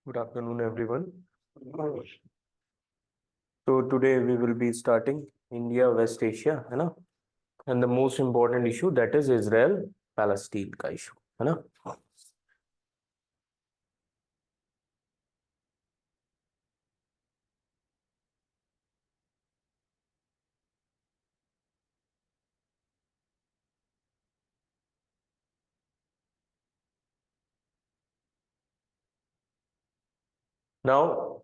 Good afternoon, everyone. So today we will be starting India, West Asia, है ना? And the most important issue, that is Israel-Palestine का issue, है ना? Now,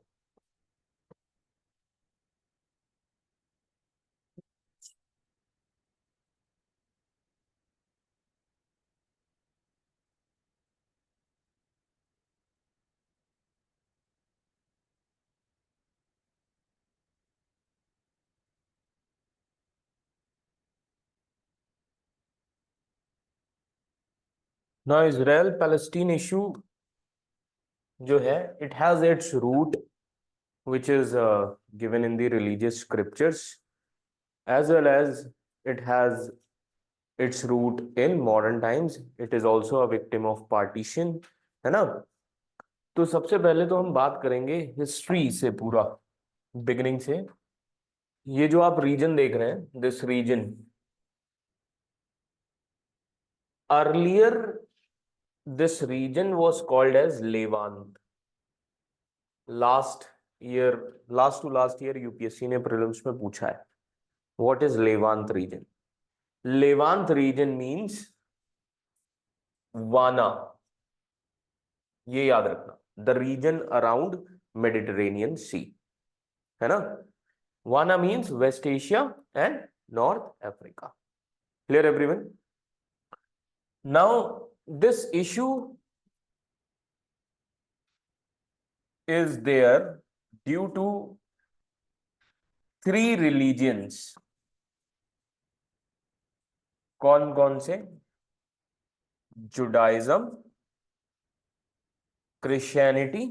now Israel-Palestine issue जो है, it has its root, which is given in the religious scriptures, as well as it has its root in modern times. It is also a victim of partition, है ना? तो सबसे पहले तो हम बात करेंगे हिस्ट्री से, पूरा बिगिनिंग से। ये जो आप रीजन देख रहे हैं, this region, earlier this region was called as Levant. Last year, last to last year UPSC ने प्रीलिम्स में पूछा है, what is Levant region? Levant region means वाना, ये याद रखना, the region around Mediterranean sea, है ना? वाना means west Asia and north Africa. Clear everyone? Now this issue is there due to three religions। कौन कौन से? Judaism, Christianity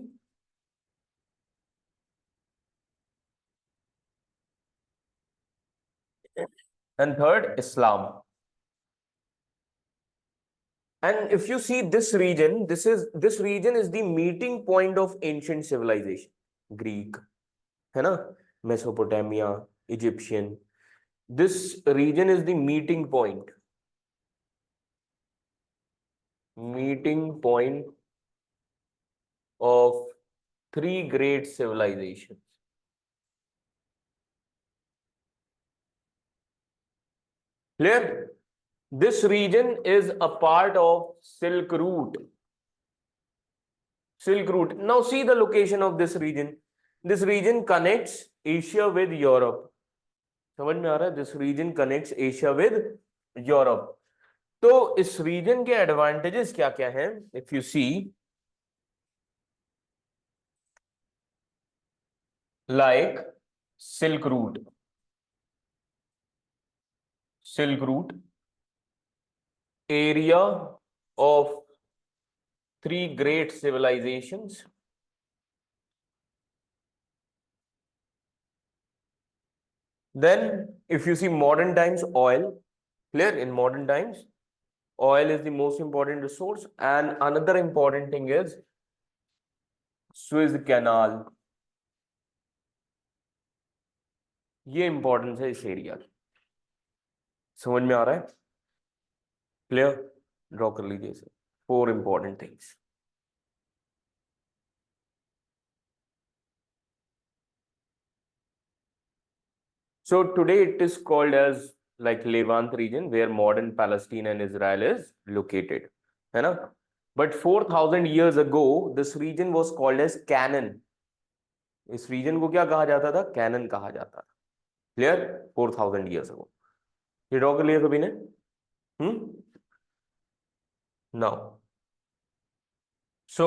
and third Islam। And if you see this region, this region is the meeting point of ancient civilization, Greek, है ना? Mesopotamia, Egyptian, this region is the meeting point of three great civilizations। Clear? This region is a part of Silk Route। Silk Route. Now see the location of this region. This region connects Asia with Europe। समझ में आ रहा है? This region connects Asia with Europe। तो इस region के advantages क्या क्या हैं? If you see, like Silk Route, area of three great civilizations। Then if you see modern times, oil, clear? In modern times, oil is the most important resource, and another important thing is Suez Canal। ये importance है इस area की। समझ में आ रहा है? Clear? Draw कर लीजिए इसे। Four important things. So today it is called as like Levant region, where modern Palestine and Israel is located, है ना? But 4,000 years ago, this region was called as Canaan। इस रीजन को क्या कहा जाता था? कैनन कहा जाता था। क्लियर? 4,000 years ago। ये ड्रॉ कर लिया कभी ने? Now so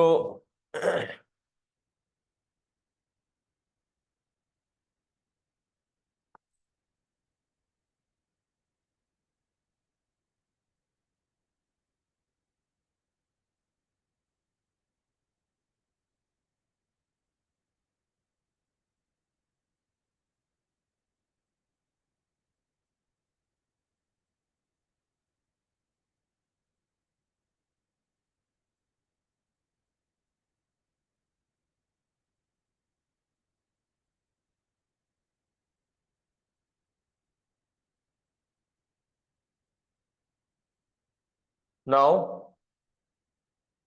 Now,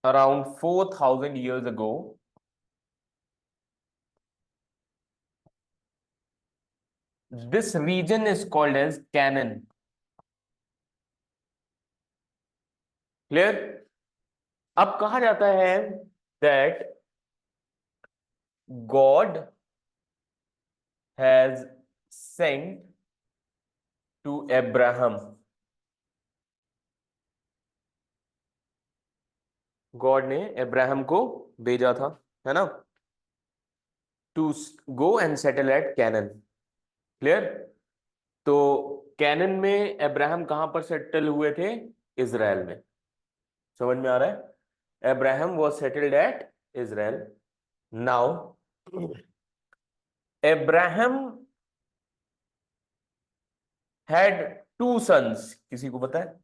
around 4,000 years ago, this region is called as Canaan. Clear? अब कहा जाता है that God has sent to Abraham. God ने अब्राहम को भेजा था, है ना, to go and settle at Canaan. Clear? तो कैनन में अब्राहम कहां पर सेटल हुए थे? इजराइल में. समझ में आ रहा है? Abraham was settled at Israel. Now Abraham had two sons. किसी को पता है?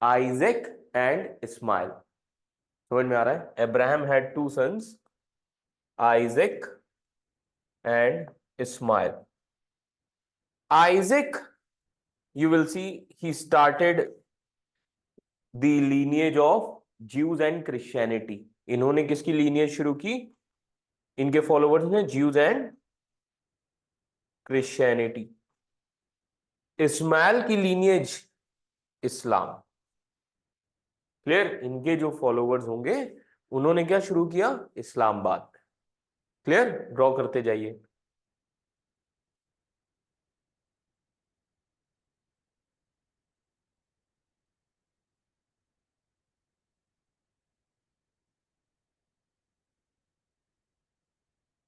Isaac and Ismail. समझ में आ रहा है? Abraham had two sons, Isaac and Ismail. Isaac, you will see, he started the lineage of Jews and Christianity. इन्होंने किसकी lineage शुरू की? इनके followers ने Jews and Christianity. इस्माइल की lineage इस्लाम. क्लियर? इनके जो followers होंगे उन्होंने क्या शुरू किया? इस्लाम बाद. क्लियर? ड्रॉ करते जाइए.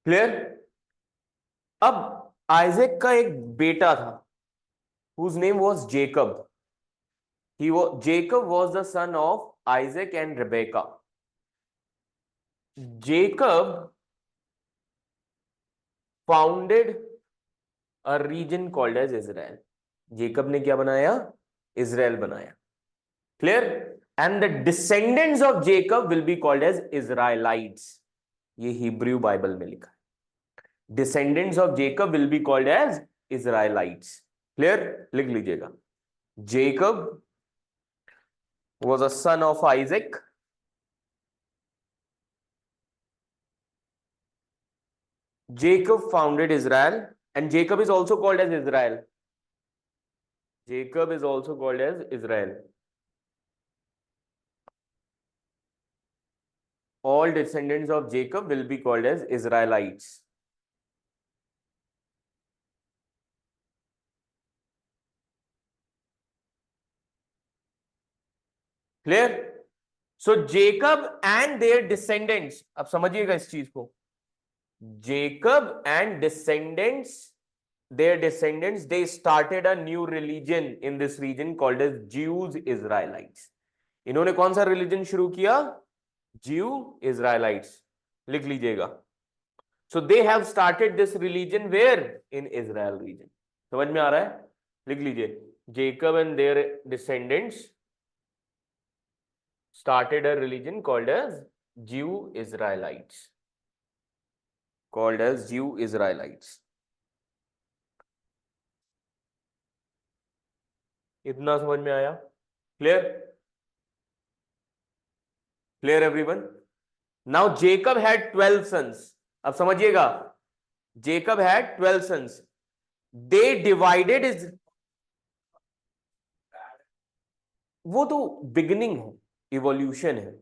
क्लियर? अब आइजैक का एक बेटा था whose name was Jacob. Jacob was the son of Isaac and Rebekah. Jacob founded a region called as Israel. Jacob ने क्या बनाया? Israel बनाया. Clear? And the descendants of Jacob will be called as Israelites. ये Hebrew Bible में लिखा है. Descendants of Jacob will be called as Israelites. Clear? लिख लीजिएगा. Jacob was a son of Isaac. Jacob founded Israel, and Jacob is also called as Israel. Jacob is also called as Israel. All descendants of Jacob will be called as Israelites. Clear? So Jacob and their descendants, अब समझिएगा इस चीज को. Jacob and descendants, their descendants, they started a new religion in this region called as Jews Israelites. इन्होंने कौन सा religion शुरू किया? Jew Israelites. लिख लीजिएगा. So they have started this religion where? In Israel region. समझ में आ रहा है? लिख लीजिए. Jacob and their descendants started a religion called as Jew Israelites. Called as Jew Israelites. इतना समझ में आया? Clear? Clear everyone? Now Jacob had 12 sons. अब समझिएगा. Jacob had 12 sons. They divided his. वो तो beginning है, evolution है.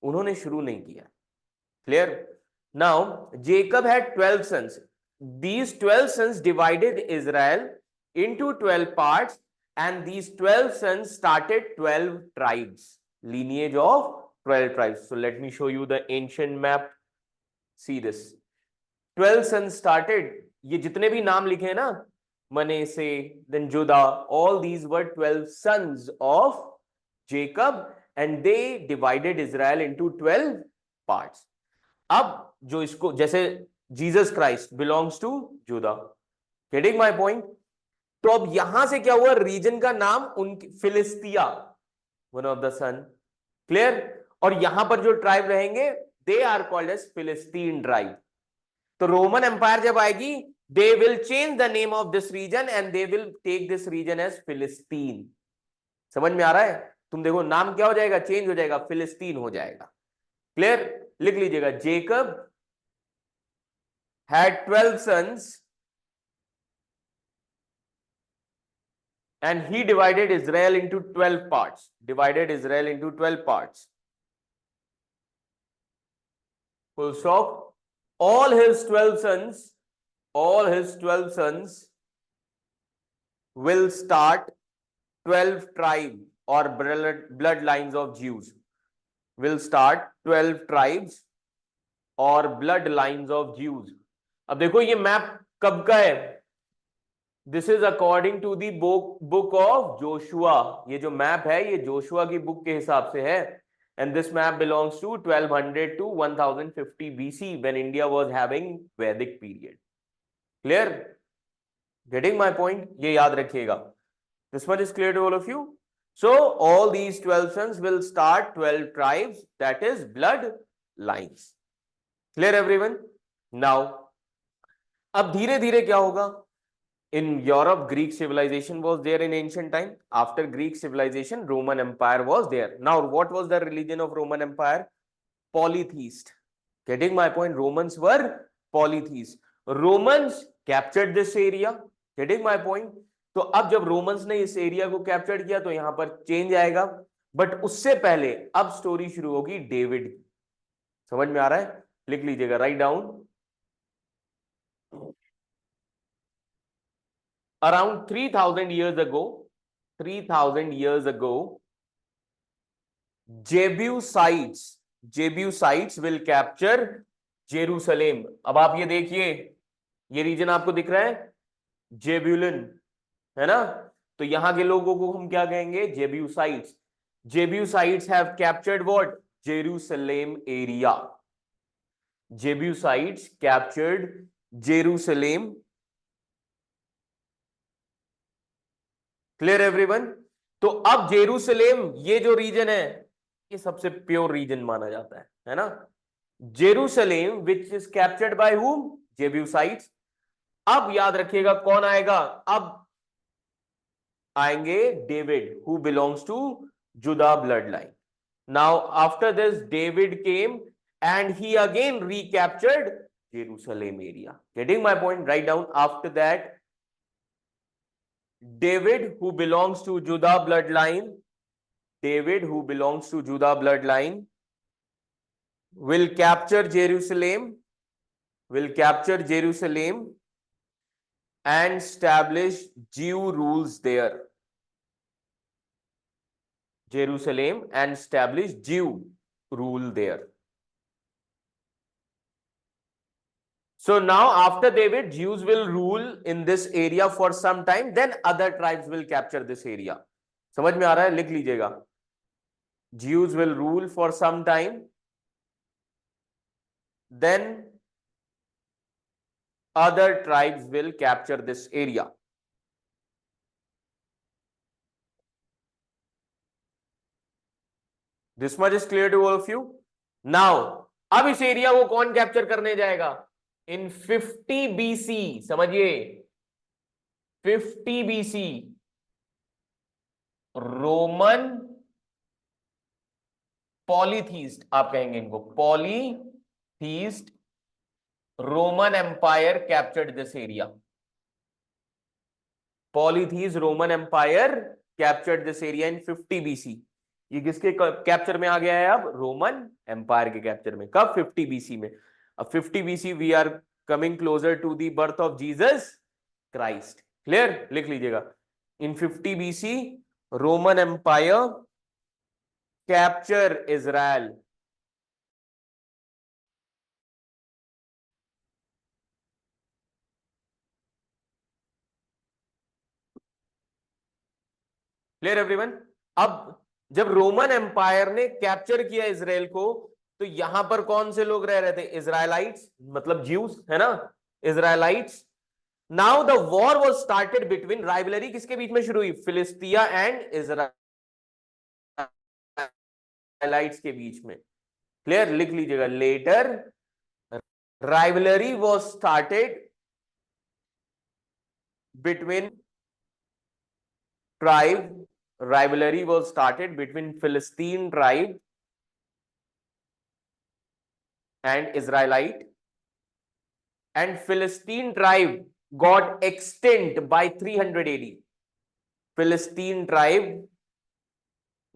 उन्होंने शुरू नहीं किया. Clear? Now Jacob had 12 sons. These 12 sons divided Israel into 12 parts, and these 12 sons started 12 tribes. Lineage of 12 tribes. So let me show you the ancient map. See this. 12 sons started. ये जितने भी नाम लिखे हैं ना, Manasseh, then Judah, all these were 12 sons of Jacob, and they divided Israel into 12 parts. अब जो इसको, जैसे जीसस क्राइस्ट बिलोंग्स टू जुदा. Getting my point? तो अब यहां से क्या हुआ? रीजन का नाम उनकी Philistia, one of the son. Clear? और यहां पर जो ट्राइब रहेंगे, they are called as Philistine tribe. तो रोमन एम्पायर जब आएगी, they will change the name of this region and they will take this region as Palestine. समझ में आ रहा है? तुम देखो नाम क्या हो जाएगा, चेंज हो जाएगा, फिलिस्तीन हो जाएगा। क्लियर, लिख लीजिएगा, Jacob had 12 sons and he divided Israel into 12 parts. Divided Israel into 12 parts. Full stop. All his 12 sons, all his 12 sons will start 12 tribes or bloodlines of Jews. Will start 12 tribes और blood lines of Jews. अब देखो ये map कब का है, this is according to the book of Joshua. ये जो map है ये जोशुआ की बुक के हिसाब से है, and this map belongs to 1200 to 1050 BC when India was having Vedic period. Clear? Getting my point? ये याद रखिएगा. This much is clear to all of you. So all these 12 sons will start 12 tribes, that is blood lines. Clear everyone? Now अब धीरे धीरे क्या होगा, in Europe Greek civilization was there in ancient time. After Greek civilization Roman Empire was there. Now what was the religion of Roman Empire? Polytheist. Getting my point? Romans were polytheists. Romans captured this area. Getting my point? तो अब जब Romans ने इस area को capture किया तो यहां पर चेंज आएगा, बट उससे पहले अब स्टोरी शुरू होगी डेविड की। समझ में आ रहा है? लिख लीजिएगा, write down. Around 3000 years ago, 3000 years ago, Jebusites will capture Jerusalem. अब आप ये देखिए, ये रीजन आपको दिख रहा है, जेब्यूलन, है ना? तो यहां के लोगों को हम क्या कहेंगे? Jebusites. Jebusites have captured what? Jerusalem area. Jebusites captured Jerusalem. Clear everyone? तो अब जेरूसलेम ये जो रीजन है ये सबसे प्योर रीजन माना जाता है ना? Jerusalem which is captured by whom? Jebusites. अब याद रखिएगा कौन आएगा? अब आएंगे David, who belongs to Judah blood line. Now after this David came and he again recaptured Jerusalem area. Getting my point? Write down. After that David, who belongs to Judah bloodline, David, who belongs to Judah bloodline, will capture Jerusalem, and establish Jew rules there. Jerusalem and establish Jew rule there. So now after David, Jews will rule in this area for some time, then other tribes will capture this area. समझ में आ रहा है? लिख लीजिएगा, Jews will rule for some time, then other tribes will capture this area. This much is clear to all of you? Now अब इस area को कौन कैप्चर करने जाएगा? In 50 BC, समझिए 50 BC, रोमन पॉलीथीस्ट, आप कहेंगे इनको polytheist, Roman empire captured this area. Polytheist Roman empire captured this area in 50 BC। ये किसके कैप्चर में आ गया है? अब रोमन एम्पायर के कैप्चर में। कब? 50 BC में। अब 50 BC we are coming closer to the birth of Jesus Christ. Clear? लिख लीजिएगा, in 50 BC Roman empire capture Israel. Clear everyone? अब जब रोमन एम्पायर ने कैप्चर किया इजराइल को, तो यहां पर कौन से लोग रह रहे थे? इजराइलाइट्स, मतलब ज्यूस, है ना? Israelites. Now the war was started between, rivalry किसके बीच में शुरू हुई? फिलिस्तिया एंड इजराइलाइट्स के बीच में। क्लियर? लिख लीजिएगा, later rivalry was started between tribe rivalry was started between Philistine tribe and Israelite, and Philistine tribe got extinct by 300 AD. Philistine tribe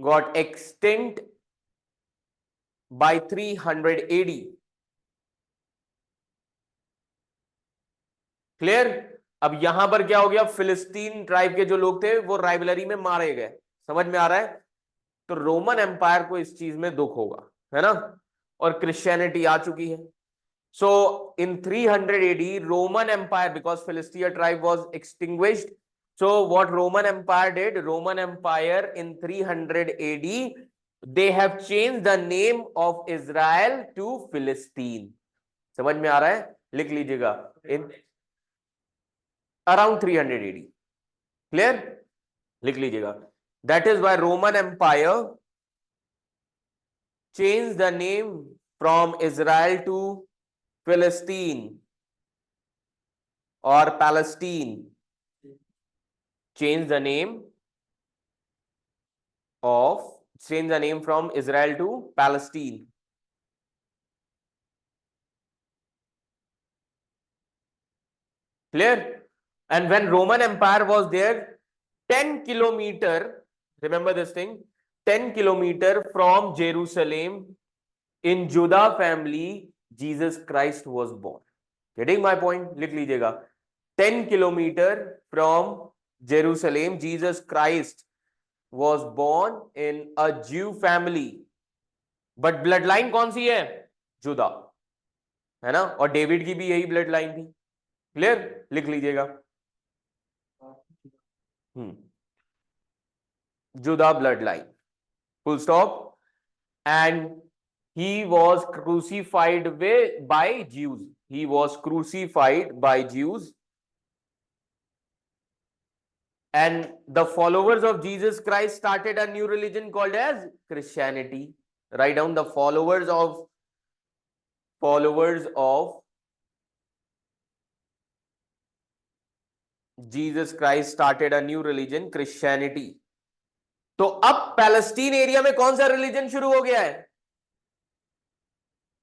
got extinct by 300 AD. Clear? अब यहां पर क्या हो गया, फिलिस्तीन ट्राइब के जो लोग थे वो राइवलरी में मारे गए। समझ में आ रहा है? तो रोमन एम्पायर को इस चीज में दुख होगा, है ना? और क्रिश्चियनिटी आ चुकी है। So in 300 AD, Roman Empire, because Philistia tribe was extinguished. So what Roman Empire did? Roman Empire in 300 AD, they have changed the name of Israel to Philistine. समझ में आ रहा है? लिख लीजिएगा, in around 300 AD. Clear? लिख लीजिएगा. That is why Roman Empire changed the name from Israel to Philistine or Palestine. Change the name from Israel to Palestine. Clear? And when Roman Empire was there, 10 kilometer, remember this thing, 10 kilometer from Jerusalem, in Judah family, Jesus Christ was born. Getting my point? लिख लीजिएगा. 10 kilometer from Jerusalem, Jesus Christ was born in a Jew family. But bloodline कौन सी है? जुदा, है ना? और David की भी यही ब्लड लाइन थी. क्लियर? लिख लीजिएगा. जुदा blood line, full stop. And he was crucified by Jews. He was crucified by Jews. And the followers of Jesus Christ started a new religion called as Christianity. Write down the followers of Jesus Christ started a new religion, Christianity. तो अब Palestine area में कौन सा religion शुरू हो गया है?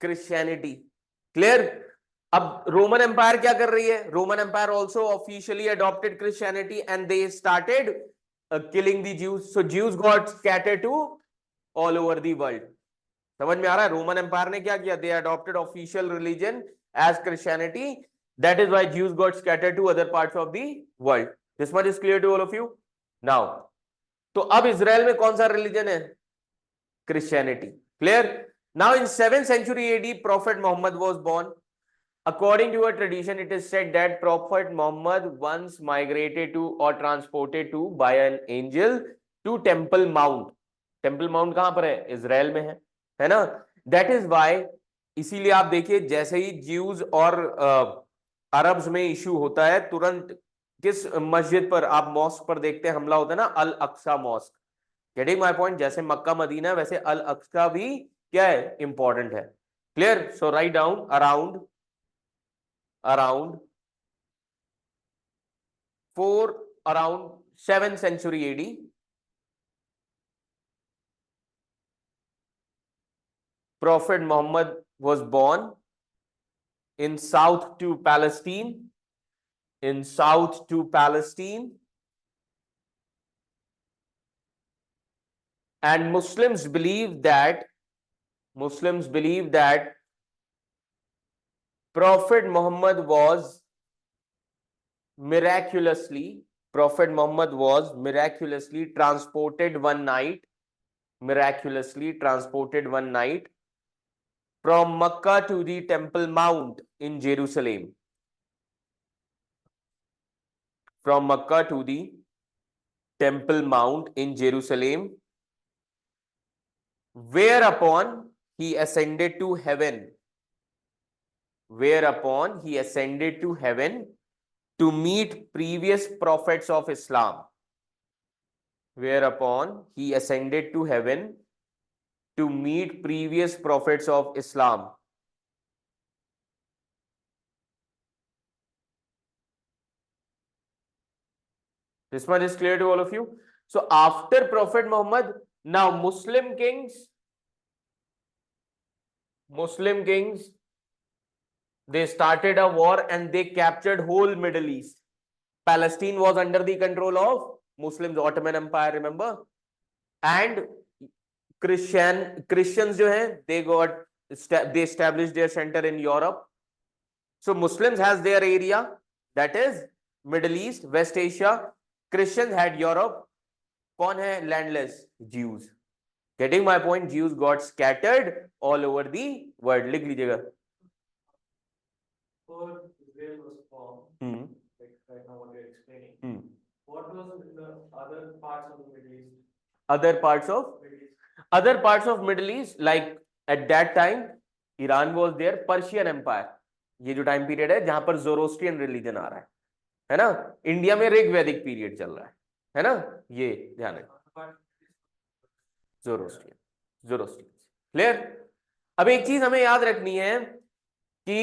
Christianity. Clear? अब रोमन एम्पायर क्या कर रही है? Roman empire also officially adopted Christianity and they started killing the Jews. So Jews got scattered to all over the world. समझ में आ रहा है? रोमन एम्पायर ने क्या किया? They adopted official religion as Christianity. That is why Jews got scattered to other parts of the world. This much is clear to all of you? Now, तो अब इजराइल में कौन सा रिलीजन है? Christianity. Clear? Now in 7th century AD, Prophet Muhammad was born. According to a tradition, it is said that Prophet Muhammad once migrated to or transported to by an angel to Temple Mount. Temple Mount कहां पर है? Israel में है ना? That is why, इसीलिए आप देखिए जैसे ही ज्यूज और अरब्स में इशू होता है, तुरंत किस मस्जिद पर आप मॉस्क पर देखते हैं हमला होता है ना? Al Aqsa mosque. Getting my point? जैसे मक्का मदीना वैसे अल अक्सा भी क्या है? इंपॉर्टेंट है. Clear? So write down around 7th century AD, Prophet Muhammad was born in south to Palestine, and Muslims believe that Prophet Muhammad was miraculously transported one night from Mecca to the Temple Mount in Jerusalem. From Mecca to the Temple Mount in Jerusalem, whereupon he ascended to heaven. To meet previous prophets of Islam. Whereupon he ascended to heaven to meet previous prophets of Islam. This much is clear to all of you? So after Prophet Muhammad, now Muslim kings, they started a war and they captured whole Middle East. Palestine was under the control of Muslims, Ottoman Empire, remember? And Christians जो हैं, they established their center in Europe. So Muslims has their area, that is Middle East, West Asia. Christians had Europe. कौन है landless? Jews. Getting my point? Jews got scattered all over the world. लिख लीजिएगा. Before Israel was formed, like right now what you're explaining, what was in the other parts of the Middle East? Other parts of Middle East, like at that time, Iran was there, Persian Empire. ये जो time period है जहां पर Zoroastrian religion आ रहा है ना? India में ऋग वैदिक पीरियड चल रहा है ना? ये ध्यान रखिए, जोरोस्ट्रियन क्लियर. अब एक चीज हमें याद रखनी है कि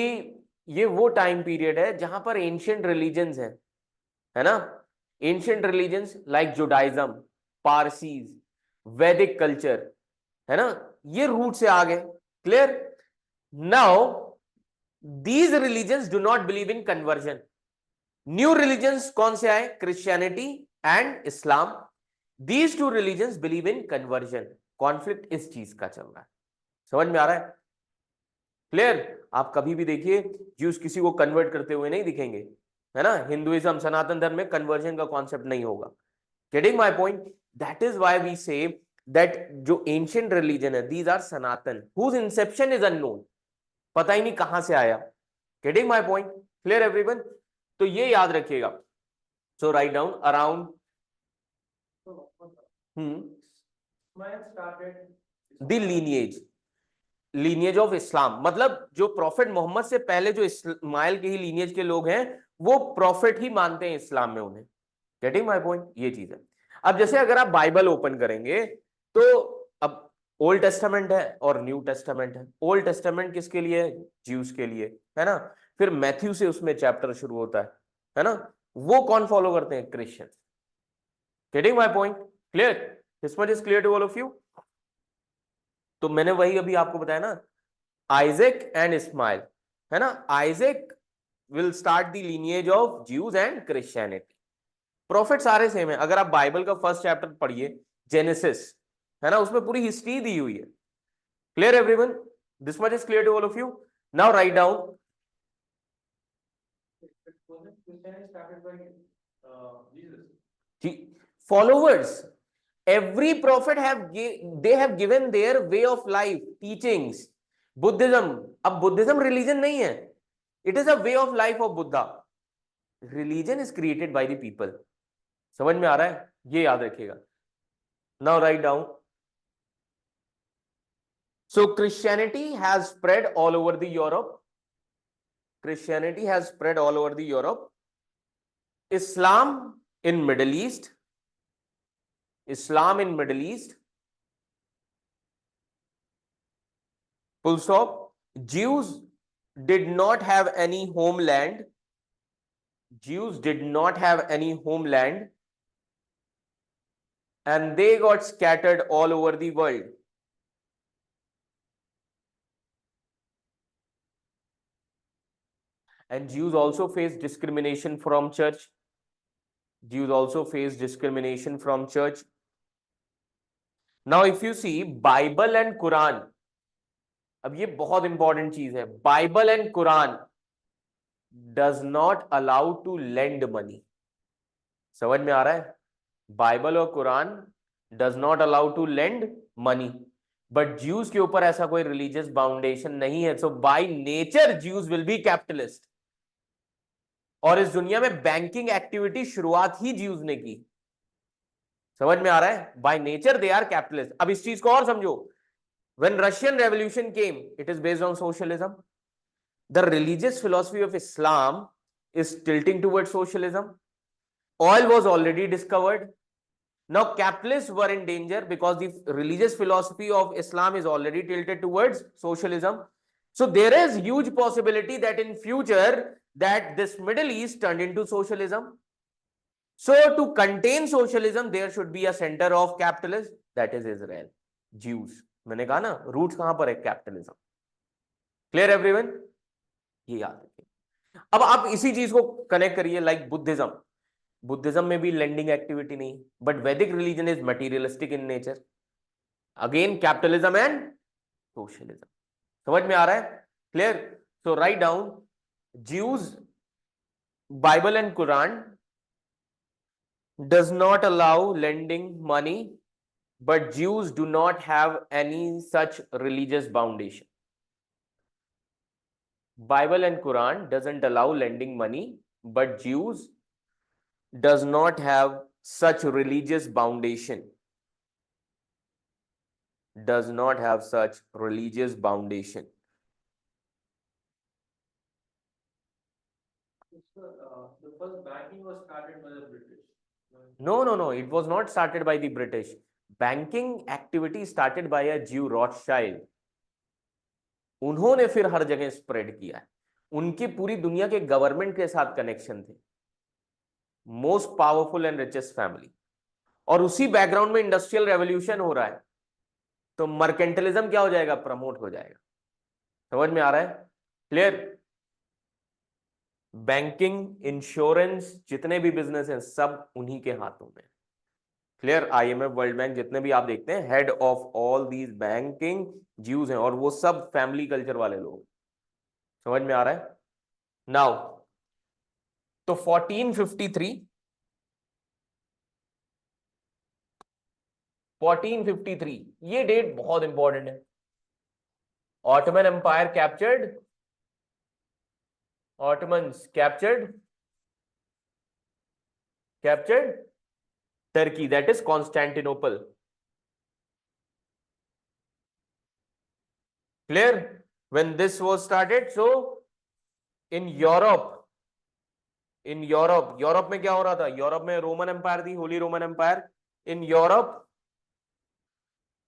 ये वो टाइम पीरियड है जहां पर एंशिएंट रिलीजन्स है ना? Ancient religions like Judaism, Parsis, वैदिक कल्चर, है ना? ये रूट से आ गए. क्लियर. Now these religions do not believe in conversion. New religions कौन से आए? Christianity and Islam. These two religions believe in conversion. Conflict इस चीज का चल रहा है. समझ में आ रहा है? क्लियर. आप कभी भी देखिए ज्यूस किसी को कन्वर्ट करते हुए नहीं दिखेंगे, है ना? हिंदुइज्म, सनातन धर्म में कन्वर्जन का कॉन्सेप्ट नहीं होगा. Getting my point? That is why we say that जो एंशिएंट रिलीजन है, these are Sanatan, whose inception is unknown. पता ही नहीं कहां से आया. Getting my point? Clear everyone? तो ये याद रखिएगा. So write down around the lineage of Islam. मतलब जो प्रॉफिट मोहम्मद से पहले जो इस्माइल के ही लीनिएज के लोग हैं वो प्रॉफिट ही मानते हैं इस्लाम में उन्हें. Getting my point? ये चीज है. अब जैसे अगर आप बाइबल ओपन करेंगे तो अब ओल्ड टेस्टामेंट है और न्यू टेस्टामेंट है. ओल्ड टेस्टामेंट किसके लिए है? ज्यूज के लिए, है ना? फिर मैथ्यू से उसमें चैप्टर शुरू होता है ना? वो कौन फॉलो करते हैं? Christian. Getting my point? Clear? This much is clear to all of you. तो मैंने वही अभी आपको बताया ना, आइजैक एंड इस्माइल, है ना? Isaac will start the lineage of Jews and Christianity. Profit सारे सेम है. अगर आप बाइबल का फर्स्ट चैप्टर पढ़िए, जेनेसिस, है ना? उसमें पूरी हिस्ट्री दी हुई है. Clear everyone? This much is clear to all of you. Now write down. Followers, every prophet they have given their way of life, teachings. Buddhism, अब Buddhism religion नहीं है, it is a way of life of Buddha. Religion is created by the people. समझ में आ रहा है? ये याद रखिएगा. Now write down. So Christianity has spread all over the Europe. Christianity has spread all over the Europe. Islam in Middle East. Islam in Middle East. Full stop. Jews did not have any homeland. Jews did not have any homeland. And they got scattered all over the world. And Jews also face discrimination from church. Jews also face discrimination from church. Now if you see Bible and Quran, अब ये बहुत important चीज है. Bible and Quran does not allow to lend money. समझ में आ रहा है? Bible और Quran does not allow to lend money. But Jews के ऊपर ऐसा कोई religious foundation नहीं है. So by nature Jews will be capitalist. और इस दुनिया में बैंकिंग एक्टिविटी शुरुआत ही ज्यूज ने की. समझ में आ रहा है? By nature they are capitalist. अब इस चीज को और समझो. When Russian revolution came, it is based on socialism. The religious philosophy of Islam is tilting towards socialism. Oil was already discovered. Now capitalist were in danger because the religious philosophy of Islam is already tilted towards socialism. So there is huge possibility that in future that this Middle East turned into socialism. So to contain socialism, there should be a center of capitalism, that is Israel. Jews. मैंने कहा ना roots कहां पर है, capitalism. Clear everyone? ये याद रखिए. अब आप इसी चीज को कनेक्ट करिए लाइक बुद्धिज्म. बुद्धिज्म में भी लेंडिंग एक्टिविटी नहीं, बट वैदिक religion is materialistic in nature. Again capitalism and socialism. समझ में आ रहा है? Clear? So write down, Jews, Bible and Quran does not allow lending money, but Jews do not have any such religious foundation. Bible and Quran doesn't allow lending money, but Jews does not have such religious foundation. Does not have such religious foundation. The first banking was started by the British. No. It was not started by the British. Banking activity started by a Jew, Rothschild. उन्होंने फिर हर जगह spread किया है. उनकी पूरी दुनिया के government के साथ कनेक्शन थे. Most powerful and richest family. और उसी बैकग्राउंड में इंडस्ट्रियल रेवोल्यूशन हो रहा है, तो मर्केंटलिज्म क्या हो जाएगा? प्रमोट हो जाएगा. समझ में आ रहा है? क्लियर? बैंकिंग, इंश्योरेंस, जितने भी बिजनेस हैं सब उन्हीं के हाथों में. क्लियर? आईएमएफ, वर्ल्ड बैंक, जितने भी आप देखते हैं, head of all these banking Jews हैं, और वो सब फैमिली कल्चर वाले लोग. समझ में आ रहा है? नाउ तो 1453 ये डेट बहुत इंपॉर्टेंट है. Ottoman empire captured, Ottomans captured Turkey, that is Constantinople. Clear? When this was started, so in Europe में क्या हो रहा था? यूरोप में रोमन एम्पायर थी, holy Roman empire. In Europe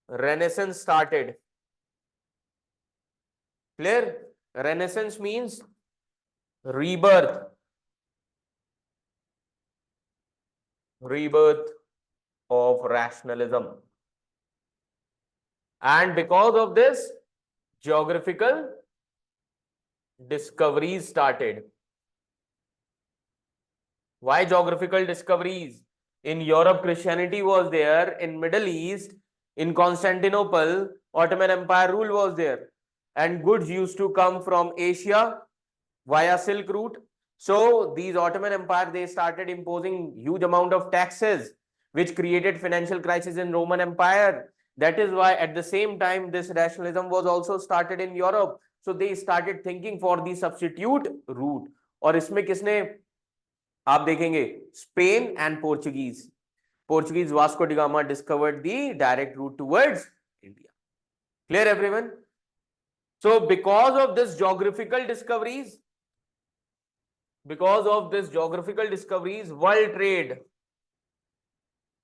renaissance started. Clear? Renaissance means rebirth of rationalism. And because of this, geographical discoveries started. Why geographical discoveries? In Europe, Christianity was there. In Middle East, in Constantinople, Ottoman Empire rule was there. And goods used to come from Asia via Silk Route. So these Ottoman Empire, they started imposing huge amount of taxes, which created financial crisis in Roman Empire. That is why at the same time, this rationalism was also started in Europe. So they started thinking for the substitute route. और इसमें किसने, आप देखेंगे, Spain and Portuguese Vasco D gamma discovered the direct route towards India. Clear everyone? So because of this geographical discoveries,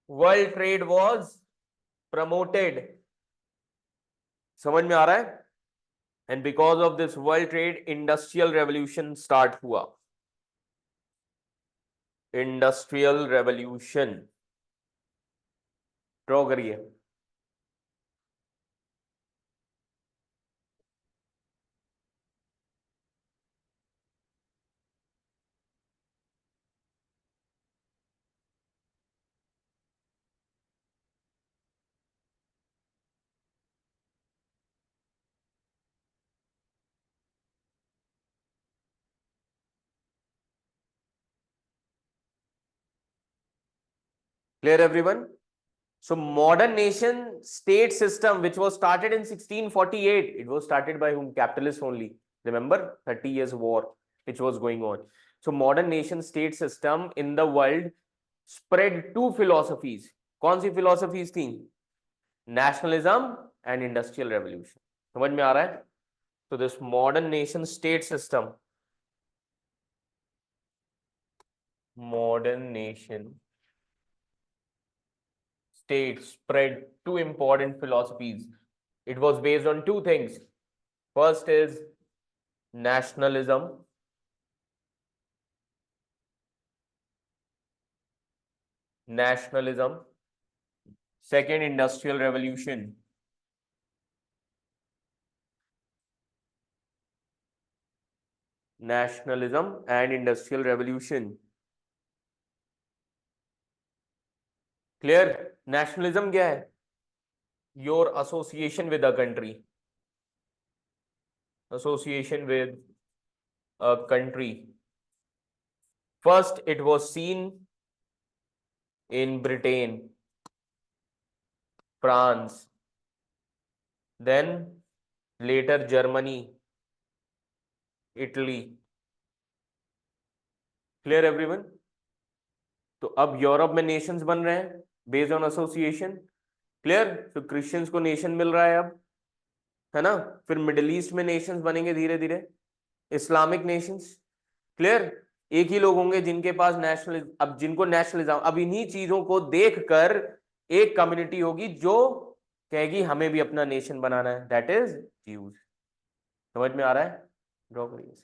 world trade was promoted. समझ में आ रहा है? And because of this world trade, industrial revolution start हुआ. Industrial revolution draw करिए. Clear everyone? So modern nation state system, which was started in 1648, it was started by whom? Capitalists only. Remember 30 years war which was going on. So modern nation state system in the world spread two philosophies. कौन सी philosophies थी? Nationalism and industrial revolution. समझ में आ रहा है? So this modern nation state system, modern nation state spread two important philosophies. It was based on two things. First is nationalism nationalism, second industrial revolution, nationalism and industrial revolution. Clear? Nationalism क्या है? Your association with a country, association with a country. First it was seen in Britain, France, then later Germany, Italy. Clear everyone? तो अब Europe में Nations बन रहे हैं based on association. Clear? तो Christians को नेशन मिल रहा है अब, है ना? फिर मिडिल ईस्ट में नेशंस बनेंगे धीरे धीरे, इस्लामिक नेशंस. क्लियर? एक ही लोग होंगे जिनके पास नेशनलिज्म, अब जिनको नेशनलिज्म, अब इन्हीं चीजों को देखकर एक कम्युनिटी होगी जो कहेगी हमें भी अपना नेशन बनाना है, दैट इज ज्यूज. समझ में आ रहा है? ड्रॉ करिए.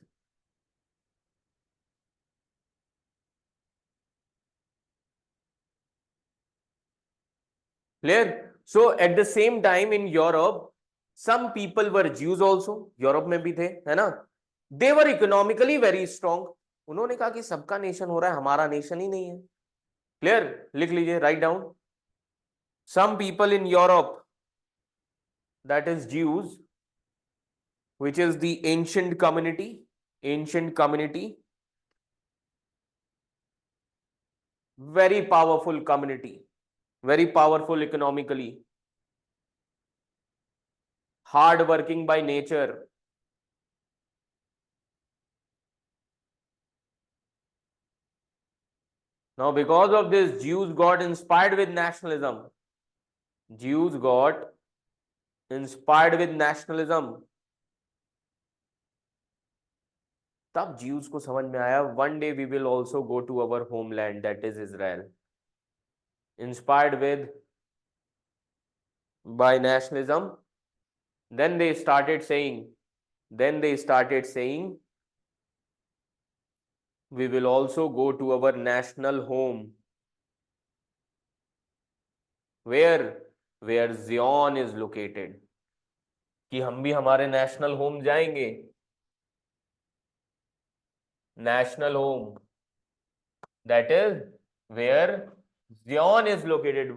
Clear? So at the same time in Europe, some people were Jews also. Europe में भी थे, है ना? They were economically very strong. उन्होंने कहा कि सबका नेशन हो रहा है, हमारा नेशन ही नहीं है. Clear? लिख लीजिए, write down. Some people in Europe, that is Jews, which is the ancient community, very powerful community, very powerful economically, hard working by nature. Now because of this, Jews got inspired with nationalism. Jews got inspired with nationalism. तब Jews को समझ में आया, one day we will also go to our homeland, that is Israel. Inspired with by nationalism, then they started saying, we will also go to our national home. Where Zion is located. कि हम भी हमारे national home जाएंगे. National home, that is where Zion is located.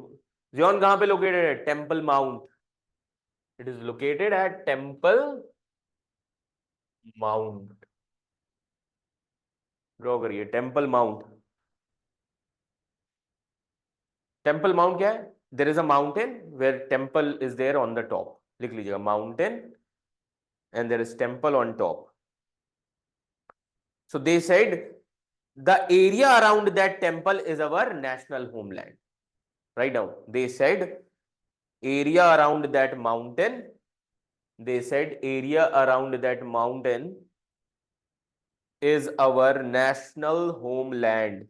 Zion कहाँ पे located है? Temple Mount. It is located at Temple Mount. Draw करिए, Temple Mount. Temple Mount क्या है? There is a mountain where temple is there on the top. लिख लीजिएगा, mountain and there is temple on top. So they said the area around that temple is our national homeland. Write down. They said area around that mountain. They said area around that mountain is our national homeland.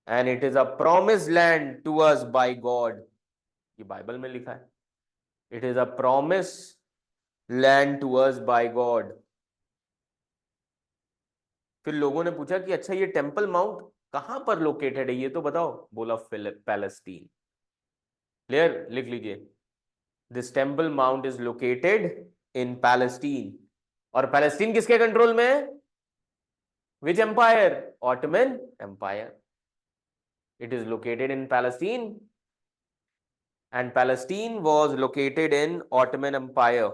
And it is a promised land to us by God. ये Bible में लिखा है. It is a promised land to us by God. फिर लोगों ने पूछा कि अच्छा ये टेम्पल माउंट कहां पर लोकेटेड है, ये तो बताओ. बोला पैलेस्टीन. क्लियर? लिख लीजिए, this temple mount is located in Palestine. और पैलेस्टीन किसके कंट्रोल में है? Which empire? Ottoman empire. It is located in Palestine and Palestine was located in Ottoman Empire.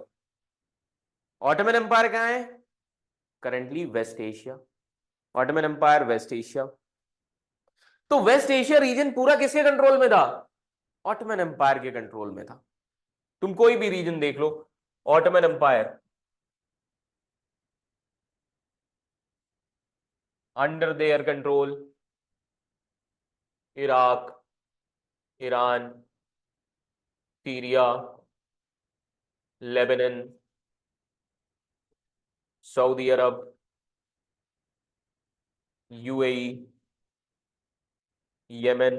Ottoman Empire कहाँ है? Currently West Asia. Ottoman Empire, West Asia. तो waste Asia region पूरा किसके control में था? ऑटोमन एम्पायर के control में था. तुम कोई भी रीजन देख लो, Ottoman empire under their control. Iraq, Iran, Syria, Lebanon, Saudi Arabia, UAE, Yemen,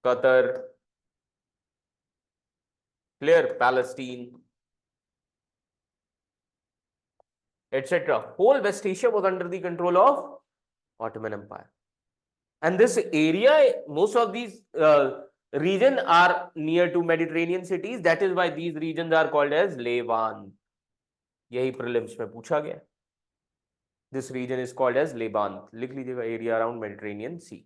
Qatar. Clear? Palestine, etc. Whole West Asia was under the control of Ottoman Empire. And this area, most of these region are near to Mediterranean cities. That is why these regions are called as Levant. यही prelims में पूछा गया. This region is called as Levant. लिख लीजिएगा, area around Mediterranean Sea.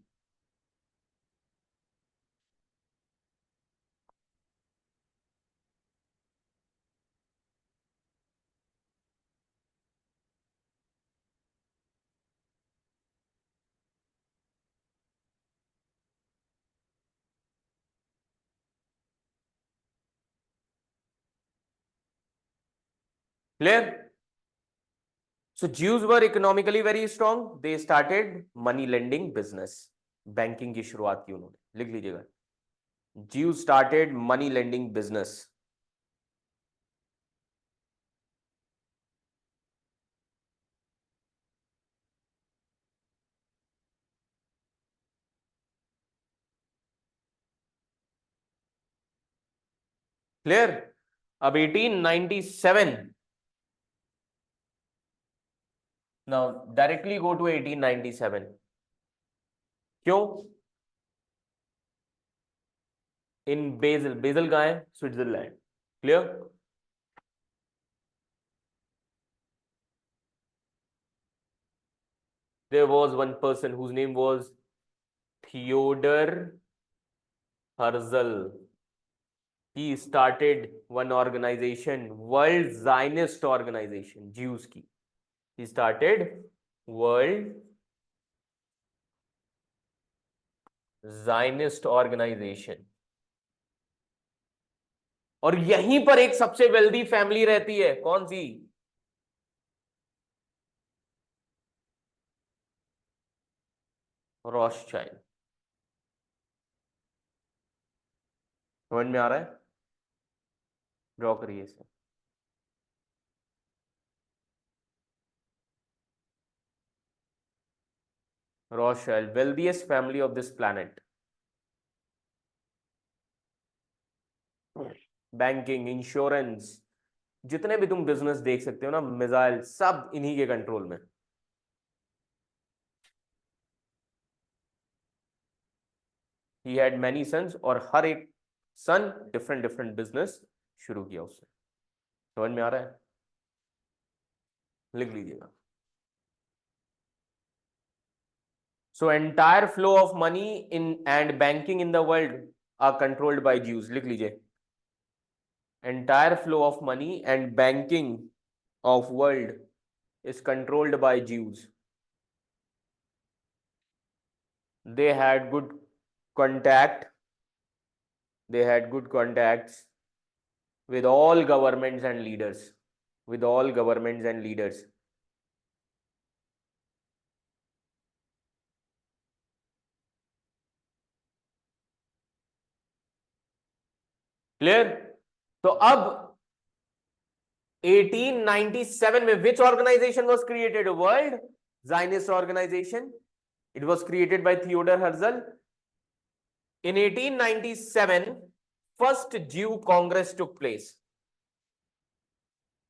Clear? So Jews were economically very strong. They started money lending business. Banking की शुरुआत की उन्होंने. लिख लीजिएगा. Jews started money lending business. Clear? अब 1897. Now directly go to 1897. क्यों? In Basel. Basel कहाँ है? Switzerland. Clear? There was one person whose name was Theodor Herzl. He started one organization, World Zionist Organization, Jews की. He started World Zionist Organization. और यहीं पर एक सबसे wealthy family रहती है. कौन सी? रॉथशाइल्ड. समझ में आ रहा है? ड्रॉ करिए इसे. Rothschild, wealthiest family of this planet. Banking, insurance, जितने भी तुम बिजनेस देख सकते हो ना, मिसाइल, सब इन्हीं के कंट्रोल में. He had many sons और हर एक सन डिफरेंट डिफरेंट बिजनेस शुरू किया उससे. समझ में आ रहा है? लिख लीजिएगा. So entire flow of money in and banking in the world are controlled by Jews. लिख लीजिए. Entire flow of money and banking of world is controlled by Jews. They had good contact. They had good contacts with all governments and leaders. With all governments and leaders. Clear? तो अब 1897 में which organization was created? World Zionist Organization. It was created by Theodor Herzl. In 1897, first Jew Congress took place.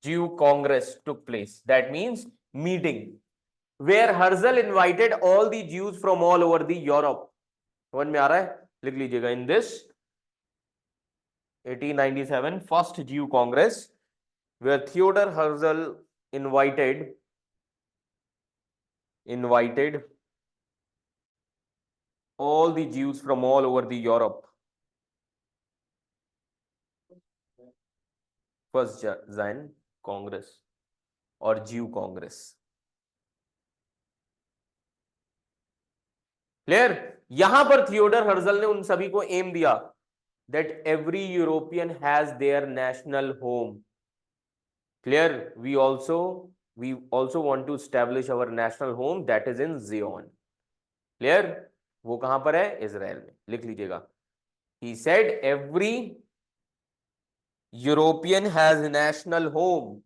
Jew Congress took place. That means meeting where Herzl invited all the Jews from all over the Europe. समझ में आ रहा है? लिख लीजिएगा. In this 1897 first Jew Congress where Theodor Herzl invited all the Jews from all over the Europe. First Zion Congress or Jew Congress. Clear? यहां पर Theodore Herzl ने उन सभी को एम दिया that every European has their national home. Clear? We also want to establish our national home, that is in Zion. Clear? वो कहां पर है? इजराइल में. लिख लीजिएगा. He said every European has national home.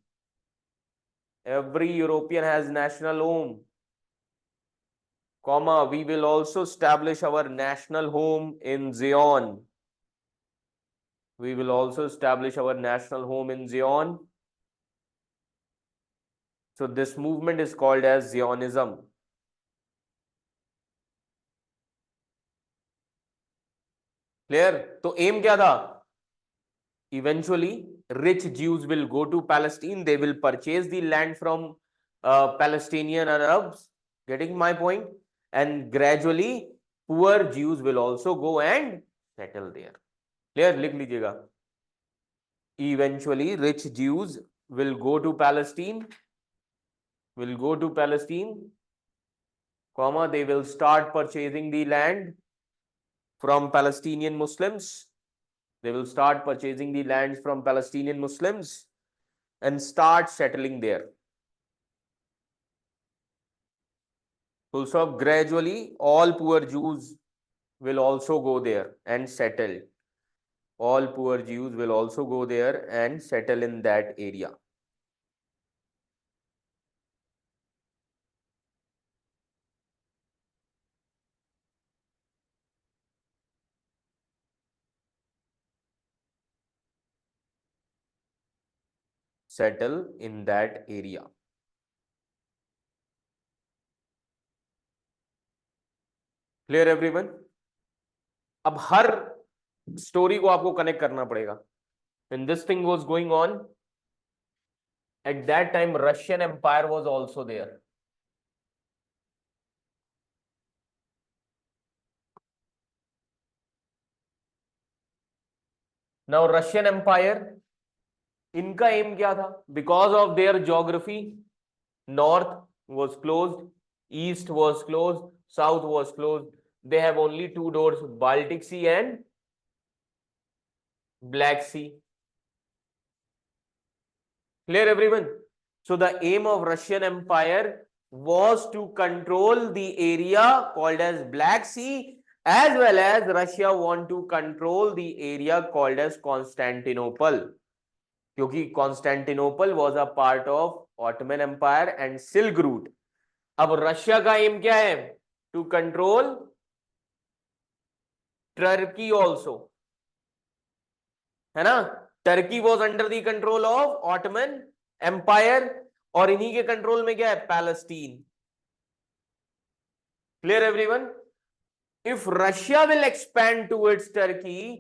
Every European has national home. Comma, we will also establish our national home in Zion. We will also establish our national home in Zion. So this movement is called as Zionism. Clear? तो M क्या था? Eventually, rich Jews will go to Palestine. They will purchase the land from Palestinian Arabs. Getting my point? And gradually, poor Jews will also go and settle there. Clear? लिख लीजिएगा. Eventually, rich Jews will go to Palestine. Will go to Palestine, comma, they will start purchasing the land from Palestinian Muslims. They will start purchasing the lands from Palestinian Muslims and start settling there. Full stop. Gradually, all poor Jews will also go there and settle. All poor Jews will also go there and settle in that area. Settle in that area. Clear everyone? अब हर story को आपको connect करना पड़ेगा. When this thing was going on, at that time Russian Empire was also there. Now Russian Empire, इनका M क्या था? Because of their geography, north was closed, east was closed, south was closed. They have only two doors, Baltic Sea and Black Sea. Clear everyone? So the aim of Russian Empire was to control the area called as Black Sea, as well as Russia want to control the area called as Constantinople, क्योंकि Constantinople was a part of Ottoman Empire and Silk Route. अब Russia का aim क्या है? To control Turkey also, है ना? Turkey was under the control of Ottoman empire और इन्हीं के कंट्रोल में क्या है? Palestine. Clear everyone? If Russia will expand towards Turkey,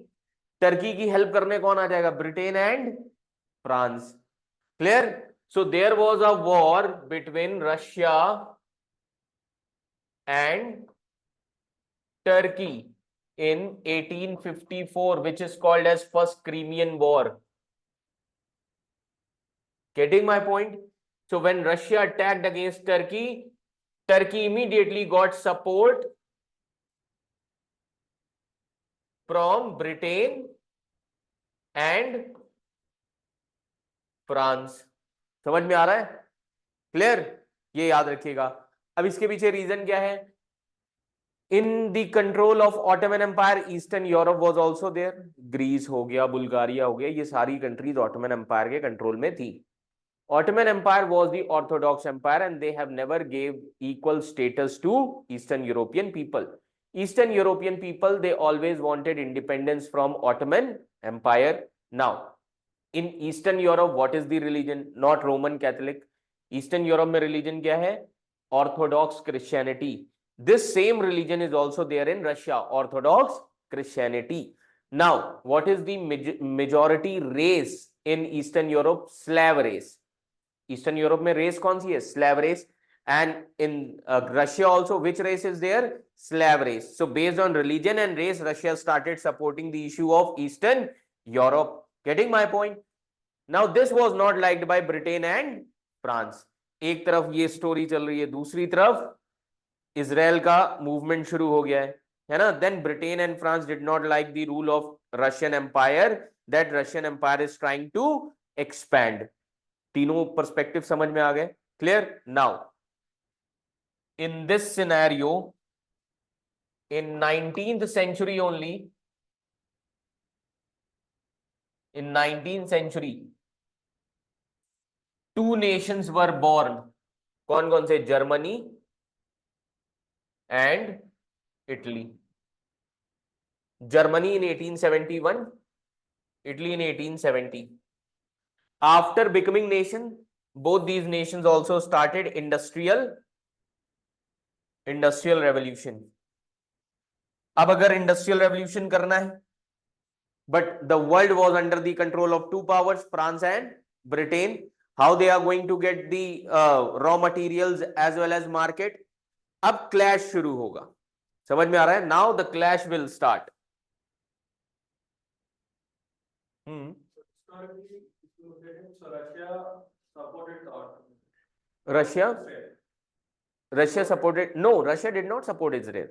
Turkey की हेल्प करने कौन आ जाएगा? Britain and France. Clear? So there was a war between Russia and Turkey in 1854, which is called as First Crimean War. Getting my point? So when Russia attacked against Turkey, Turkey immediately got support from Britain and France. समझ में आ रहा है? Clear? ये याद रखिएगा. अब इसके पीछे रीजन क्या है? In the control of Ottoman empire eastern Europe was also there. Greece हो गया, बुल्गारिया हो गया, ये सारी कंट्रीज ऑटोमन एम्पायर के कंट्रोल में थी. Ottoman Empire was the Orthodox Empire and they have never gave equal status to Eastern European people. Eastern European people, they always wanted independence from Ottoman Empire. Now, in Eastern Europe, what is the religion? Not Roman Catholic. Eastern Europe में religion क्या है? Orthodox Christianity. This same religion is also there in Russia, Orthodox Christianity. Now, what is the majority race in Eastern Europe? Slav race. Eastern Europe में race कौन सी है? Slav race. And in Russia also which race is there? Slav race. So based on religion and race, Russia started supporting the issue of Eastern Europe. Getting my point? Now this was not liked by Britain and France. एक तरफ ये story चल रही है, दूसरी तरफ Israel का movement शुरू हो गया है ना? Then Britain and France did not like the rule of Russian empire, that Russian empire is trying to expand. तीनों पर्सपेक्टिव समझ में आ गए? क्लियर? Now in this scenario, in 19th century only, in 19th century, two nations were born. कौन कौन से? Germany and Italy. Germany in 1871, Italy in 1870. After becoming nation, both these nations also started industrial revolution. अब अगर industrial revolution करना है but the world was under the control of two powers, France and Britain. How they are going to get the raw materials as well as market? अब clash शुरू होगा. समझ में आ रहा है? Now the clash will start. Historically, if you look at it, so Russia supported the Ottoman. Russia supported. No, Russia did not support Israel.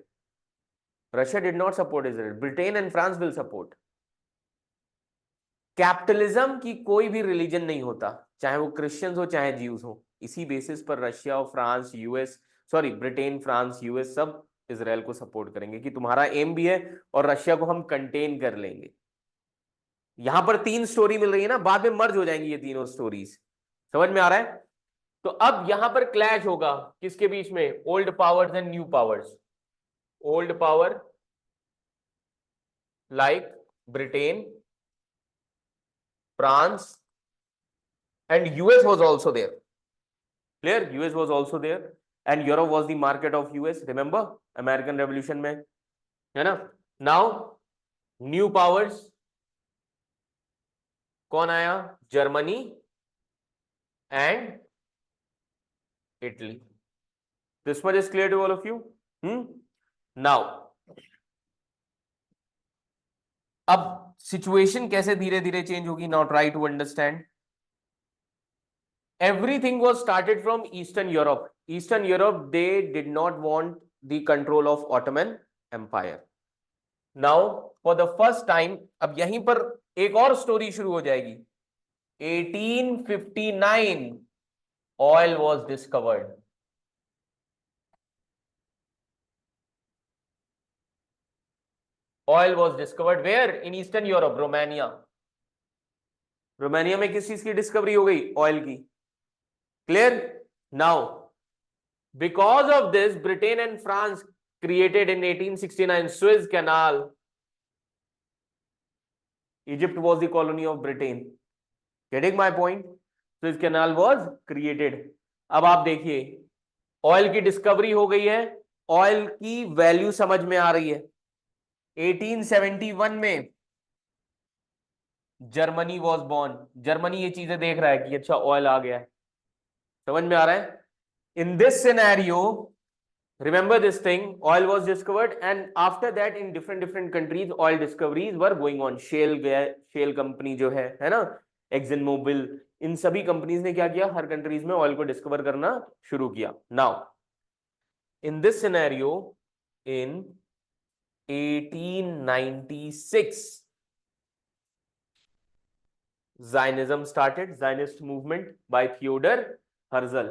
Russia did not support Israel. Britain and France will support. Capitalism की कोई भी religion नहीं होता, चाहे वो Christians हो चाहे Jews हो. इसी बेसिस पर रशिया और France, US, sorry Britain, France, US सब इजराइल को सपोर्ट करेंगे कि तुम्हारा एम भी है और रशिया को हम कंटेन कर लेंगे. यहां पर तीन स्टोरी मिल रही है ना, बाद में मर्ज हो जाएंगी ये तीनों स्टोरीज. समझ में आ रहा है? तो अब यहां पर क्लैश होगा किसके बीच में? Old powers and new powers. Old power like Britain, France, and US was also there. Clear? US was also there, and Europe was the market of US. Remember American Revolution में, है ना? Now new powers कौन आया? Germany and Italy. This much is clear to all of you? Now अब situation कैसे धीरे धीरे change होगी? Now try to understand. Everything was started from eastern Europe. Eastern Europe, they did not want the control of Ottoman empire. Now for the first time अब यहीं पर एक और स्टोरी शुरू हो जाएगी. 1859 oil was discovered. Oil was discovered where? In Eastern Europe, Romania. Romania में किस चीज की डिस्कवरी हो गई? ऑयल की. Clear? Now because of this Britain and France created in 1869 Suez canal. Egypt was the colony of Britain. Getting my point? Suez canal was created. अब आप देखिए, ऑयल की डिस्कवरी हो गई है, ऑयल की वैल्यू समझ में आ रही है. 1871 में जर्मनी वॉज बॉर्न. जर्मनी ये चीजें देख रहा है कि अच्छा ऑयल आ गया है. समझ में आ रहा है? In this scenario, remember this thing, oil was discovered and after that in different countries oil discoveries were going on. Shell company जो है ना, एक्सन मोबिल, इन सभी कंपनीज ने क्या किया? हर कंट्रीज में ऑयल को डिस्कवर करना शुरू किया. Now in this scenario, in 1896 Zionism started, Zionist movement by Theodor Herzl.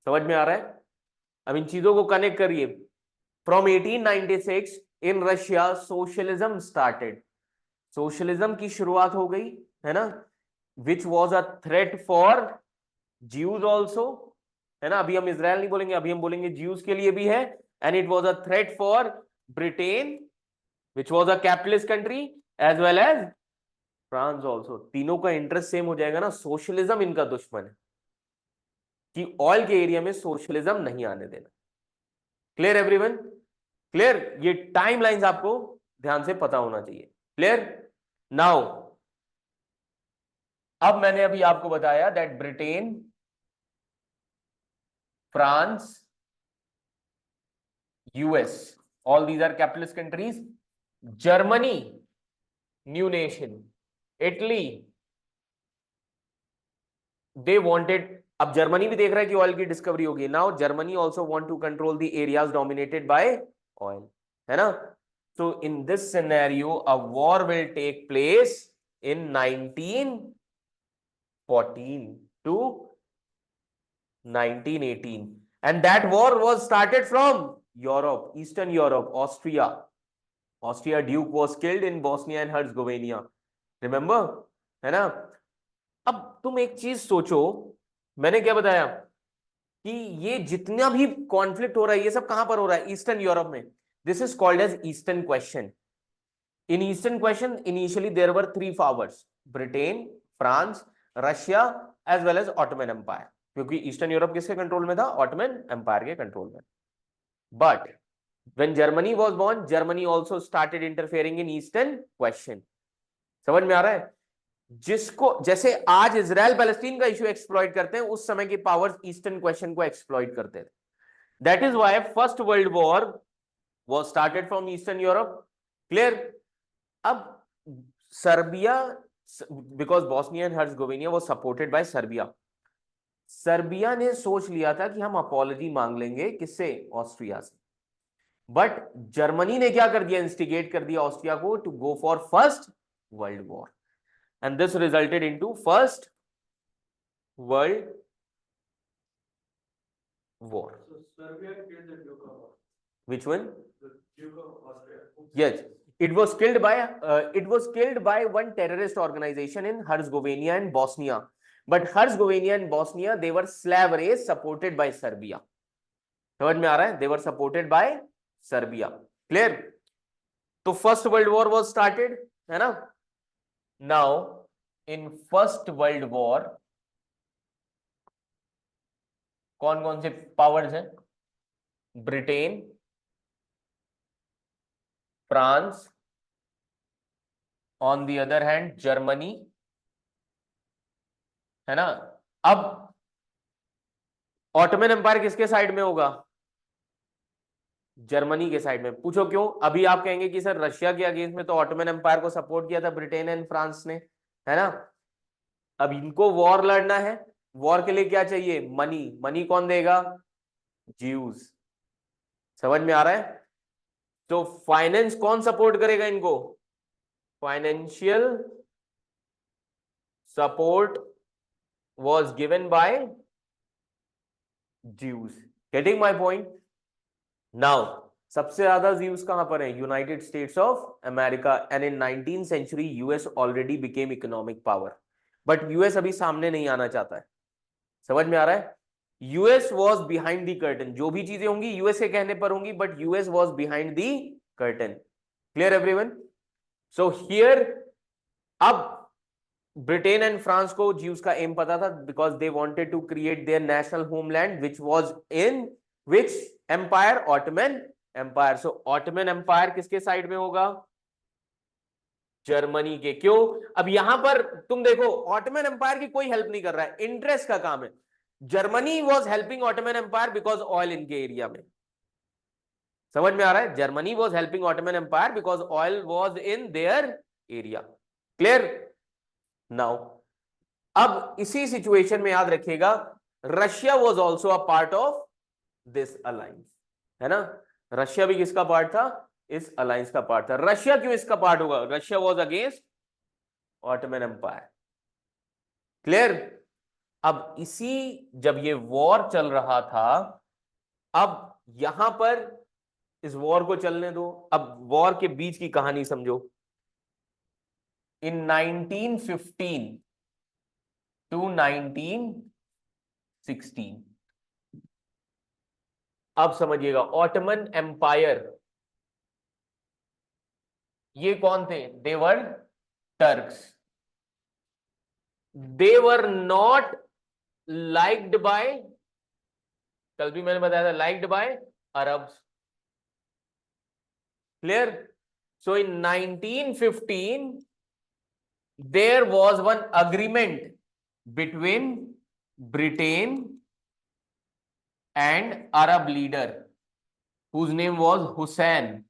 समझ में आ रहा है? अब इन चीजों को कनेक्ट करिए. From 1896 in Russia socialism started. Socialism की शुरुआत हो गई, है ना? Which was a threat for Jews also, है ना? अभी हम इजराइल नहीं बोलेंगे, अभी हम बोलेंगे Jews के लिए भी है. And it was a threat for Britain, which was a capitalist country, as well as France also. तीनों का इंटरेस्ट सेम हो जाएगा ना. सोशलिज्म इनका दुश्मन है कि ऑयल के एरिया में सोशलिज्म नहीं आने देना. Clear everyone? क्लियर? ये टाइमलाइंस आपको ध्यान से पता होना चाहिए. क्लियर? नाउ अब मैंने अभी आपको बताया that Britain, France, US, all these are capitalist countries. Germany, new nation. Italy, they wanted. अब जर्मनी भी देख रहा है कि ऑयल की डिस्कवरी होगी. Now Germany also want to control the areas dominated by oil, है ना? So in this scenario a war will take place in 1914 to 1918 and that war was started from Europe, Eastern Europe, Austria. Austria Duke was killed in Bosnia and Herzegovina. Remember, है ना? अब तुम एक चीज सोचो, मैंने क्या बताया कि ये जितना भी कॉन्फ्लिक्ट हो रहा है ये सब कहां पर हो रहा है? ईस्टर्न यूरोप में. This is called as eastern question. In eastern question initially there were three powers, Britain, France, Russia as well as Ottoman empire. क्योंकि ईस्टर्न यूरोप किसके कंट्रोल में था? ऑटोमन एम्पायर के कंट्रोल में. But when Germany was born, Germany also started interfering in Eastern question. समझ में आ रहा है? जिसको जैसे आज इजराइल पैलेस्टीन का इश्यू एक्सप्लॉइट करते हैं, उस समय की पावर्स ईस्टर्न क्वेश्चन को एक्सप्लॉइट करते थे. That is why First world War was started from eastern Europe. Clear? अब Serbia, because Bosnia and Herzegovina was supported by Serbia, Serbia ने सोच लिया था कि हम अपॉलजी मांग लेंगे किससे? ऑस्ट्रिया से. बट जर्मनी ने क्या कर दिया? इंस्टिगेट कर दिया ऑस्ट्रिया को to go for first world war, and this resulted into first world war. So Serbia killed the Duke of Austria. Which one? The Duke of Austria. Yes, it was killed by one terrorist organization in Herzegovina and Bosnia. But Herzegovina and Bosnia, they were slave race supported by Serbia. समझ में आ रहा है? They were supported by Serbia. Clear? तो first world war was started, है ना? Now in first world war कौन कौन से पावर्स हैं? Britain, France, on the other hand Germany, है ना? अब ऑटोमन एम्पायर किसके साइड में होगा? जर्मनी के साइड में. पूछो क्यों? अभी आप कहेंगे कि सर रशिया के अगेंस्ट में तो ऑटोमन एम्पायर को सपोर्ट किया था ब्रिटेन एंड फ्रांस ने, है ना? अब इनको वॉर लड़ना है. वॉर के लिए क्या चाहिए? मनी. मनी कौन देगा? ज्यूज. समझ में आ रहा है? तो फाइनेंस कौन सपोर्ट करेगा इनको? Financial support was given by Jews. Getting my point? Now, सबसे ज्यादा Jews कहां पर है? United States of America. And in 19th century US already became economic power. But US अभी सामने नहीं आना चाहता है. समझ में आ रहा है? US was behind the curtain. जो भी चीजें होंगी यूएस के कहने पर होंगी, but US was behind the curtain. Clear everyone? So here अब ब्रिटेन एंड फ्रांस को ज्यूज का एम पता था, because they wanted to create their national homeland which was in which empire? Ottoman empire. So Ottoman empire किसके side में होगा? Germany के. क्यों? अब यहां पर तुम देखो, ऑटोमन एम्पायर की कोई हेल्प नहीं कर रहा है, इंटरेस्ट का काम है. Germany was helping Ottoman empire because oil इनके एरिया में. समझ में आ रहा है? Germany was helping Ottoman empire because oil was in their area. Clear? Now अब इसी सिचुएशन में याद रखिएगा, Russia was also a part of this alliance, है ना? रशिया भी किसका पार्ट था? इस अलायंस का पार्ट था. रशिया क्यों इसका पार्ट होगा? Russia was against Ottoman empire. Clear? अब इसी जब ये वॉर चल रहा था, अब यहां पर इस वॉर को चलने दो. अब वॉर के बीच की कहानी समझो. In 1915 to 1916, अब समझिएगा, ऑटोमन एम्पायर ये कौन थे? They were Turks. They were not liked by, कल भी मैंने बताया था, liked by Arabs. Clear? So in 1915 there was one agreement between Britain and Arab leader whose name was Hussein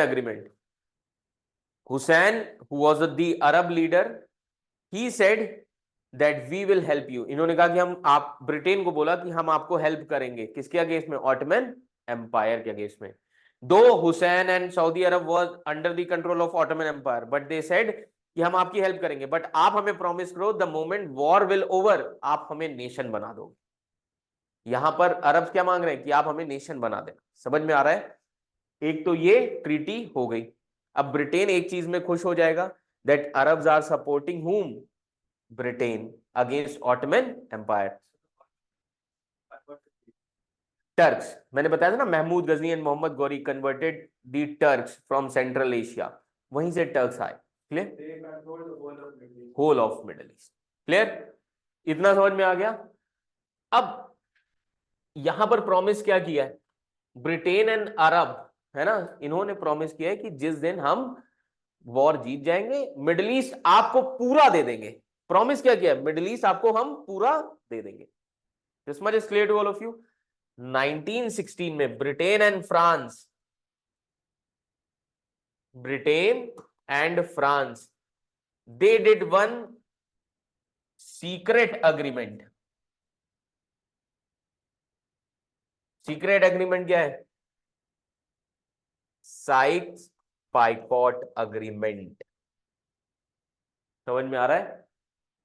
agreement. Hussein, who was the Arab leader, he said that we will help you. इन्होंने कहा कि हम, आप Britain को बोला कि हम आपको हेल्प करेंगे. किसके अगेंस्ट में? ऑटोमन एम्पायर के अगेंस्ट में. Though Hussein and Saudi Arab was under the control of Ottoman Empire, but they said कि हम आपकी हेल्प करेंगे, बट आप हमें प्रॉमिस करो the moment war will over आप हमें नेशन बना दोगे. यहां पर अरब क्या मांग रहे हैं? कि आप हमें नेशन बना देना. समझ में आ रहा है? एक तो ये ट्रीटी हो गई. अब ब्रिटेन एक चीज में खुश हो जाएगा, that Arabs are supporting whom? Britain against Ottoman empire. Turks, मैंने बताया था ना, Mahmud Ghazni and Mohammad Ghori converted the Turks from Central Asia. वहीं से टर्क्स आए. Clear? Whole of Middle East. Clear? इतना समझ में आ गया? अब यहां पर प्रॉमिस क्या किया है? ब्रिटेन एंड अरब, है ना, इन्होंने प्रॉमिस किया है कि जिस दिन हम वॉर जीत जाएंगे, मिडिल ईस्ट आपको पूरा दे देंगे। प्रॉमिस क्या किया, मिडिल ईस्ट आपको हम पूरा दे देंगे। This much is clear to all of you. 1916 में Britain and France they did one secret agreement. Secret agreement क्या है, साइक्स पाइकॉट अग्रीमेंट। समझ में आ रहा है,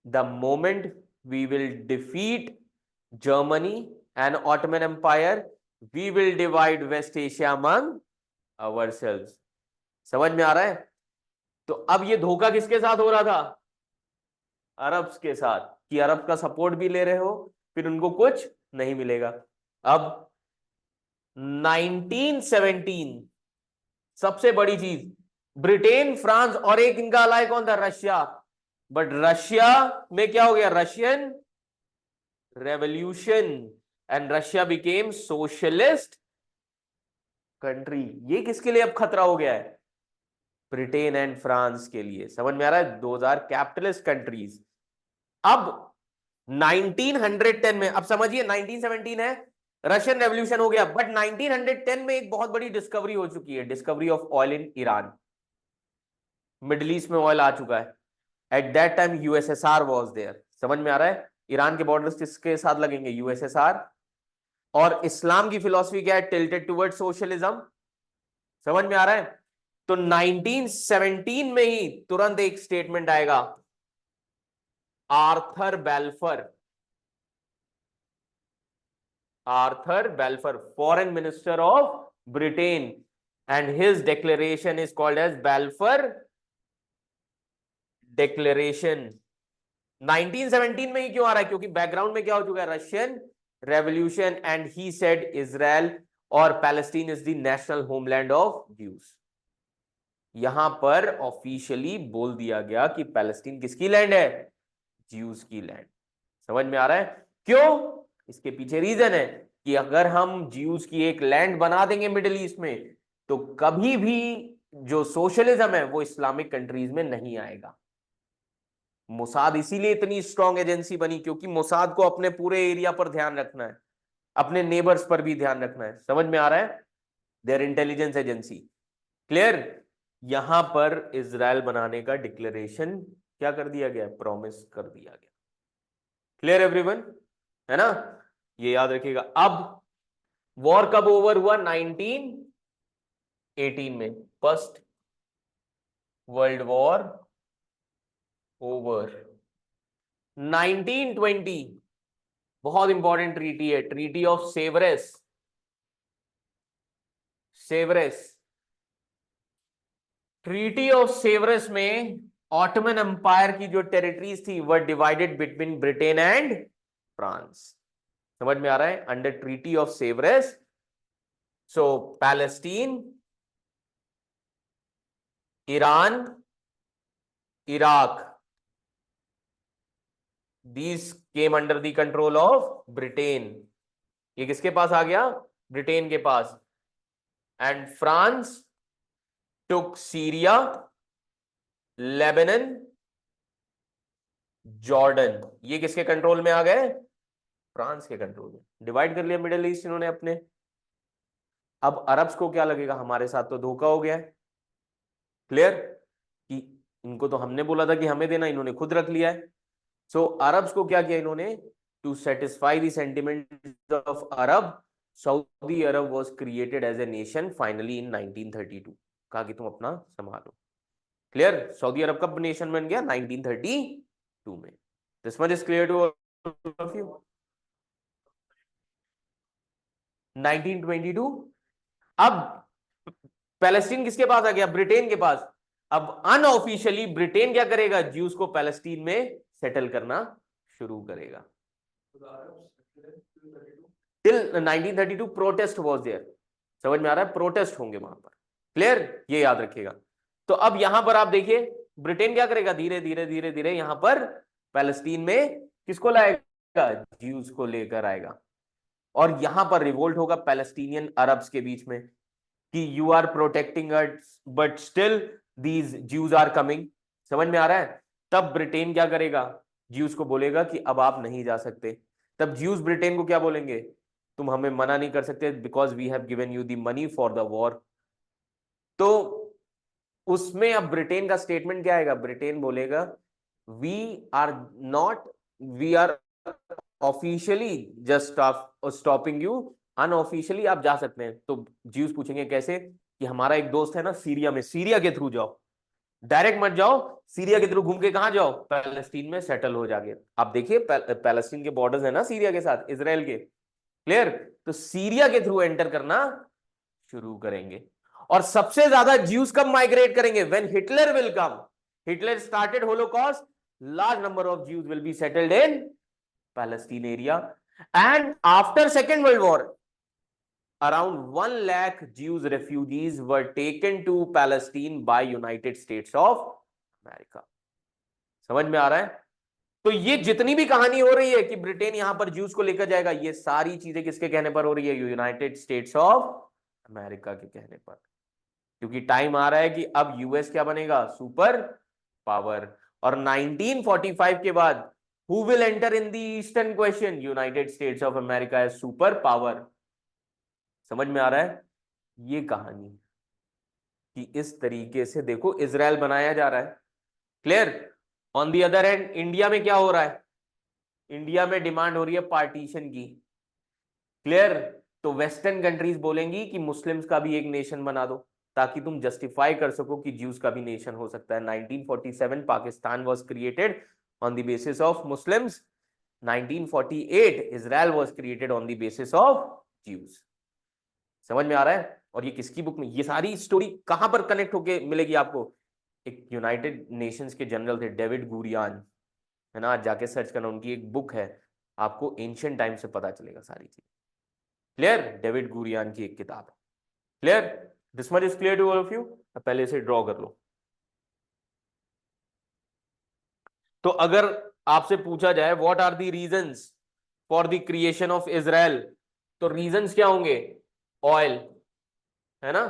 the moment we will defeat Germany and Ottoman empire we will divide West Asia among ourselves. समझ में आ रहा है। तो अब ये धोखा किसके साथ हो रहा था, अरब्स के साथ, कि अरब का सपोर्ट भी ले रहे हो फिर उनको कुछ नहीं मिलेगा। अब 1917 सबसे बड़ी चीज, ब्रिटेन फ्रांस और एक इनका अलाय कौन था, रशिया। बट रशिया में क्या हो गया, Russian revolution and Russia became socialist country. ये किसके लिए अब खतरा हो गया है, ब्रिटेन एंड फ्रांस के लिए। समझ में आ रहा है, 2000 कैपिटलिस्ट कंट्रीज। अब 1910 में, अब समझिए 1917 है, रशियन रेवोल्यूशन हो गया, बट 1910 में एक बहुत बड़ी डिस्कवरी हो चुकी है, discovery of oil in Iran. Middle East में ऑयल आ चुका है। At that time USSR was there. समझ में आ रहा है, ईरान के बॉर्डर्स किसके साथ लगेंगे, यूएसएसआर। और इस्लाम की फिलॉसफी क्या है, टिल्टेड टुवर्ड सोशलिज्म। समझ में आ रहा है। तो 1917 में ही तुरंत एक स्टेटमेंट आएगा, Arthur Balfour, foreign minister of Britain, and his declaration is called as Balfour declaration. 1917 में ही क्यों आ रहा है, क्योंकि बैकग्राउंड में क्या हो चुका है, Russian revolution, and he said Israel और Palestine is the national homeland of Jews. यहां पर ऑफिशियली बोल दिया गया कि पैलेस्टीन किसकी लैंड है, ज्यूज की लैंड। समझ में आ रहा है, क्यों, इसके पीछे रीजन है कि अगर हम ज्यूज की एक लैंड बना देंगे मिडिल ईस्ट में, तो कभी भी जो सोशलिज्म है वो इस्लामिक कंट्रीज में नहीं आएगा। मोसाद इसीलिए इतनी स्ट्रॉन्ग एजेंसी बनी, क्योंकि मोसाद को अपने पूरे एरिया पर ध्यान रखना है, अपने नेबर्स पर भी ध्यान रखना है। समझ में आ रहा है, देयर इंटेलिजेंस एजेंसी। क्लियर। यहां पर इजराइल बनाने का डिक्लेरेशन क्या कर दिया गया, प्रॉमिस कर दिया गया। क्लियर एवरीवन, है ना, ये याद रखिएगा। अब वॉर कब ओवर हुआ, 1918 में, फर्स्ट वर्ल्ड वॉर ओवर। 1920 बहुत इंपॉर्टेंट ट्रीटी है, treaty of Sevres. Treaty of Sevres में ऑटोमन एम्पायर की जो टेरिटरीज थी वह divided between Britain and France. समझ में आ रहा है, under treaty of Sevres, so Palestine, Iran, Iraq, these came under the control of Britain. ये किसके पास आ गया, ब्रिटेन के पास। And France took Syria, Lebanon, Jordan, ये किसके कंट्रोल में आ गए, फ्रांस के कंट्रोल में। डिवाइड कर लिया मिडिल ईस्ट इन्होंने अपने। अब अरब्स को क्या लगेगा, हमारे साथ तो धोखा हो गया है। क्लियर, कि इनको तो हमने बोला था कि हमें देना, इन्होंने खुद रख लिया है। सो अरब्स को क्या किया इन्होंने, to satisfy the sentiment of Arab, Saudi Arab was created as a nation finally in 1932। कहा कि तुम अपना संभालो। क्लियर, सऊदी अरब कब नेशन बन गया, 1932 में। This much is clear to all of you. 1922। अब पैलेस्टीन किसके पास आ गया, ब्रिटेन के पास। अब अनऑफिशियली ब्रिटेन क्या करेगा, ज्यूज को पैलेस्टीन में सेटल करना शुरू करेगा। Till 1932 protest was there. समझ में आ रहा है, प्रोटेस्ट होंगे वहां पर। क्लियर, ये याद रखिएगा। तो अब यहां पर आप देखिए, ब्रिटेन क्या करेगा, धीरे धीरे धीरे धीरे यहां पर पैलेस्टीन में किसको लाएगा, ज्यूज को लेकर आएगा। और यहां पर रिवोल्ट होगा पैलेस्टीनियन अरब्स के बीच में कि you are protecting us but still these Jews are coming, समझ में आ रहा है, तब ब्रिटेन क्या करेगा, ज्यूज को बोलेगा कि अब आप नहीं जा सकते। तब ज्यूज ब्रिटेन को क्या बोलेंगे, तुम हमें मना नहीं कर सकते because we have given you the money for the war. तो उसमें अब ब्रिटेन का स्टेटमेंट क्या आएगा, ब्रिटेन बोलेगा we are not, we are officially just stopping you, unofficially आप जा सकते हैं। तो ज्यूज पूछेंगे कैसे, कि हमारा एक दोस्त है ना सीरिया में, सीरिया के थ्रू जाओ, डायरेक्ट मत जाओ, सीरिया के थ्रू घूम के कहां जाओ, पैलेस्टीन में सेटल हो जागे। आप देखिए पैलेस्टीन के बॉर्डर्स है ना सीरिया के साथ, इसराइल के, क्लियर। तो सीरिया के थ्रू एंटर करना शुरू करेंगे। और सबसे ज्यादा ज्यूज कब माइग्रेट करेंगे, when Hitler will come, Hitler started Holocaust, large number of Jews will be settled in Palestine area. And after second world war around 1 lakh Jews refugees were taken to Palestine by United States of America। समझ में आ रहा है। तो ये जितनी भी कहानी हो रही है कि ब्रिटेन यहां पर ज्यूज को लेकर जाएगा, ये सारी चीजें किसके कहने पर हो रही है, यूनाइटेड स्टेट्स ऑफ अमेरिका के कहने पर। क्योंकि टाइम आ रहा है कि अब यूएस क्या बनेगा, सुपर पावर। और 1945 के बाद who will enter in the eastern question, United States of America as super power. समझ में आ रहा है ये कहानी, कि इस तरीके से देखो इजराइल बनाया जा रहा है, clear. On the other hand India में क्या हो रहा है, इंडिया में डिमांड हो रही है पार्टीशन की, क्लियर। तो वेस्टर्न कंट्रीज बोलेंगी कि मुस्लिम्स का भी एक नेशन बना दो, ताकि तुम जस्टिफाई कर सको कि ज्यूज का भी नेशन हो सकता है। 1947 Pakistan was created on the basis of Muslims, 1948 Israel was created on the basis of Jews. समझ में आ रहा है। और ये किसकी बुक में, ये सारी स्टोरी कहां पर कनेक्ट होके मिलेगी आपको, एक यूनाइटेड नेशंस के जनरल थे डेविड गुरियान, है ना, आज जाके सर्च करना, उनकी एक बुक है, आपको एंशियंट टाइम से पता चलेगा सारी चीज, क्लियर। डेविड गुरियान की एक किताब है, clear. This much is clear to all of you. पहले से ड्रॉ कर लो। तो अगर आपसे पूछा जाए what are the reasons for the creation of Israel, तो रीजंस क्या होंगे, ऑयल, है ना।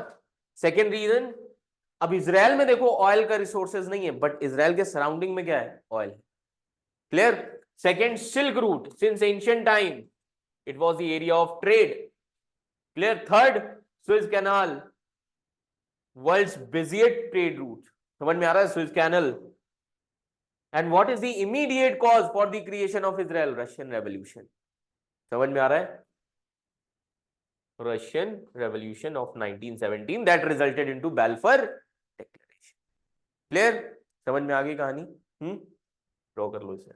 सेकेंड रीजन, अब इसराइल में देखो ऑयल का रिसोर्सेज नहीं है, बट इसराइल के सराउंडिंग में क्या है, oil, clear. Second, silk route, since ancient time it was the area of trade, clear. Third, Suez canal, world's busiest trade route, समझ में आ रहा है, Suez canal. And what is the immediate cause for the creation of Israel, Russian revolution, समझ में आ रहा है, Russian revolution of 1917 that resulted into Balfour declaration, clear. समझ में आ गई कहानी, ड्रॉ कर लो इसे,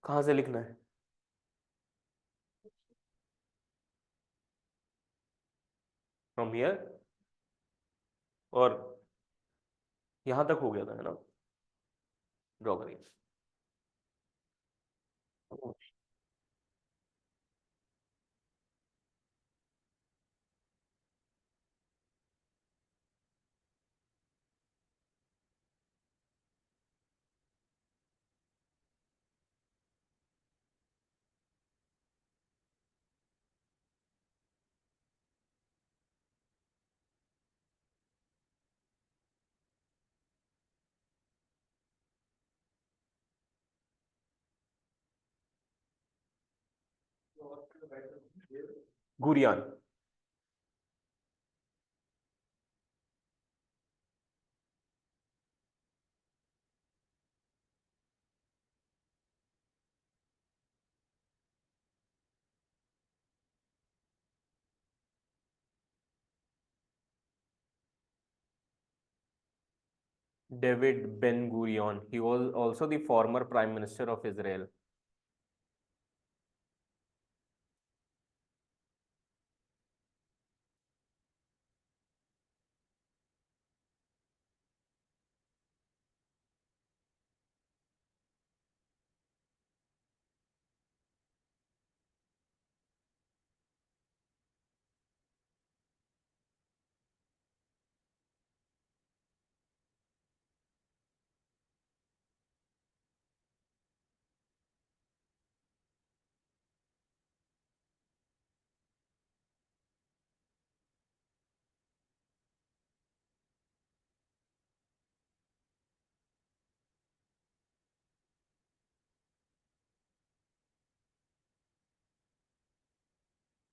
कहां से लिखना है, फ्रॉम हियर, और यहां तक हो गया था, है ना, ड्रॉ करिए। Gurion, David Ben Gurion, he was also the former prime minister of Israel।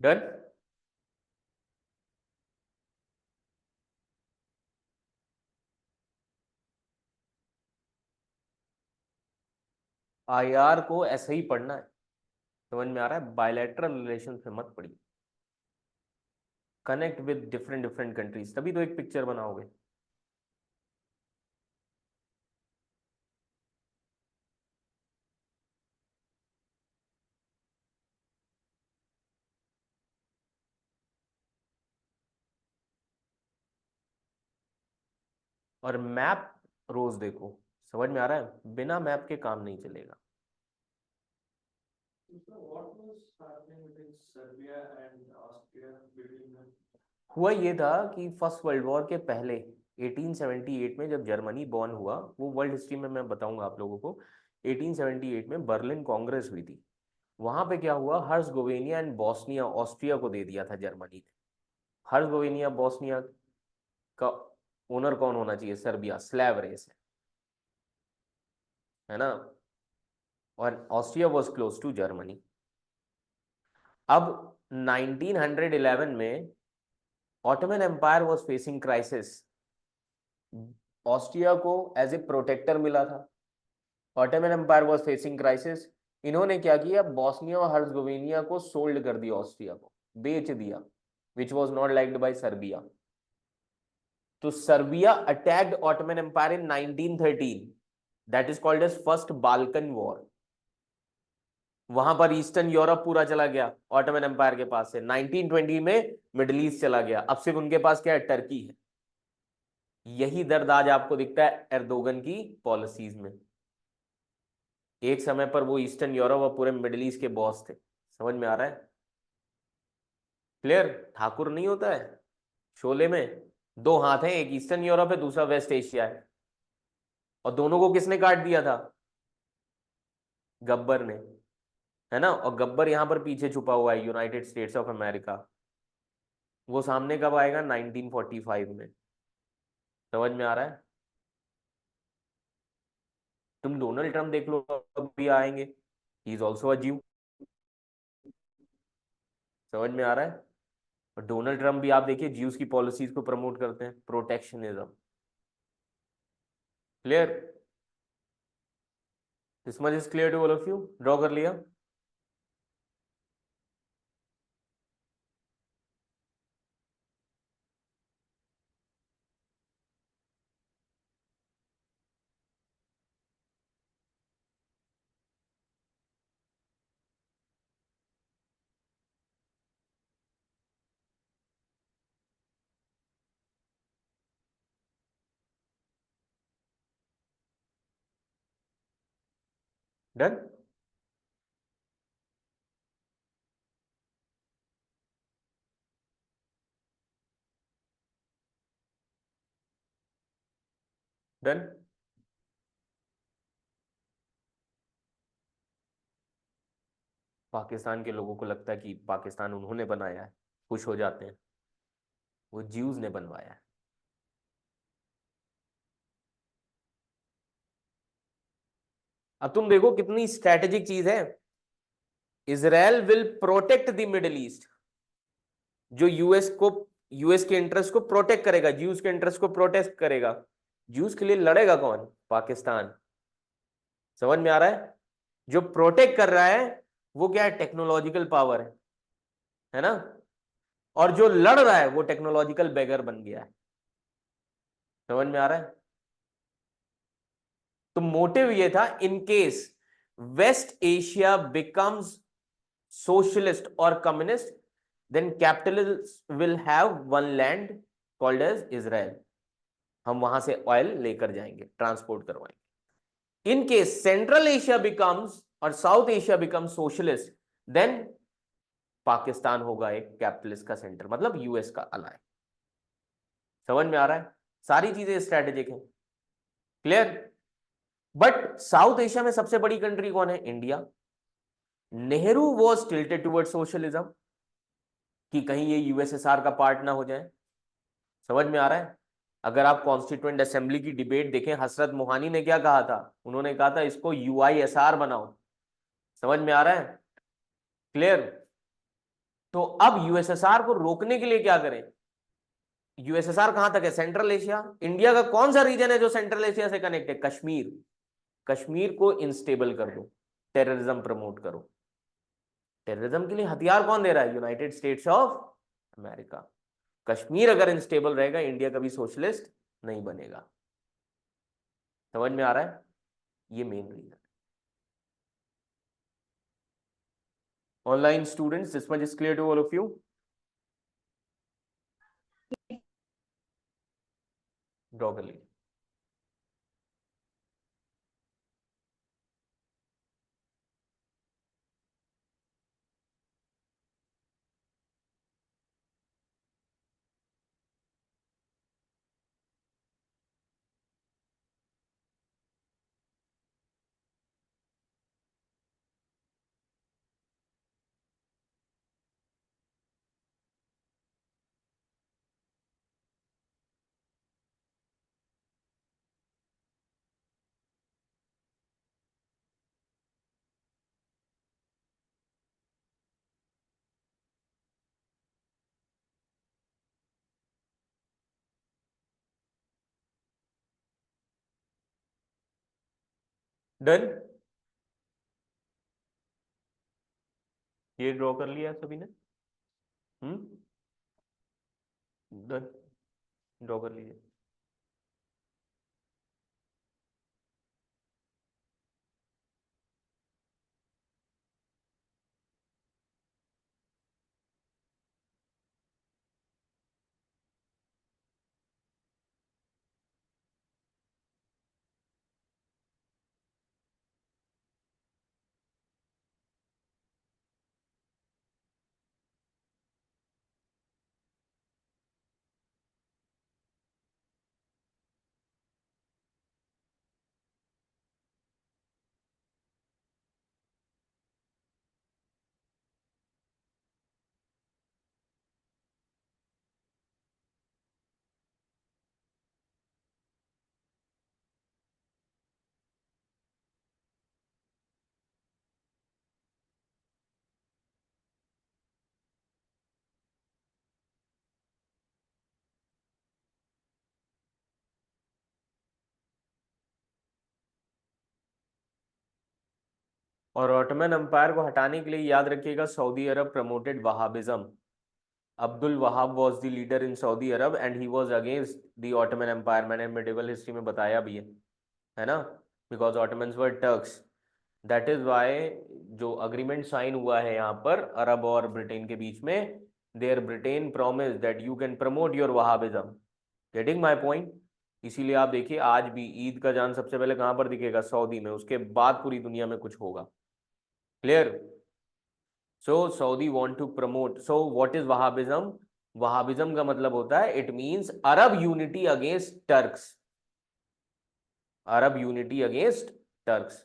Done. IR को ऐसे ही पढ़ना है, समझ में आ रहा है? बायलैटरल रिलेशन से मत पढ़िए, connect with different different countries, तभी तो एक पिक्चर बनाओगे। और मैप रोज देखो, समझ में आ रहा है? बिना मैप के काम नहीं चलेगा। So what was happening between Serbia and Austria between them? हुआ ये था कि फर्स्ट वर्ल्ड वॉर के पहले 1878 में जब जर्मनी बॉर्न हुआ, वो वर्ल्ड हिस्ट्री में मैं बताऊंगा आप लोगों को, 1878 में बर्लिन कांग्रेस हुई थी। वहां पे क्या हुआ, हर्जगोविनिया एंड बॉस्निया ऑस्ट्रिया को दे दिया था जर्मनी ने। हर्जगोविनिया बॉस्निया का ओनर कौन होना चाहिए? सर्बिया, स्लैव रेस है ना। और Austria was close to Germany. अब 1911 में Ottoman empire was facing crisis. Austria को एज ए प्रोटेक्टर मिला था, Ottoman empire was facing crisis. इन्होंने क्या किया, बॉस्निया और हर्जगोविनिया को सोल्ड कर दिया, ऑस्ट्रिया को बेच दिया, which was not liked by Serbia. तो Serbia attacked Ottoman empire in 1913, that is called as First Balkan war. वहां पर ईस्टर्न यूरोप पूरा चला गया ऑटोमन एम्पायर के पास से। 1920 में मिडिल ईस्ट चला गया। अब सिर्फ उनके पास क्या है? टर्की है। यही दर्द आज आपको दिखता है एर्दोगन की पॉलिसीज में। एक समय पर वो ईस्टर्न यूरोप और पूरे मिडिल ईस्ट के बॉस थे, समझ में आ रहा है? क्लियर? ठाकुर नहीं होता है शोले में, दो हाथ हैं, एक ईस्टर्न यूरोप है, दूसरा वेस्ट एशिया है, और दोनों को किसने काट दिया था? गब्बर ने, है ना। और गब्बर यहां पर पीछे छुपा हुआ है, यूनाइटेड स्टेट्स ऑफ अमेरिका। वो सामने कब आएगा? 1945 में। समझ में आ रहा है? तुम डोनाल्ड ट्रम्प देख लो, अभी आएंगे, ही इज ऑल्सो अ ज्यू। समझ में आ रहा है? और डोनाल्ड ट्रम्प भी आप देखिए ज्यूज की पॉलिसीज को प्रमोट करते हैं, protectionism. Clear? This much is clear to all of you? Draw कर लिया? डन। डन। पाकिस्तान के लोगों को लगता है कि पाकिस्तान उन्होंने बनाया है, खुश हो जाते हैं, वो ज्यूज ने बनवाया है। अब तुम देखो कितनी स्ट्रैटेजिक चीज है। Israel will protect the middle east, जो यूएस के इंटरेस्ट को प्रोटेक्ट करेगा, ज्यूज के इंटरेस्ट को प्रोटेक्ट करेगा। ज्यूज के लिए लड़ेगा कौन? पाकिस्तान। समझ में आ रहा है? जो प्रोटेक्ट कर रहा है वो क्या है? टेक्नोलॉजिकल पावर है ना। और जो लड़ रहा है वो टेक्नोलॉजिकल बेगर बन गया है। समझ में आ रहा है? तो मोटिव ये था, in case West Asia becomes socialist or communist, then capitalists will have one land called as Israel. हम वहां से ऑयल लेकर जाएंगे, ट्रांसपोर्ट करवाएंगे। In case Central Asia becomes और South Asia becomes socialist, then Pakistan होगा एक कैपिटलिस्ट का सेंटर, मतलब यूएस का अलाय। समझ में आ रहा है? सारी चीजें स्ट्रेटेजिक है। क्लियर? बट साउथ एशिया में सबसे बड़ी कंट्री कौन है? India. Nehru was tilted toward socialism, कि कहीं ये यूएसएसआर का पार्ट ना हो जाए। समझ में आ रहा है? अगर आप कॉन्स्टिट्यूएंट असेंबली की डिबेट देखें, हसरत मोहानी ने क्या कहा था? उन्होंने कहा था इसको यूआईएसआर बनाओ। समझ में आ रहा है? क्लियर? तो अब यूएसएसआर को रोकने के लिए क्या करें? यूएसएसआर कहां तक है? Central Asia. इंडिया का कौन सा रीजन है जो सेंट्रल एशिया से कनेक्ट है? कश्मीर। कश्मीर को इंस्टेबल कर दो, टेररिज्म प्रमोट करो। टेररिज्म के लिए हथियार कौन दे रहा है? United States of America. Kashmir अगर इंस्टेबल रहेगा, इंडिया कभी सोशलिस्ट नहीं बनेगा। समझ में आ रहा है? ये main reason. Online students, this much is clear to all of you? Draw कर लीजिए। डन। ये ड्रॉ कर लिया सभी ने? डन। ड्रॉ कर लीजिए। और ऑटोमन एम्पायर को हटाने के लिए याद रखिएगा, Saudi Arabia promoted Wahhabism. Abdul Wahab was the leader in Saudi Arabia and he was against the Ottoman empire. मैंने मेडिवल हिस्ट्री में बताया भी है ना? Because Ottomans were Turks. That is why जो अग्रीमेंट साइन हुआ है यहाँ पर अरब और ब्रिटेन के बीच में, there Britain promise that you can promote your Wahhabism. Getting my point? इसीलिए आप देखिए आज भी ईद का जान सबसे पहले कहां पर दिखेगा? सऊदी में। उसके बाद पूरी दुनिया में कुछ होगा। Clear? So Saudi want to promote. So what is Wahhabism? Wahhabism का मतलब होता है, it means Arab unity against Turks. Arab unity against Turks.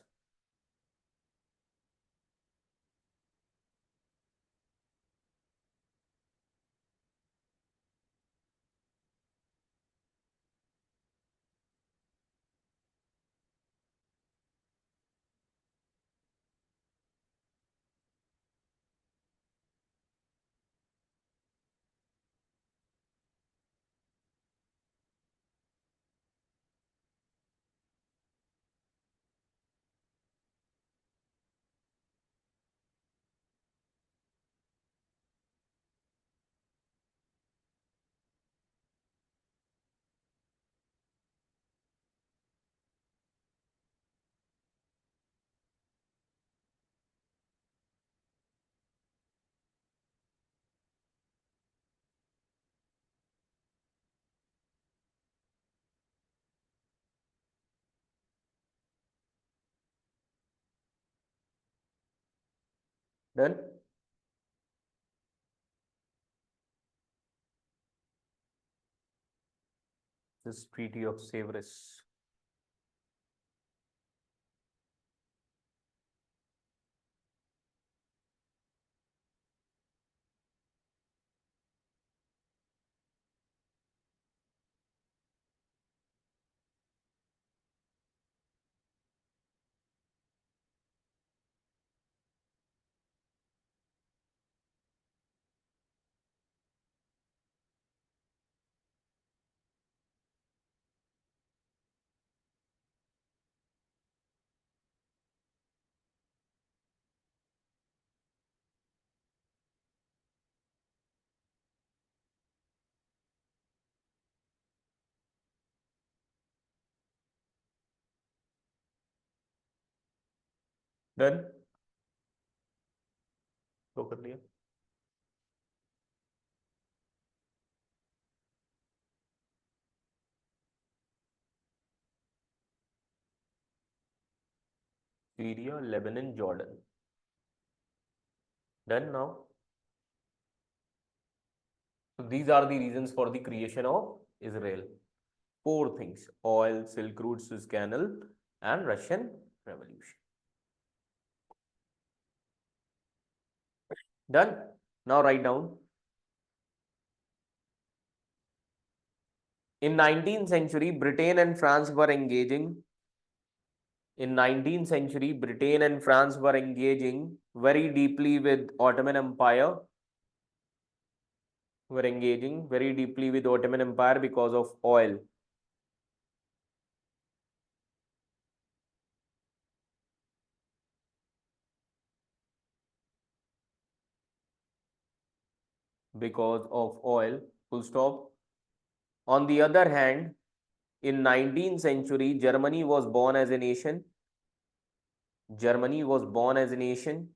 Done. This treaty of Sevres. Done, तो कर लिया। Syria, Lebanon, Jordan, done now. So these are the reasons for the creation of Israel. Four things: oil, Silk Route, Suez Canal, and Russian Revolution. Done. Now write down. In 19th century, Britain and France were engaging. In 19th century, Britain and France were engaging very deeply with Ottoman Empire. Were engaging very deeply with Ottoman Empire because of oil. Because of oil, full stop. On the other hand, in 19th century, Germany was born as a nation. Germany was born as a nation.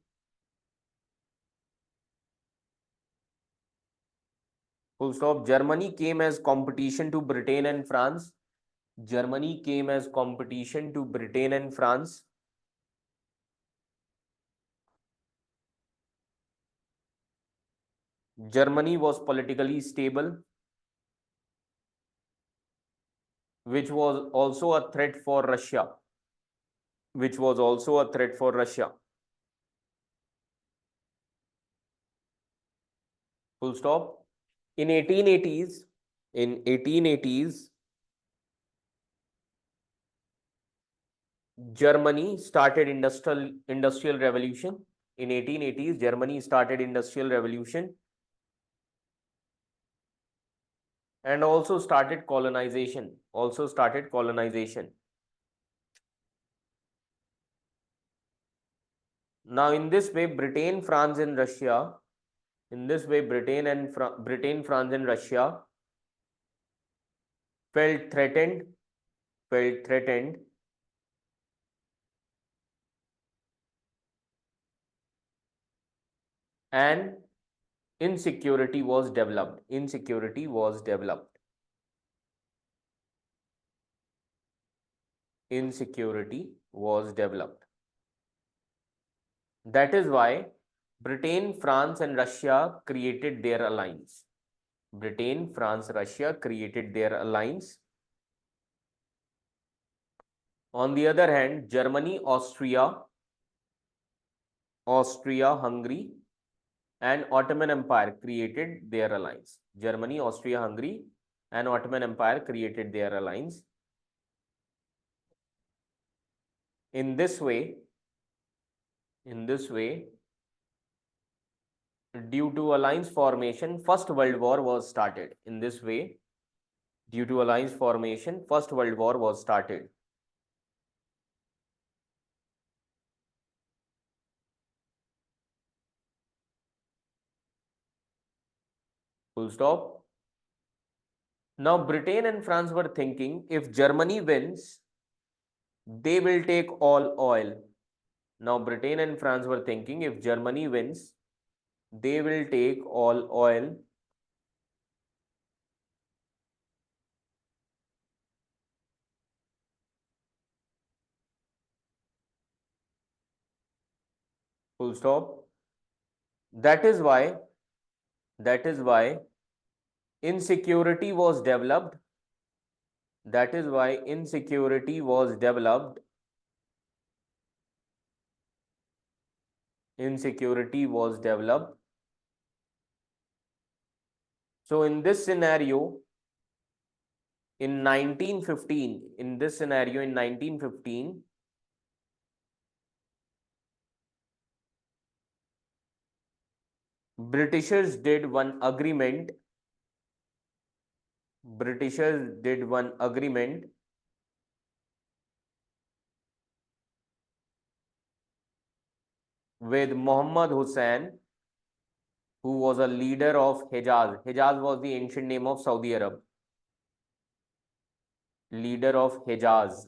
Full stop. Germany came as competition to Britain and France. Germany came as competition to Britain and France. Germany was politically stable, which was also a threat for Russia. Which was also a threat for Russia. Full stop. In 1880s, Germany started industrial revolution. In 1880s, Germany started industrial revolution and also started colonization. Now, in this way, Britain, France, and Russia. In this way, Britain, France, and Russia felt threatened. And insecurity was developed. That is why Britain, France, and Russia created their alliance. Britain, France, Russia created their alliance. On the other hand, Germany, Austria, Hungary, and Ottoman Empire created their alliance. Germany, Austria, Hungary, and Ottoman Empire created their alliance. In this way, due to alliance formation, First World War was started. In this way, due to alliance formation, First World War was started. Full stop. Now, Britain and France were thinking, if Germany wins, they will take all oil. Now, Britain and France were thinking, if Germany wins, they will take all oil. Full stop. That is why insecurity was developed. So in this scenario, in 1915, Britishers did one agreement with Muhammad Hussain, who was a leader of Hejaz. Hejaz was the ancient name of Saudi Arab. Leader of Hejaz.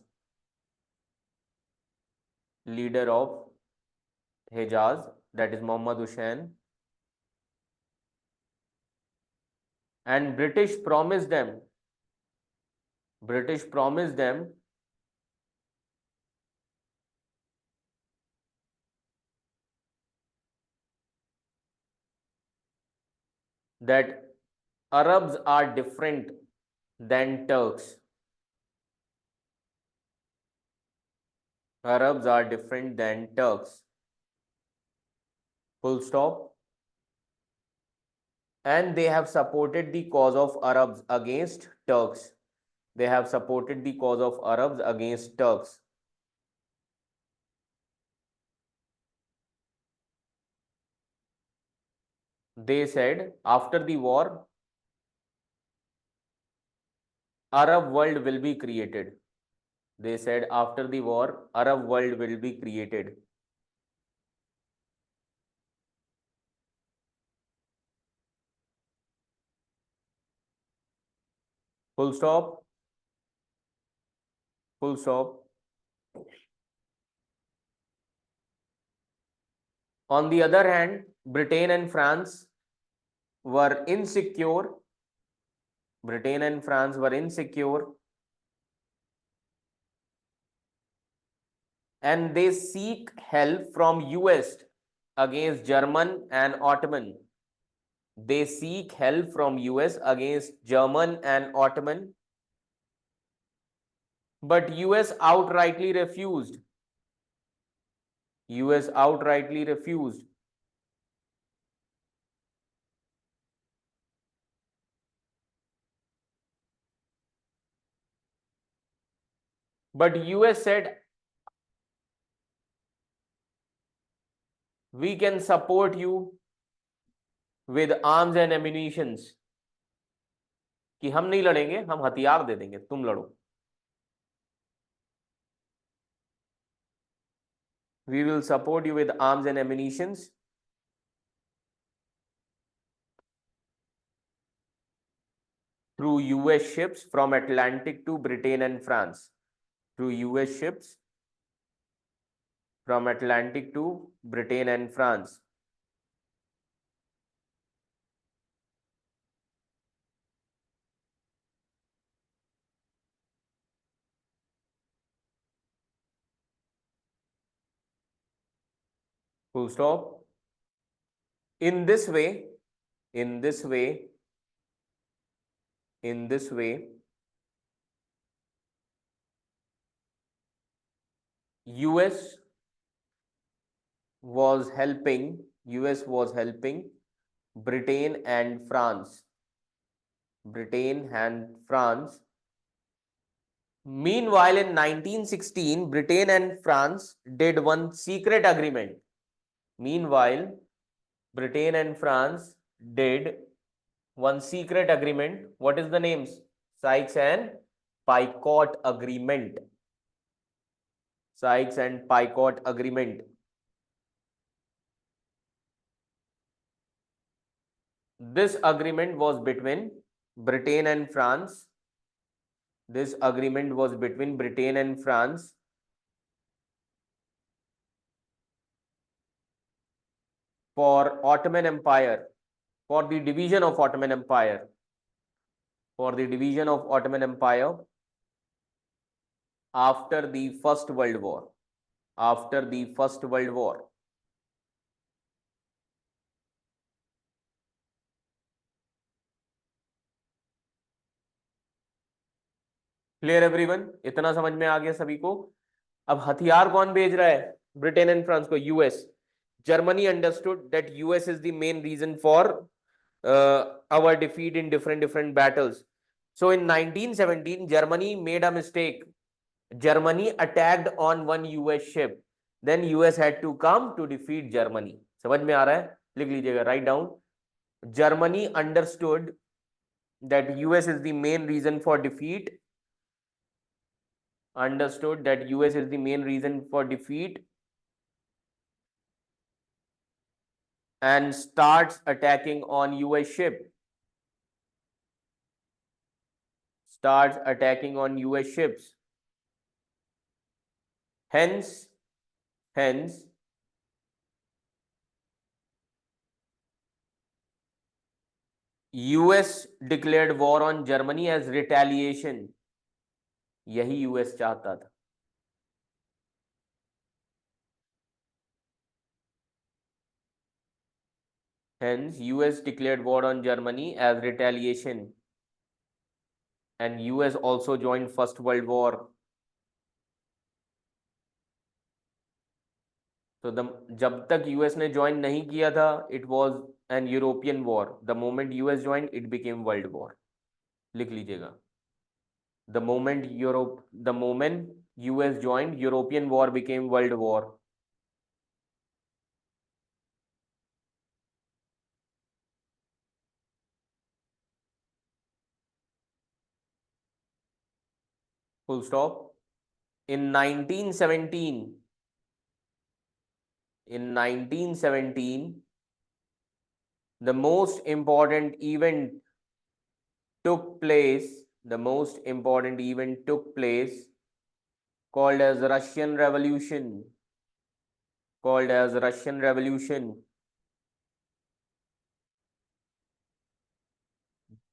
Hejaz, that is Muhammad Hussain, and British promised them that Arabs are different than Turks. Arabs are different than Turks. Full stop. And they have supported the cause of Arabs against Turks. They have supported the cause of Arabs against Turks. They said after the war, Arab world will be created. They said after the war, Arab world will be created. Full stop. Full stop. On the other hand, Britain and France were insecure. Britain and France were insecure, and they seek help from US against German and Ottoman. They seek help from US against German and Ottoman, but US outrightly refused. US outrightly refused. But US said, we can support you with arms and ammunitions. कि हम नहीं लड़ेंगे, हम हथियार दे देंगे, तुम लड़ो. We will support you with arms and ammunitions. Through US ships from Atlantic to Britain and France. Through US ships from Atlantic to Britain and France. Full stop. In this way, US was helping Britain and France. Meanwhile, in 1916, Britain and France did one secret agreement. What is the names? Sykes and Picot Agreement. This agreement was between Britain and France. For Ottoman Empire, for the division of Ottoman Empire. After the First World War. Clear everyone? इतना समझ में आ गया सभी को? अब हथियार कौन भेज रहा है? ब्रिटेन एंड फ्रांस को, US. Germany understood that US is the main reason for our defeat in different battles. So in 1917, Germany made a mistake. Germany attacked on one US ship. Then US had to come to defeat Germany. समझ में आ रहा है? लिख लीजिएगा, write down. Germany understood that US is the main reason for defeat. And starts attacking on US ship. Hence, US declared war on Germany as retaliation, यही US चाहता था। Hence, US declared war on Germany as retaliation, and US also joined First World War. तो जब तक US ने join नहीं किया था, it was an European war. The moment US join, it became world war. लिख लीजिएगा, the moment US join, European war became world war. Full stop. In 1917, the most important event took place, called as Russian Revolution,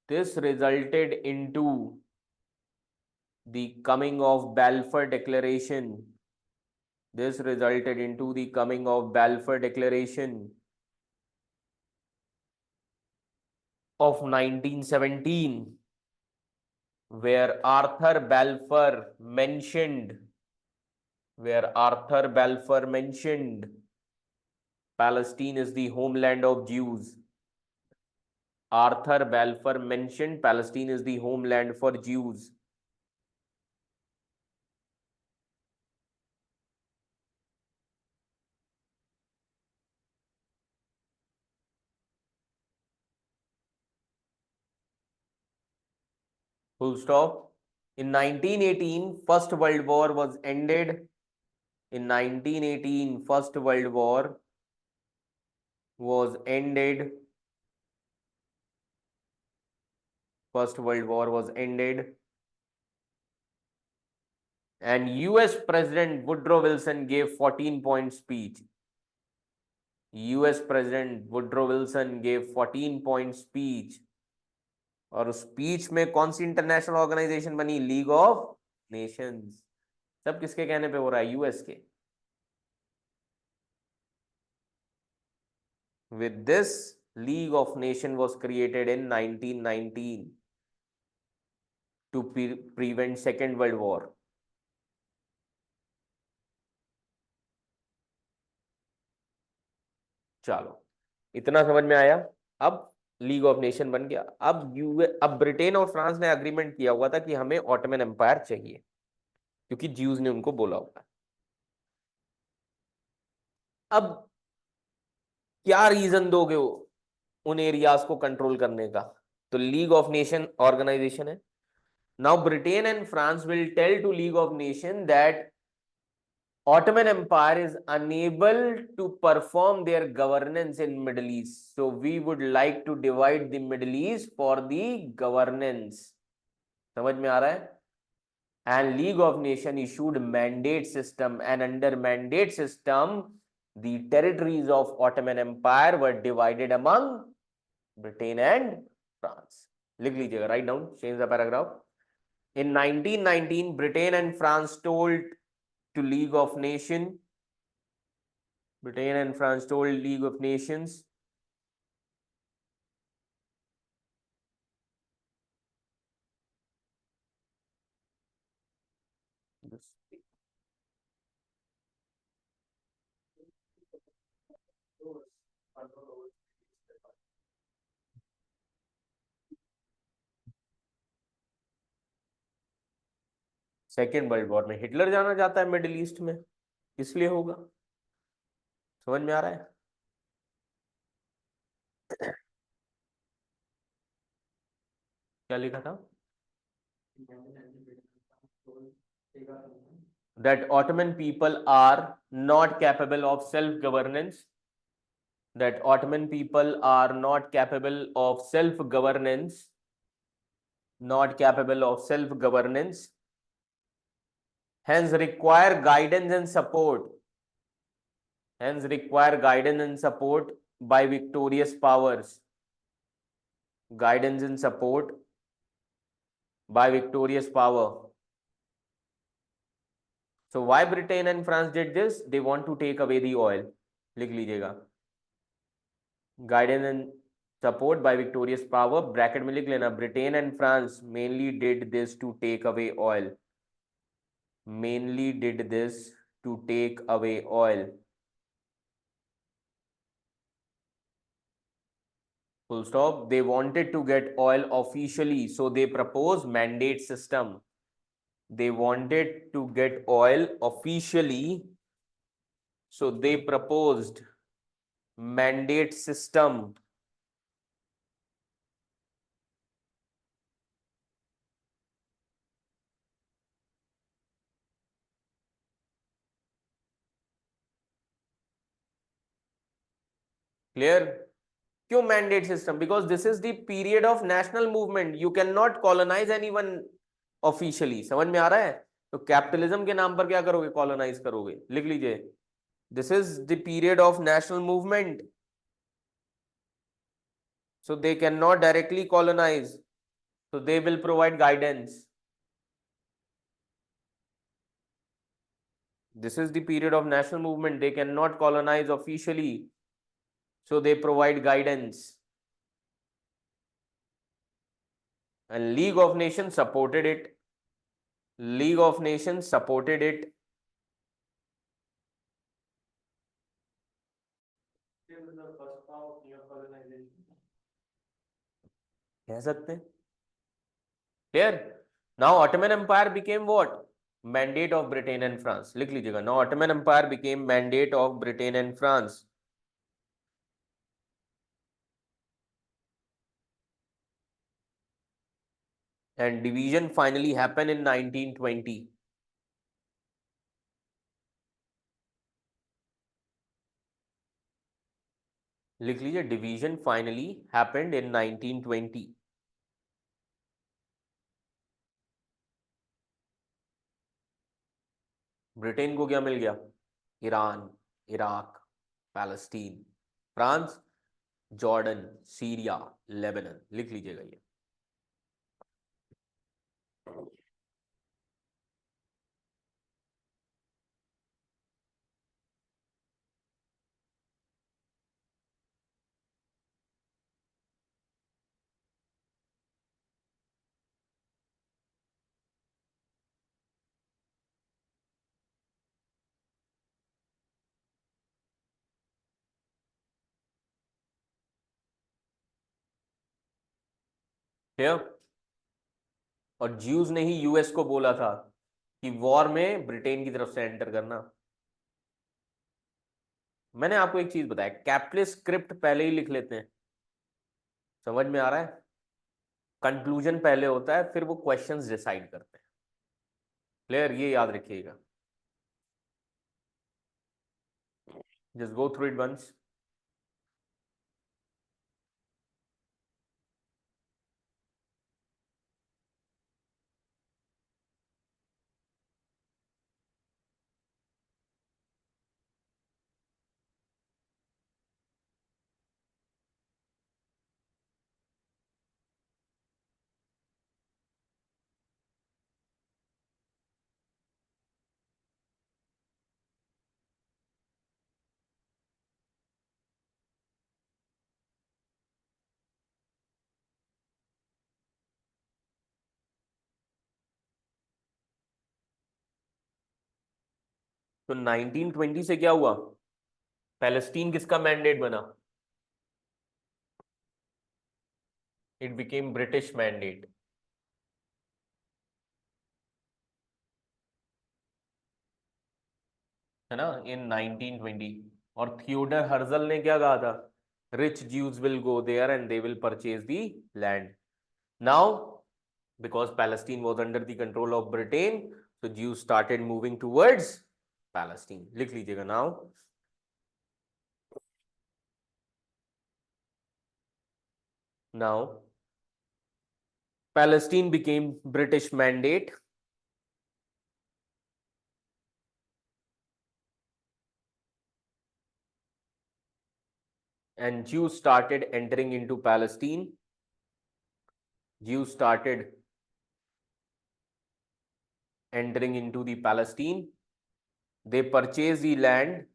This resulted into the coming of Balfour Declaration. Of 1917, where Arthur Balfour mentioned Palestine is the homeland of Jews. Arthur Balfour mentioned Palestine is the homeland for Jews. Full stop. In 1918, First World War was ended. In 1918, First World War was ended. And US President Woodrow Wilson gave 14-point speech. US President Woodrow Wilson gave 14-point speech. और उस speech में कौन सी international organisation बनी? League of Nations. सब किसके कहने पे हो रहा है? यूएस के। With this, League of Nations was created in 1919 to prevent Second World War. चलो, इतना समझ में आया। अब लीग ऑफ नेशन बन गया। अब ब्रिटेन और फ्रांस ने अग्रीमेंट किया हुआ था कि हमें ऑटोमन एम्पायर चाहिए, क्योंकि ज्यूज ने उनको बोला हुआ है। अब क्या रीजन दोगे उन एरियाज को कंट्रोल करने का? तो लीग ऑफ नेशन ऑर्गेनाइजेशन है। Now Britain and France will tell to League of Nation that Ottoman Empire is unable to perform their governance in Middle East. So we would like to divide the Middle East for the governance. समझ में आ रहा है? And League of Nations issued mandate system, and under mandate system, the territories of Ottoman Empire were divided among Britain and France. लिख लीजिएगा, write down, change the paragraph. In 1919, Britain and France told to League of Nations, League of Nations second world war में Hitler जाना चाहता है middle East में, इसलिए होगा। समझ में आ रहा है? क्या लिखा था? That Ottoman people are not capable of self-governance. Hence require guidance and support by victorious powers. guidance and support by victorious power. So why Britain and France did this? They want to take away the oil. लिख लीजिएगा. Guidance and support by victorious power. Bracket में लिख लेना. Britain and France mainly did this to take away oil. Mainly did this to take away oil. Full stop. They wanted to get oil officially, so they proposed mandate system. They wanted to get oil officially, so they proposed mandate system. Clear? क्यों mandate system? Because this is the period of national movement. You cannot colonize anyone officially. समझ में आ रहा है? तो capitalism के नाम पर क्या करोगे? कॉलोनाइज करोगे. लिख लीजिए. This is the period of national movement. So they cannot directly colonize. So they will provide guidance. This is the period of national movement. They cannot colonize officially. So they provide guidance. And League of Nations supported it. League of Nations supported it. Till the first power of neo-colonization. कह सकते हैं. Clear? Now Ottoman Empire became what? Mandate of Britain and France. लिख लीजिएगा. Now Ottoman Empire became mandate of Britain and France. And division finally happened in 1920. लिख लीजिए. Division finally happened in 1920. Britain को क्या मिल गया? Iran, Iraq, Palestine. France, Jordan, Syria, Lebanon. लिख लीजिएगा ये. Clear? और ज्यूज ने ही यूएस को बोला था कि वॉर में ब्रिटेन की तरफ से एंटर करना. मैंने आपको एक चीज बताया. कैपिटलिस्ट स्क्रिप्ट पहले ही लिख लेते हैं. समझ में आ रहा है? कंक्लूजन पहले होता है, फिर वो क्वेश्चंस डिसाइड करते हैं. क्लियर? ये याद रखिएगा. Just go through it once. तो 1920 से क्या हुआ? पैलेस्टीन किसका मैंडेट बना? It became British mandate. है ना? इन 1920. और थियोडर हर्जल ने क्या कहा था? Rich Jews will go there and they will purchase the land. Now because Palestine was under the control of Britain, so Jews started moving towards Palestine. लिख लीजिएगा. Now Palestine became British mandate. And Jews started entering into Palestine. Jews started entering into the Palestine. They purchased the land.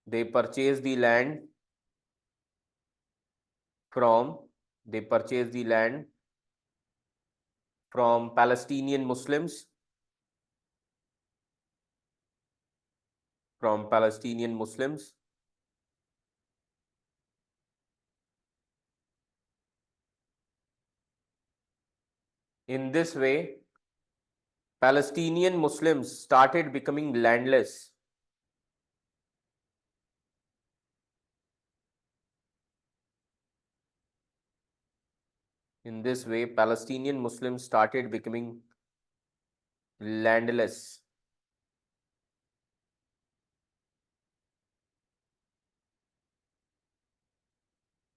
They purchased the land from. They purchased the land from Palestinian Muslims. From Palestinian Muslims. In this way, Palestinian Muslims started becoming landless. In this way, Palestinian Muslims started becoming landless.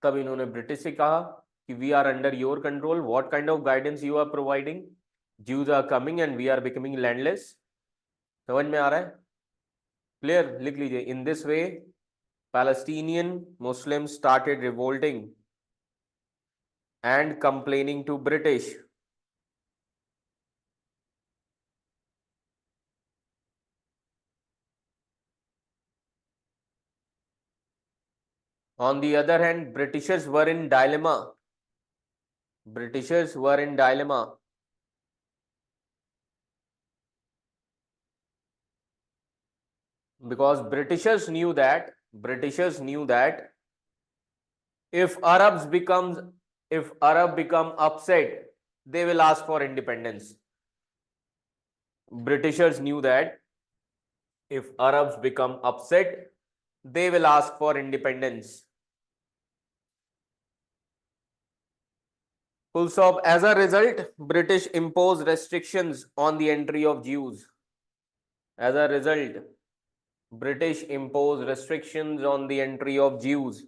तब इन्होंने British से कहा कि we are under your control, what kind of guidance you are providing, Jews are coming and we are becoming landless. समझ में आ रहा है? क्लियर? लिख लीजिए। In this way Palestinian Muslim started revolting and complaining to British. On the other hand, Britishers were in dilemma. Britishers were in dilemma. Because Britishers knew that if Arab become upset, they will ask for independence. Britishers knew that if Arabs become upset, they will ask for independence. Full stop. As a result, British imposed restrictions on the entry of Jews. As a result, British imposed restrictions on the entry of Jews.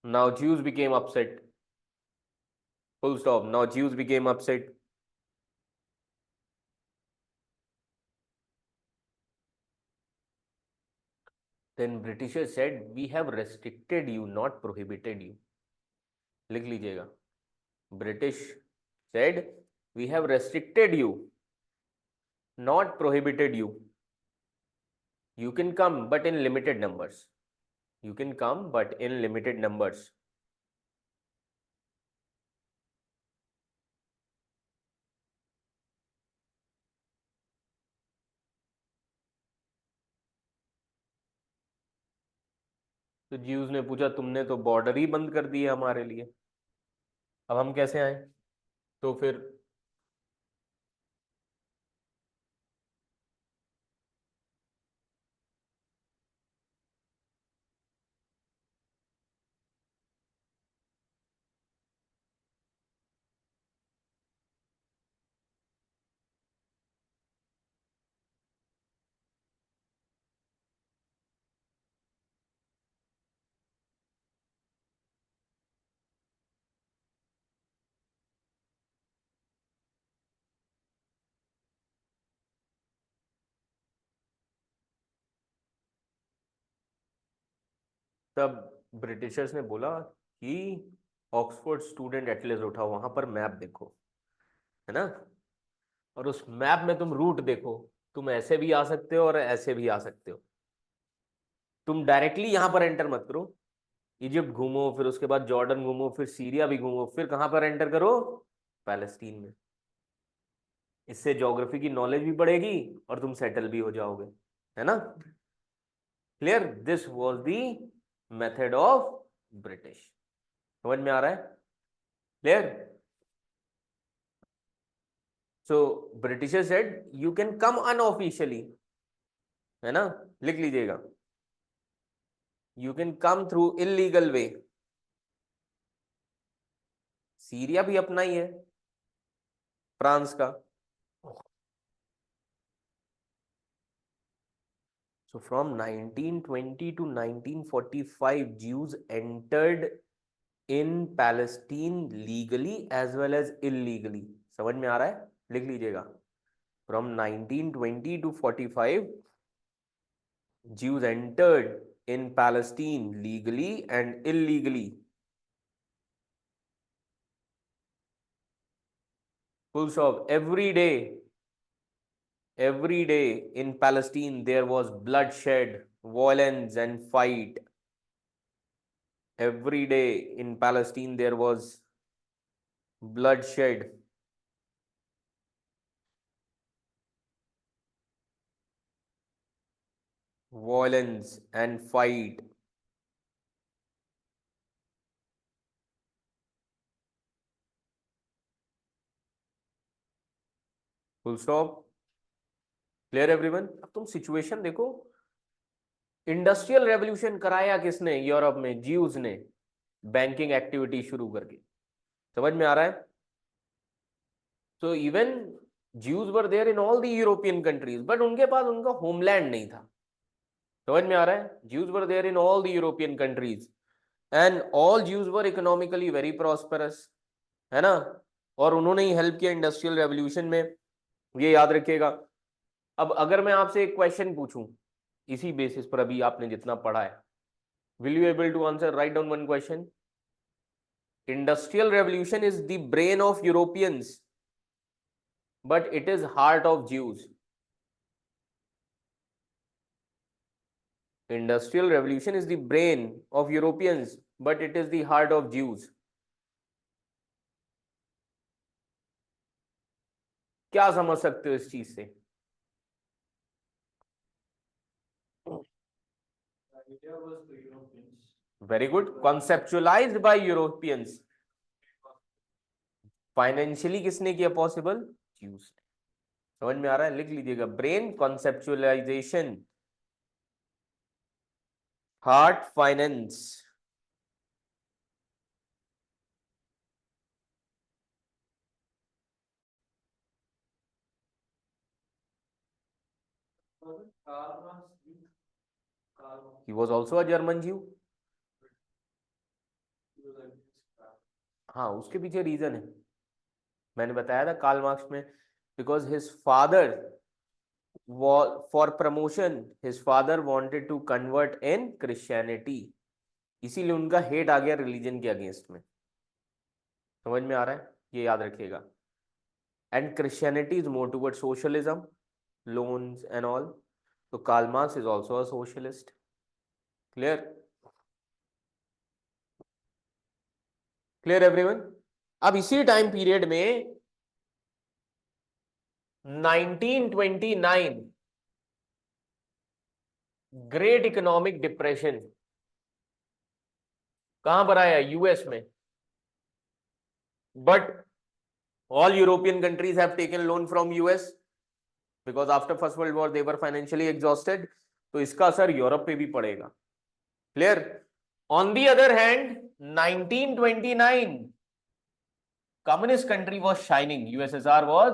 Now Jews became upset. Full stop. Now Jews became upset. Then Britishers said, we have restricted you, not prohibited you. लिख लीजिएगा। British said, we have restricted you, not prohibited you. You can come, but in limited numbers. You can come, but in limited numbers. तो Jews ने पूछा, तुमने तो border ही बंद कर दिए हमारे लिए, अब हम कैसे आए? तो फिर तब ब्रिटिशर्स ने बोला कि ऑक्सफोर्ड स्टूडेंट एटलस उठाओ, वहां पर मैप देखो, है ना, और उस मैप में तुम रूट देखो, तुम ऐसे भी आ सकते हो और ऐसे भी आ सकते हो। तुम डायरेक्टली यहां पर एंटर मत करो, इजिप्ट घूमो, फिर उसके बाद जॉर्डन घूमो, फिर सीरिया भी घूमो, फिर कहां पर एंटर करो? पैलेस्टीन में। इससे ज्योग्राफी की नॉलेज भी बढ़ेगी और तुम सेटल भी हो जाओगे, है ना? Clear? This was the method of British. समझ में आ रहा है? Clear? So Britishers said you can come unofficially, है ना, लिख लीजिएगा, you can come through illegal way. Syria भी अपना ही है, फ्रांस का। So from 1920 to 1945, Jews entered in Palestine legally as well as illegally. समझ में आ रहा है? लिख लीजिएगा। From 1920 to 45, Jews entered in Palestine legally and illegally. Full stop. Every day in Palestine there was bloodshed, violence and fight. Every day in Palestine there was bloodshed, violence and fight. Full stop. Clear everyone? अब तुम situation देखो, industrial revolution कराया किसने Europe में? Jews ने, banking activity शुरू करके। समझ में आ रहा है? तो even Jews were there in all the European countries, but उनके पास उनका होमलैंड नहीं था। समझ में आ रहा है? Jews were there in all the European countries and all Jews were economically very prosperous, है ना? और उन्होंने ही हेल्प किया इंडस्ट्रियल रेवोल्यूशन में, ये याद रखिएगा। अब अगर मैं आपसे एक क्वेश्चन पूछूं इसी बेसिस पर, अभी आपने जितना पढ़ा है, will you able to answer? Write down one question. Industrial revolution is the brain of Europeans but it is heart of Jews. Industrial revolution is the brain of Europeans, but it is the heart of Jews. क्या समझ सकते हो इस चीज से? Idea was the Europeans. Very good. Conceptualized by Europeans. Financially किसने किया possible? Jews. समझ में आ रहा है? लिख लीजिएगा, brain conceptualisation, heart finance. Karl Marx, Karl Marx, He was also a German Jew. he was against that. हाँ, उसके पीछे रीजन है, मैंने बताया था कार्ल मार्क्स में, because his father for promotion, his father wanted to convert in Christianity, इसीलिए उनका हेट आ गया रिलीजन के अगेंस्ट में। समझ में आ रहा है? ये याद रखिएगा। And Christianity is more toward socialism, loans and all, तो Karl Marx is also a socialist. Clear? Clear everyone? अब इसी टाइम पीरियड में 1929 ग्रेट इकोनॉमिक डिप्रेशन कहां पर आया? यूएस में। But all European countries have taken loan from US because after First World War they were financially exhausted, तो इसका असर यूरोप पे भी पड़ेगा। Clear? On the other hand 1929 communist country was shining, USSR was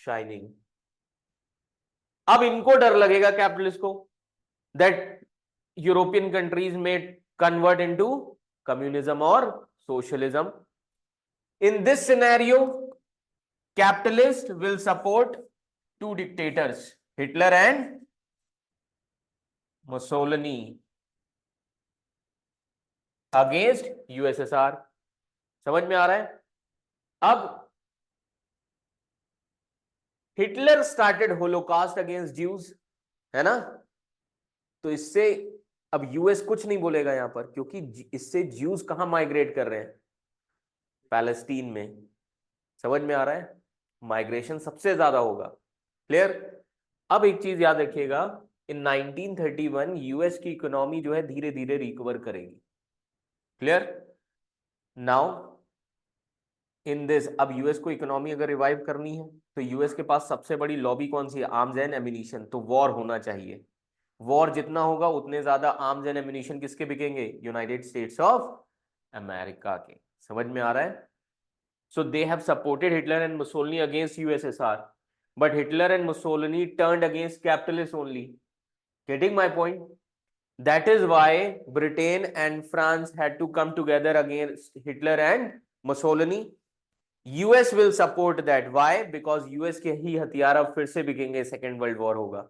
shining. अब इनको डर लगेगा कैपिटलिस्ट को दैट यूरोपियन कंट्रीज में कन्वर्ट इनटू कम्युनिज्म और socialism. In this scenario, capitalists will support two dictators, Hitler and Mussolini, against USSR. समझ में आ रहा है? अब Hitler started Holocaust against Jews, है ना? तो इससे अब यूएस कुछ नहीं बोलेगा यहां पर, क्योंकि इससे ज्यूज कहां माइग्रेट कर रहे हैं? पैलेस्टीन में। समझ में आ रहा है? माइग्रेशन सबसे ज्यादा होगा। क्लियर? अब एक चीज याद रखिएगा, इन 1931 यूएस की इकोनॉमी जो है धीरे धीरे रिकवर करेगी। क्लियर? नाउ इन दिस, अब यूएस को इकोनॉमी अगर रिवाइव करनी है तो यूएस के पास सबसे बड़ी लॉबी कौन सी है? Arms and ammunition. तो वॉर होना चाहिए। वॉर जितना होगा उतने ज्यादा आर्म्स एंड एम्यूनिशन किसके बिकेंगे? यूनाइटेड स्टेट्स ऑफ अमेरिका के। समझ में आ रहा है? So they have supported Hitler and Mussolini against USSR, but Hitler and Mussolini turned against capitalists only. Getting my point? That is why Britain and France had to come together against Hitler and Mussolini. US will support that. Why? Because US के ही हथियार अब फिर से बिकेंगे, second world war होगा।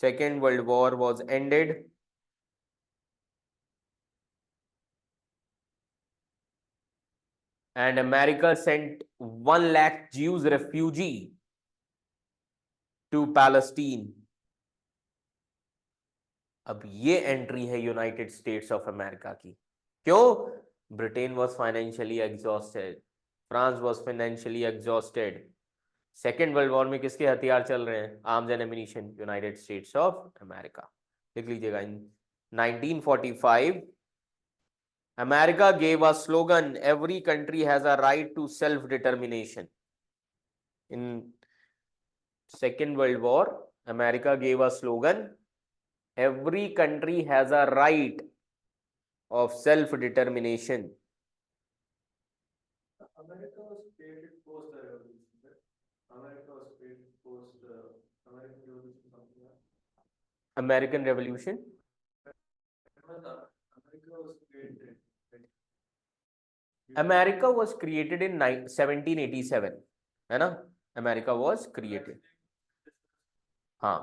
Second World War was ended. And America sent 1 lakh Jews refugee to Palestine. अब ये entry है United States of America की. क्यों? Britain was financially exhausted, France was financially exhausted. Second world war में किसके हथियार चल रहे हैं? Arms and ammunition, United States of America. लिख लीजिएगा. In 1945 America gave a slogan, every country has a right to self determination. In Second World War, America gave a slogan, every country has a right of self determination. America was created post the revolution, right? America was created post the American Revolution, something like that. American Revolution. America was created. Right? America was created in 1787, है ना? America was created. हाँ.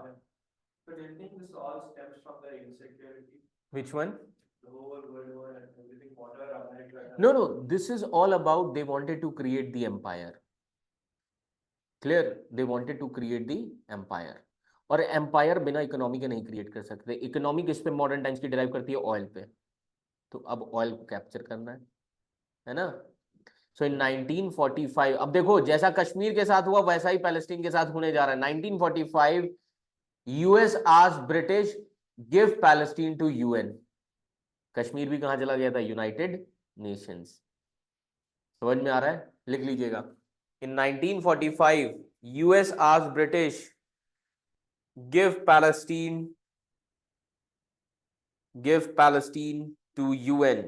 But do you think this all stems from the insecurity? Which one? The whole World War and everything, whatever America has. No. This is all about they wanted to create the empire. Clear? They wanted to create the empire. और empire बिना economy के नहीं create कर सकते. Economy किस पे modern times की derive करती है? ऑयल पे. तो अब ऑयल को कैप्चर करना है ना? सो इन 1945, अब देखो जैसा कश्मीर के साथ हुआ वैसा ही पैलेस्टीन के साथ होने जा रहा है. 1945 US asked British give Palestine to UN. Kashmir भी कहां चला गया था? United Nations. समझ में आ रहा है? लिख लीजिएगा. In 1945 US asked British give Palestine to UN.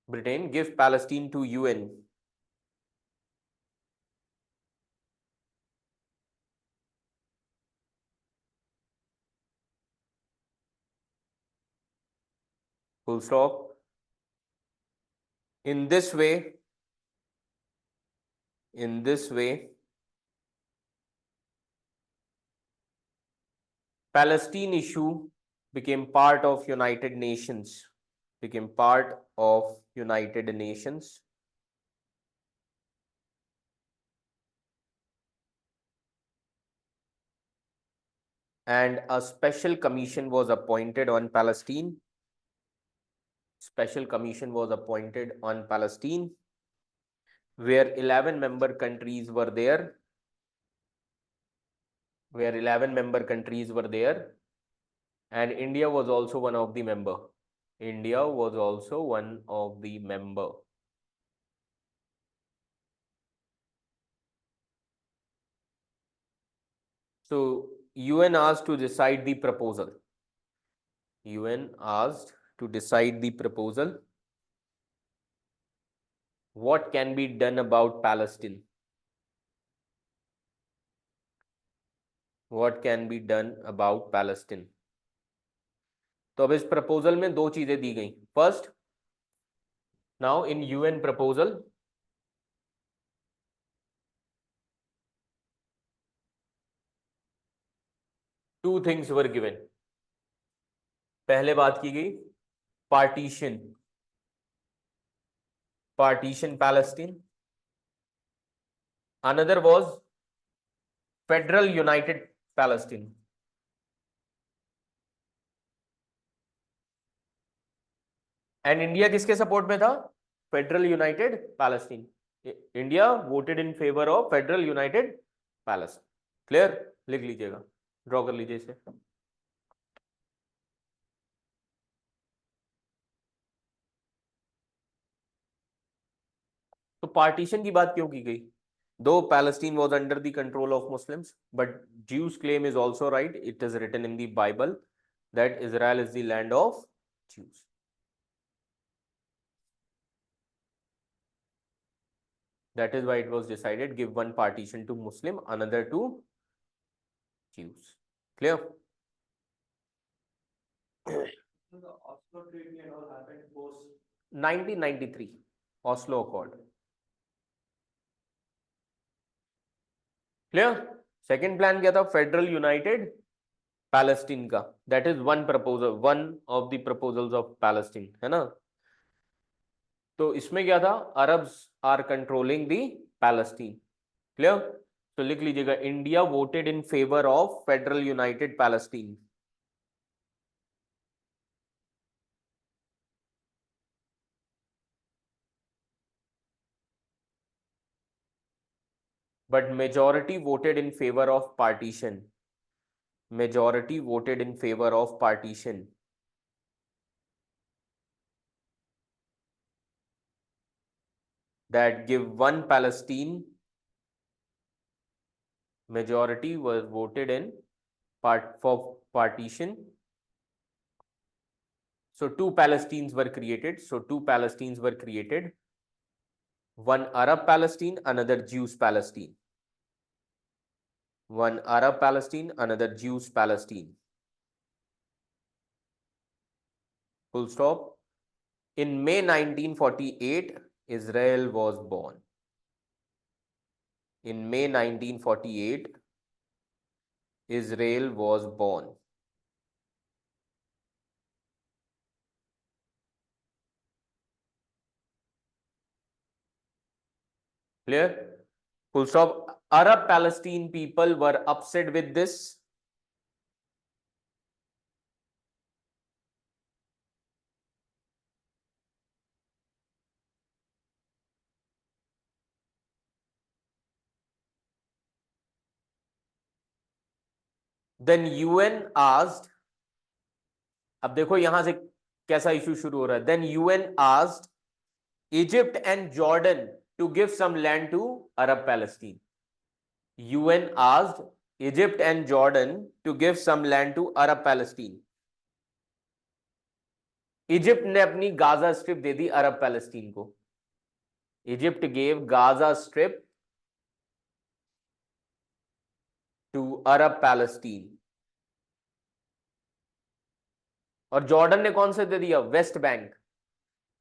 Britain, give Palestine to UN. Full stop. In this way, Palestine issue became part of United Nations. And a special commission was appointed on Palestine. Where 11 member countries were there. And India was also one of the member. So UN asked to decide the proposal. What can be done about Palestine? तो अब इस proposal में दो चीजें दी गई. First, now in UN proposal two things were given. पहले बात की गई partition Palestine. Another was federal united Palestine. And India किसके सपोर्ट में था? Federal united Palestine. India voted in favour of federal united Palestine. Clear? लिख लीजिएगा, draw कर लीजिए इसे. तो पार्टीशन की बात क्यों की गई? दो Palestine was under the control of Muslims, but Jews claim is also right. It is written in the Bible that Israel is the land of Jews. That is why it was decided, give one partition to Muslim, another to Jews. Clear? So the Oslo Treaty and all happened post 1993 Oslo Accord. Clear? Second plan क्या था? Federal united Palestine का, that is one proposal, one of the proposals of Palestine, है ना। तो इसमें क्या था? Arabs are controlling the Palestine. Clear? तो लिख लीजिएगा, India voted in favour of federal united Palestine. But majority voted in favor of partition. Majority voted in favor of partition. That give one Palestine. Majority was voted in for partition. So two Palestines were created. One Arab Palestine, another Jews Palestine. One Arab Palestine, another Jews Palestine. Full stop. In May 1948, Israel was born. In May 1948, Israel was born. Clear? Full stop. Arab Palestine people were upset with this. Then UN asked, अब देखो यहां से कैसा issue शुरू हो रहा है. Then UN asked Egypt and Jordan to give some land to Arab Palestine. UN asked Egypt and Jordan to give some land to Arab Palestine. Egypt ने अपनी गाजा स्ट्रिप दे दी अरब पैलेस्टीन को. Egypt gave Gaza strip to Arab Palestine. और Jordan ने कौन से दे दिया? West Bank.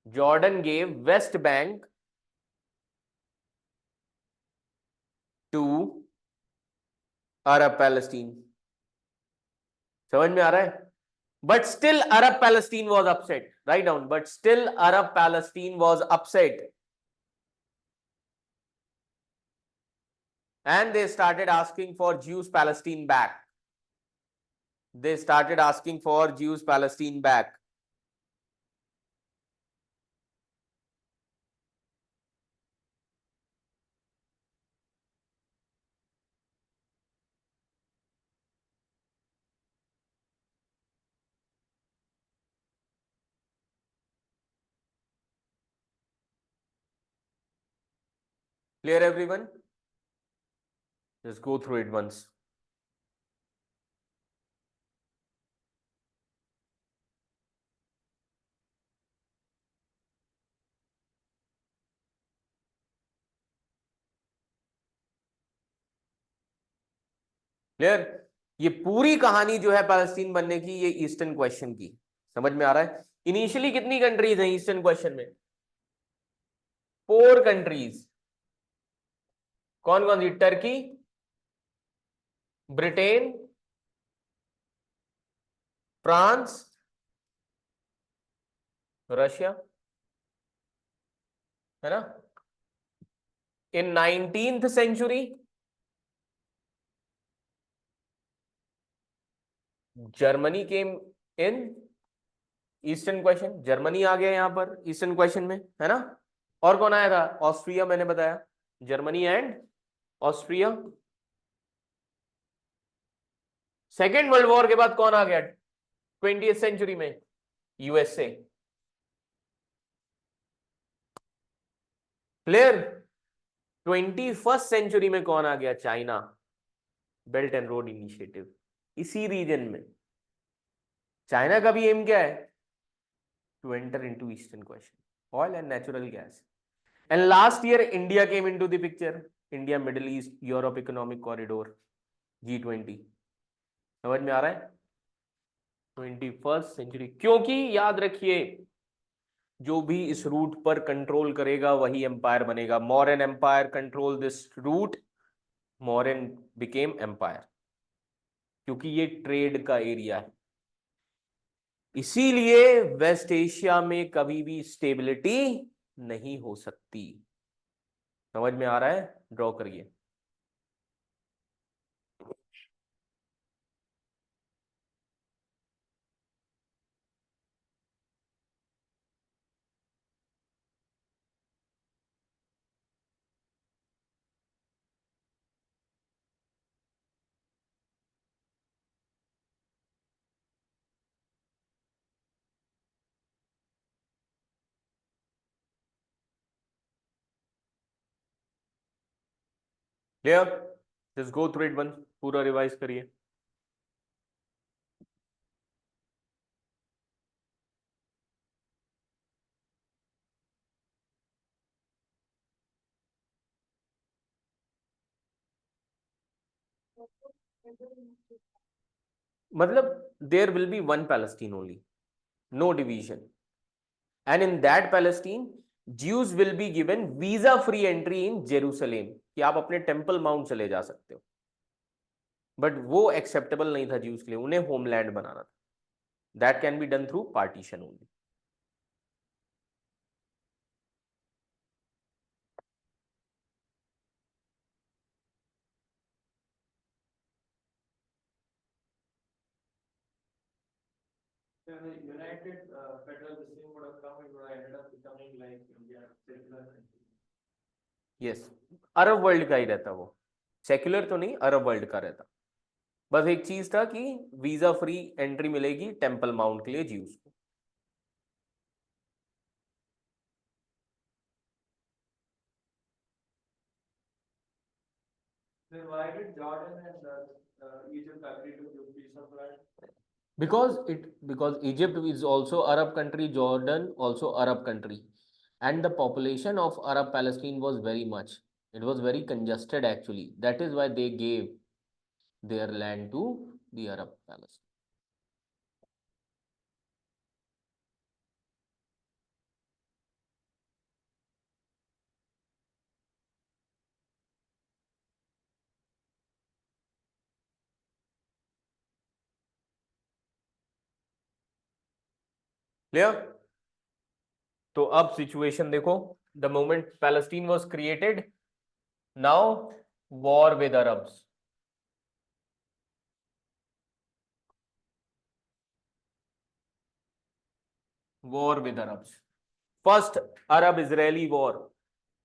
Jordan gave West Bank to Arab Palestine. समझ में आ रहा है? But still Arab Palestine was upset. Write down. But still Arab Palestine was upset. And they started asking for Jews Palestine back. They started asking for Jews Palestine back. Clear everyone? Just go through it once. Clear? ये पूरी कहानी जो है Palestine बनने की, ये eastern question की. समझ में आ रहा है? इनिशियली कितनी कंट्रीज हैं ईस्टर्न क्वेश्चन में? 4 कंट्रीज. कौन कौन सी? टर्की, ब्रिटेन, फ्रांस, रशिया, है ना. In 19th century Germany came in eastern question. Germany आ गया यहां पर ईस्टर्न क्वेश्चन में, है ना. और कौन आया था? ऑस्ट्रिया. मैंने बताया Germany and Austria. Second world war के बाद कौन आ गया 20th सेंचुरी में? यूएसए. क्लियर? 21st सेंचुरी में कौन आ गया? China. Belt and road initiative. इसी रीजन में चाइना का भी एम क्या है? To enter into eastern question. Oil and natural gas. And last year India came into the picture. India, Middle East, Europe economic corridor, G20. समझ में आ रहा है? 21st century. क्योंकि याद रखिए, जो भी इस रूट पर कंट्रोल करेगा वही एम्पायर बनेगा. Mauryan empire control this route. Mauryan became empire, क्योंकि ये ट्रेड का एरिया है। इसीलिए वेस्ट एशिया में कभी भी स्टेबिलिटी नहीं हो सकती। समझ में आ रहा है? ड्रॉ करिए। Clear? Just go through it one, पूरा रिवाइज करिए। मतलब there will be one Palestine only, no division, and in that Palestine Jews will be given visa free entry in Jerusalem, कि आप अपने टेम्पल माउंट चले जा सकते हो। बट वो एक्सेप्टेबल नहीं था ज्यूज के लिए, उन्हें होमलैंड बनाना था। That can be done through partition only. So the United Federal System would have come, it would have ended up becoming like India, secular country. Yes, Arab world का ही रहता वो, secular तो नहीं, Arab world का रहता। बस एक चीज था कि वीजा फ्री एंट्री मिलेगी टेम्पल माउंट के लिए ज्यूज को। Then why did Jordan and Egypt agree to give piece of land? Because Egypt is also Arab country, Jordan also Arab country, and the population of Arab Palestine was very much. It was very congested actually. That is why they gave their land to the Arab Palestine. Clear? तो अब situation देखो, the moment Palestine was created, now war with Arabs. War with Arabs, first Arab Israeli war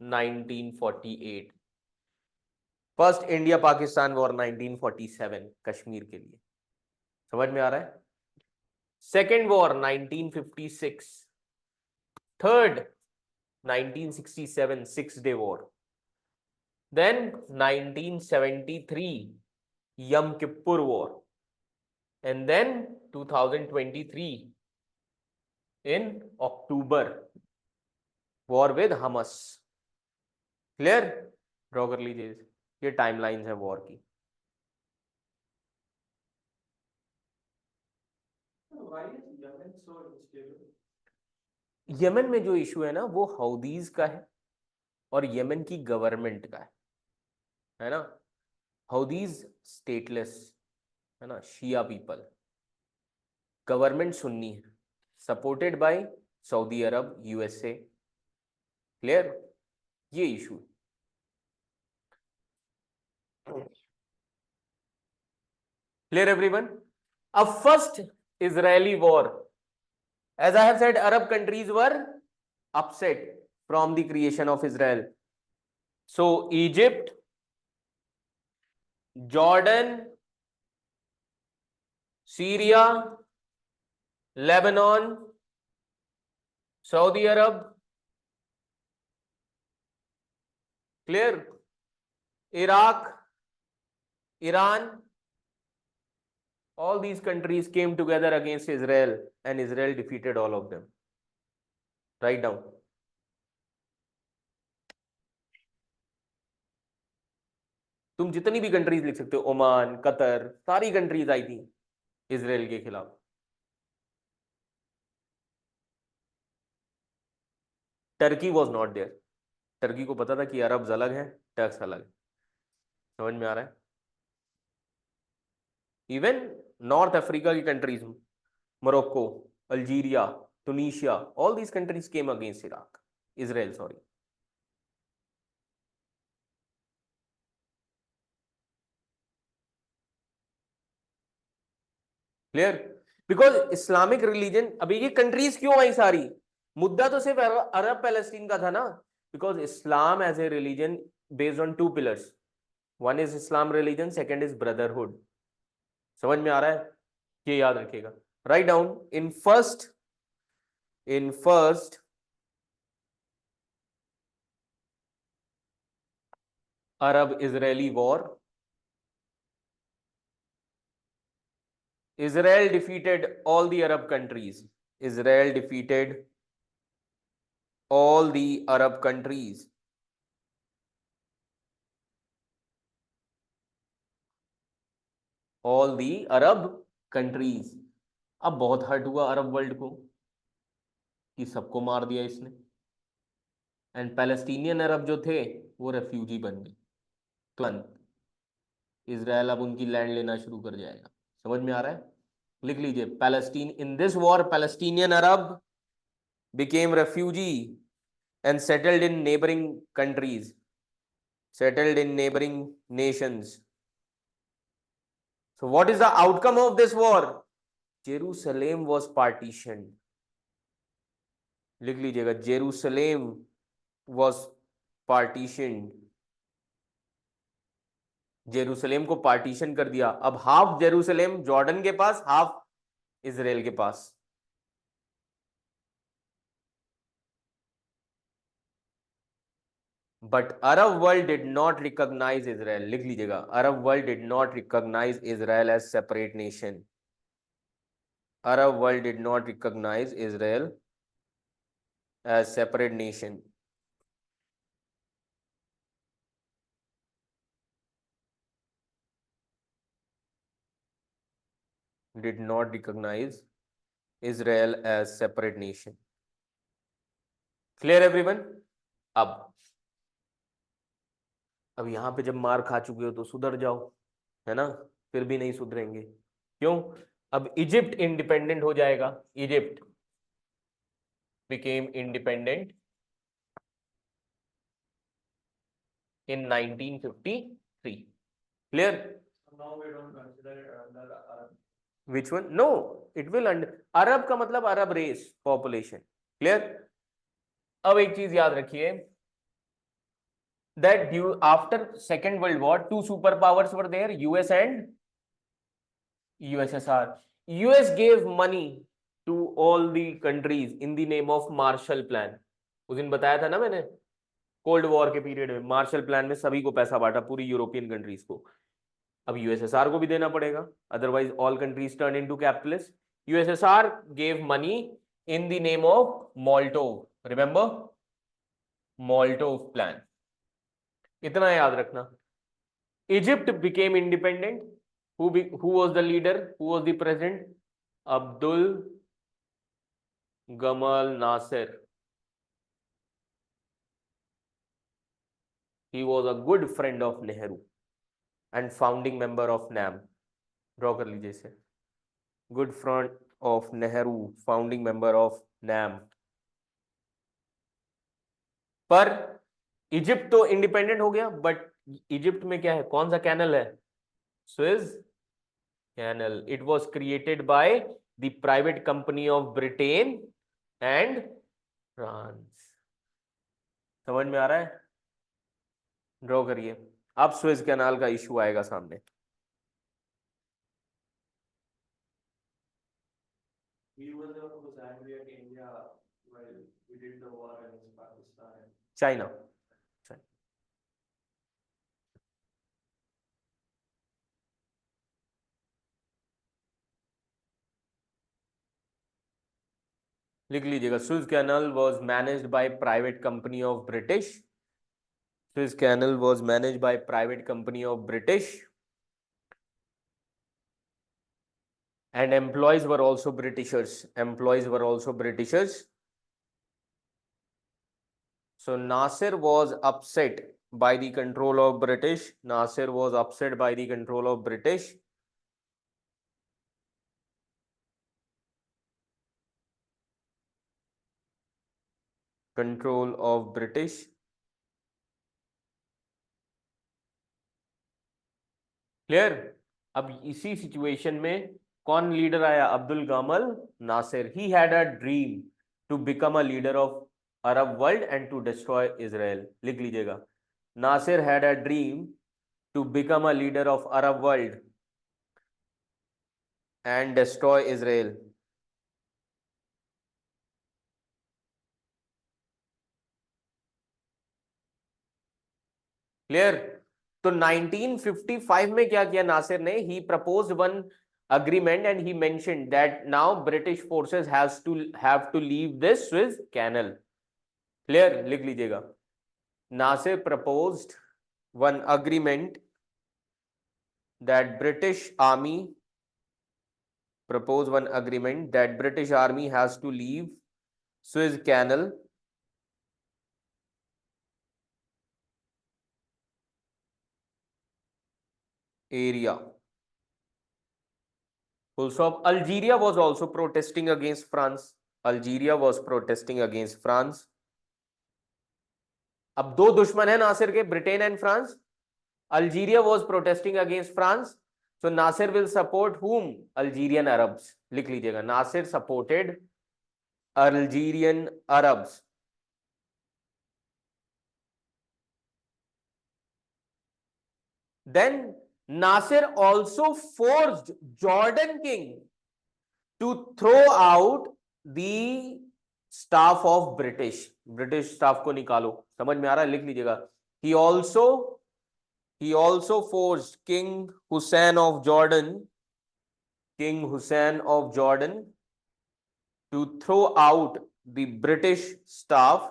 1948, first India Pakistan war 1947 Kashmir के लिए। समझ में आ रहा है? Second war 1956, third 1967 six day war, then 1973 Yom Kippur war, and then 2023 in October war with Hamas. Clear? Draw कर लीजिए, ये टाइमलाइंस है वॉर की। Why is Yemen so unstable? Yemen में जो इशू है ना, वो हौदीज का है और यमन की गवर्नमेंट का है ना। हौदीज स्टेटलेस है ना, शिया पीपल, गवर्नमेंट सुन्नी है, supported by Saudi Arabia, USA. Clear? ये इशू। Clear everyone? अब first Israeli war, as I have said, Arab countries were upset from the creation of Israel. So Egypt, Jordan, Syria, Lebanon, Saudi Arab, clear? Iraq, Iran, all these countries came together against Israel and Israel defeated all of them. Write down. तुम जितनी भी countries लिख सकते हो, Oman, Qatar, सारी countries आई थी Israel के खिलाफ। Turkey was not there. Turkey को पता था कि अरब्स अलग हैं, टर्क्स अलग है। समझ में आ रहा है? इवन नॉर्थ अफ्रीका की countries, Morocco, Algeria, Tunisia, all these countries came against Iraq, Israel, sorry. Clear? Because Islamic religion, अभी ये कंट्रीज क्यों आई सारी, मुद्दा तो सिर्फ अरब पैलेस्टीन का था ना. Because Islam as a religion based on two pillars, one is Islam religion, second is brotherhood. समझ में आ रहा है? ये याद रखिएगा. Write down. In first Arab Israeli war, Israel defeated all the Arab countries. Israel defeated all the Arab countries. All the Arab countries. अब बहुत हर्ट हुआ अरब वर्ल्ड को कि सबको मार दिया इसने. एंड पैलेस्टीनियन अरब जो थे वो रेफ्यूजी बन गए. तुरंत इजराइल अब उनकी लैंड लेना शुरू कर जाएगा. समझ में आ रहा है? लिख लीजिए. Palestine, in this war Palestinian Arab became refugee and settled in neighboring countries, settled in neighboring nations. So what is the outcome of this war? Jerusalem was partitioned. लिख लीजिएगा. Jerusalem was partitioned. जेरूसलेम को partition कर दिया. अब half Jerusalem Jordan के पास, half Israel के पास. But Arab world did not recognize Israel. लिख लीजिएगा. Arab world did not recognize Israel as separate nation. Arab world did not recognize Israel as separate nation. Did not recognize Israel as separate nation. Clear everyone? अब यहां पे जब मार खा चुके हो तो सुधर जाओ, है ना? फिर भी नहीं सुधरेंगे. क्यों? अब इजिप्ट इंडिपेंडेंट हो जाएगा. Egypt became independent in 1953. Clear? Now we don't consider it under Arab. Which one? No, it will under अरब का मतलब अरब रेस, पॉपुलेशन. क्लियर? अब एक चीज याद रखिए, that due after second world war two superpowers were there, US and USSR. US gave money to all the countries in the name of Marshall Plan. उस दिन बताया था ना मैंने, कोल्ड वॉर के पीरियड में मार्शल प्लान में सभी को पैसा बांटा, पूरी यूरोपियन कंट्रीज को. अब यूएसएसआर को भी देना पड़ेगा, otherwise all countries turn into capitalist. USSR gave money in the name of Molotov. Remember Molotov plan. इतना याद रखना. Egypt became independent. who was the leader, who was the president? Abdul Gamal Nasser. He was a good friend of Nehru and founding member of NAM. Draw कर लीजिए इसे. Good friend of Nehru, founding member of NAM. पर Egypt तो independent हो गया, but Egypt में क्या है, कौन सा कैनल है? Suez canal. It was created by the private company of Britain and France. समझ में आ रहा है? ड्रॉ करिए. अब स्विज कैनाल का इशू आएगा सामने. We were the one who was angry at India while we did the war against Pakistan. China. लिख लीजिएगा. Suez canal was managed by private company of British. Suez canal was managed by private company of British and employees were also Britishers. Employees were also Britishers. So Nasser was upset by the control of British. Nasser was upset by the control of British. Control of British. Clear. अब इसी situation में कौन leader आया? Abdul Gamal Nasser. He had a dream to become a leader of Arab world and to destroy Israel. लिख लीजिएगा, Nasser had a dream to become a leader of Arab world and destroy Israel. Clear. तो 1955 में क्या किया Nasser ने? He proposed one agreement and he mentioned that now British forces have to leave this Suez Canal. Clear? लिख लीजिएगा, Nasser proposed one agreement that British army has to leave Suez Canal area. Full stop. Algeria was also protesting against France. अब दो दुश्मन है नासिर के, Britain and France. Algeria was protesting against France, so Nasser will support whom? Algerian Arabs. लिख लीजिएगा, Nasser supported Algerian Arabs. Then Nasser also forced Jordan king to throw out the staff of British staff को निकालो. समझ में आ रहा है? लिख लीजिएगा, he also forced King Hussein of Jordan to throw out the British staff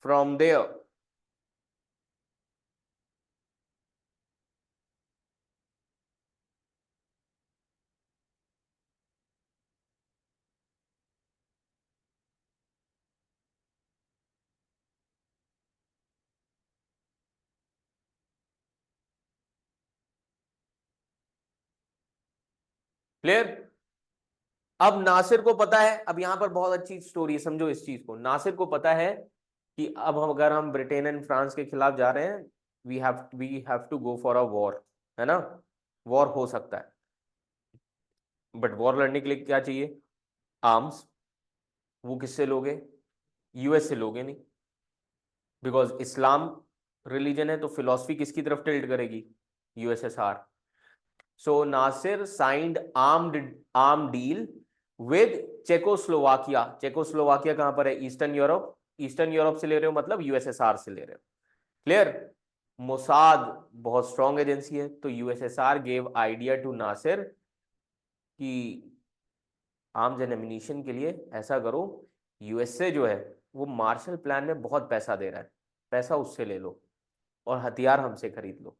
from there. Clear. अब नासिर को पता है, अब यहां पर बहुत अच्छी स्टोरी है, समझो इस चीज को। नासिर को पता है कि अब अगर हम ब्रिटेन एंड फ्रांस के खिलाफ जा रहे हैं, we have to go for a war, है ना? वॉर हो सकता है, बट वॉर लड़ने के लिए क्या चाहिए? आर्म्स। वो किससे लोगे? यूएस से लोगे नहीं, बिकॉज इस्लाम रिलीजन है, तो फिलॉसफी किसकी तरफ टिल्ट करेगी? USSR. So Nasser signed arm deal with Czechoslovakia. Czechoslovakia कहां पर है? ईस्टर्न यूरोप से ले रहे हो, मतलब यूएसएसआर से ले रहे हो. क्लियर। मोसाद बहुत स्ट्रॉन्ग एजेंसी है, तो USSR gave idea to Nasser कि आर्म्स एंड एम्यूनिशन के लिए ऐसा करो, यूएसए जो है वो मार्शल प्लान में बहुत पैसा दे रहा है, पैसा उससे ले लो और हथियार हमसे खरीद लो.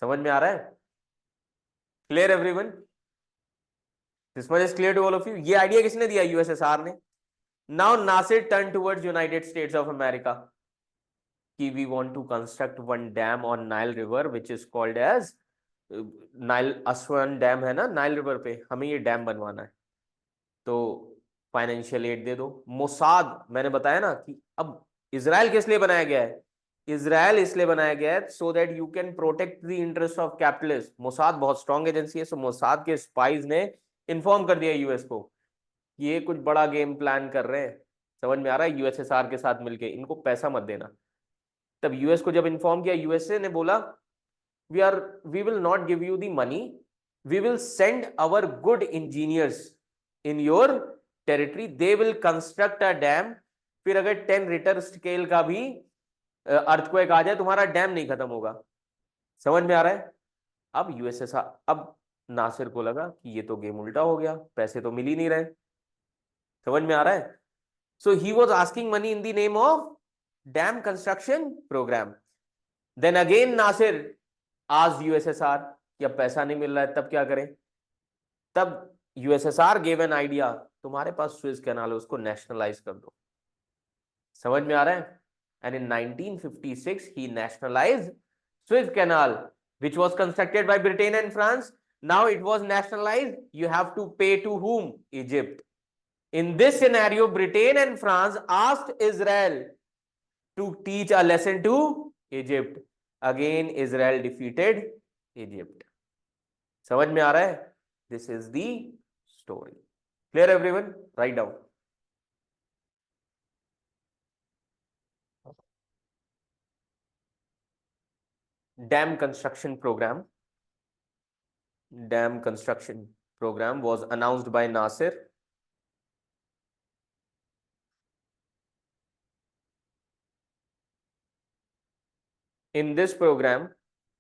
समझ में आ रहा है? Clear everyone? This much is clear to all of you? ये आइडिया किसने दिया? यूएसएसआर ने. Now Nasser turn towards United States of America कि we want to construct one dam on Nile river which is called as Nile Aswan dam, है ना? Nile river पे हमें ये डैम बनवाना है, तो फाइनेंशियल एड दे दो. मोसाद मैंने बताया ना कि अब इजराइल किस लिए बनाया गया है? इजराइल इसलिए बनाया गया है so that you can protect the interest of capitalist. Mossad बहुत स्ट्रॉन्ग एजेंसी है, सो मोसाद के स्पाइज ने इन्फॉर्म कर दिया यूएस को कि ये कुछ बड़ा गेम प्लान कर रहे हैं. समझ में आ रहा है? यूएसएसआर के साथ मिलके इनको पैसा मत देना. तब यूएस को जब इन्फॉर्म किया, यूएसए ने बोला we will not give you the money, we will send our good engineers in your territory, they will construct a dam. फिर अगर 10 रिटर स्केल का भी अर्थक्वेक आ जाए, तुम्हारा डैम नहीं खत्म होगा. समझ में आ रहा है? अब यूएसएसआर, अब नासिर को लगा कि ये तो गेम उल्टा हो गया, पैसे तो मिल ही नहीं रहे. समझ में आ रहा है? So he was asking money in the name of dam construction programme. Then again Nasser आज यूएसएसआर कि अब पैसा नहीं मिल रहा है, तब क्या करें? तब यूएसएसआर गेव एन आइडिया, तुम्हारे पास स्विस कैनाल है, उसको नेशनलाइज कर दो. समझ में आ रहा है? And in 1956 he nationalized Suez Canal, which was constructed by Britain and France. Now it was nationalized. You have to pay to whom? Egypt. In this scenario, Britain and France asked Israel to teach a lesson to Egypt. Again, Israel defeated Egypt. समझ में आ रहा है? This is the story. Clear everyone? Write down. Dam construction program. Dam construction program was announced by Nasser. In this program,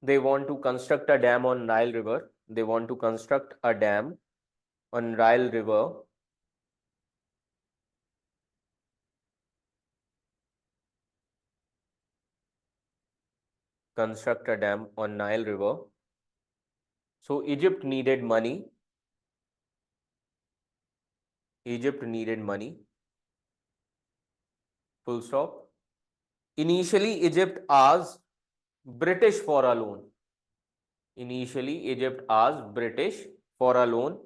they want to construct a dam on Nile River. They want to construct a dam on Nile River. Construct a dam on Nile River. So Egypt needed money. Egypt needed money. Full stop. Initially, Egypt asked British for a loan. Initially, Egypt asked British for a loan.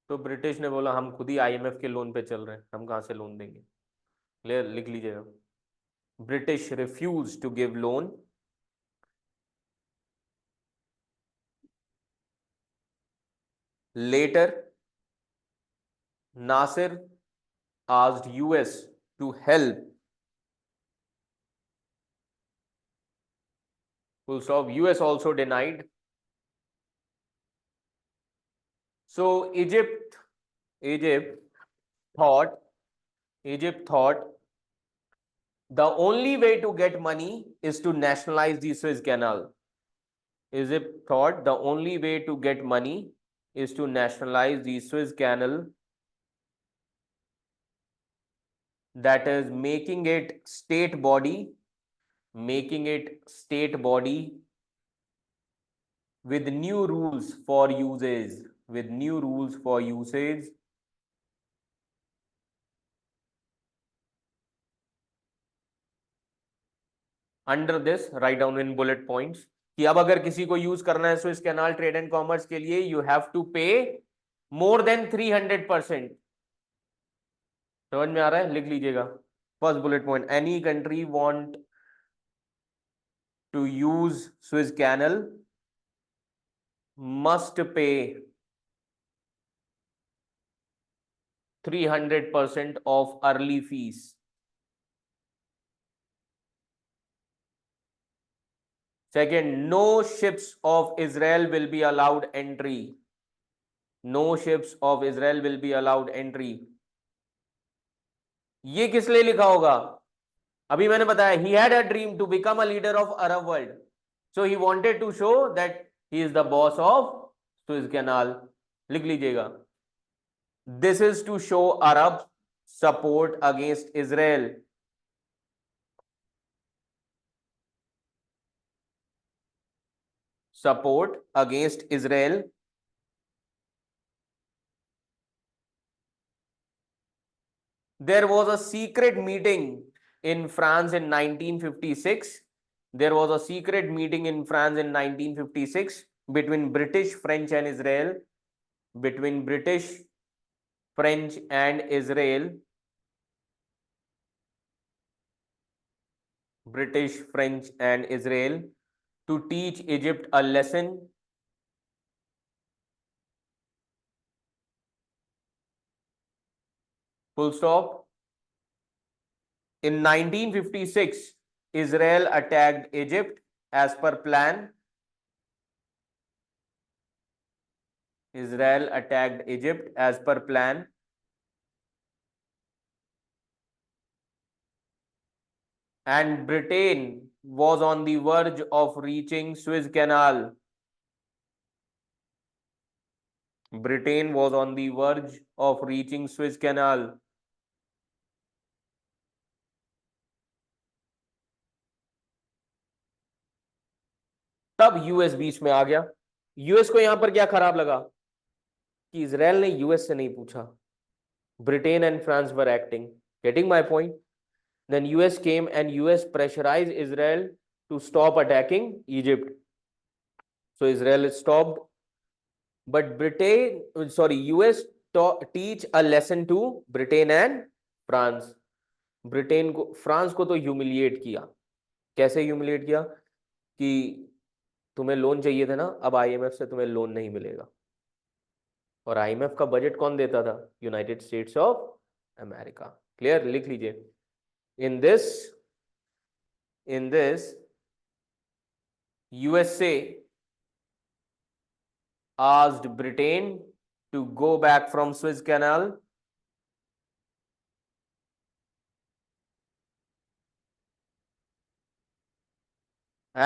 तो British ने बोला हम खुद ही IMF के loan पे चल रहे हैं, हम कहाँ से लोन देंगे? क्लियर? लिख लीजिएगा. British refused to give loan. Later, Nasser asked US to help. Full stop. US also denied. So Egypt thought the only way to get money is to nationalize the Suez Canal. Egypt thought the only way to get money is to nationalize the Suez Canal, that is making it state body with new rules for usage. Under this, write down in bullet points कि अब अगर किसी को use करना है Swiss canal trade and commerce के लिए, you have to पे मोर देन 300%. समझ में आ रहा है? लिख लीजिएगा. First bullet point, any country want to use Swiss canal must pay 300% of early fees. Second, no ships of Israel will be allowed entry. No ships of Israel will be allowed entry. ये किस लिए लिखा होगा? अभी मैंने बताया, he had a dream to become a leader of Arab world. So he wanted to show that he is the boss of Suez Canal. लिख लीजिएगा. This is to show Arab support against Israel. Support against Israel. There was a secret meeting in France in 1956. There was a secret meeting in France in 1956 between British, French and Israel. Between British, French and Israel. British, French and Israel to teach Egypt a lesson. Full stop. In 1956, Israel attacked Egypt as per plan. Israel attacked Egypt as per plan. And Britain was on the verge of reaching Suez Canal. Britain was on the verge of reaching Suez Canal. तब US बीच में आ गया. US को यहां पर क्या खराब लगा? कि इजराइल ने यूएस से नहीं पूछा, Britain and France were acting, getting my point? Then US came and US pressurise Israel to stop attacking Egypt, so Israel stopped, but Britain sorry US teach a lesson to Britain and France. Britain को, France को तो humiliate किया। कैसे humiliate किया? कि तुम्हें loan चाहिए था ना, अब आईएमएफ से तुम्हें लोन नहीं मिलेगा। और आईएमएफ का बजट कौन देता था? United States of America. Clear? लिख लीजिए। In this USA asked Britain to go back from Suez Canal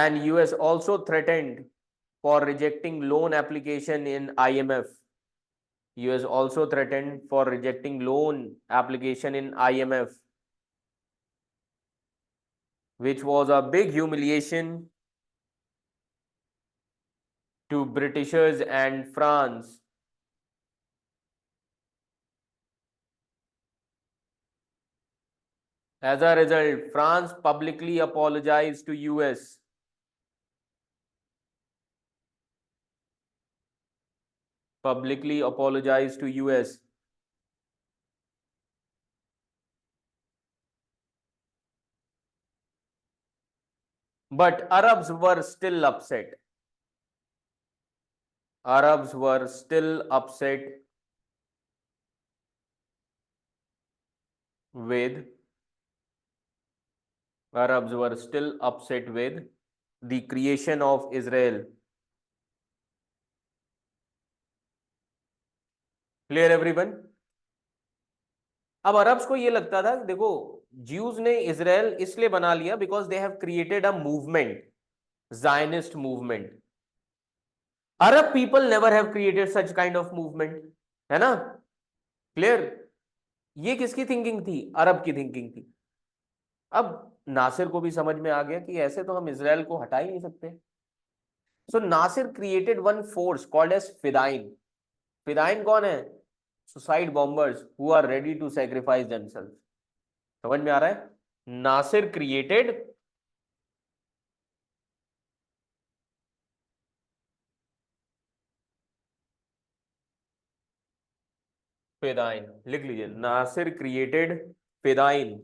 and US also threatened for rejecting loan application in IMF. US also threatened for rejecting loan application in IMF, which was a big humiliation to Britishers and France. As a result, France publicly apologized to US. Publicly apologized to US. But Arabs were still upset. Arabs were still upset with Arabs were still upset with the creation of Israel. Clear everyone? अब Arabs को ये लगता था, देखो Jews ने Israel इसलिए बना लिया because they have created a movement, Zionist movement. Arab people never have created such kind of movement, है ना? क्लियर? ये किसकी थिंकिंग थी? अरब की थिंकिंग थी। अब नासिर को भी समझ में आ गया कि ऐसे तो हम इजराइल को हटा ही नहीं सकते। So Nasser created one force called as फिदाइन। फिदाइन कौन है? Suicide bombers who are ready to sacrifice themselves. समझ में आ रहा है? नासिर क्रिएटेड फिदाइन, लिख लीजिए, नासिर क्रिएटेड फिदाइन,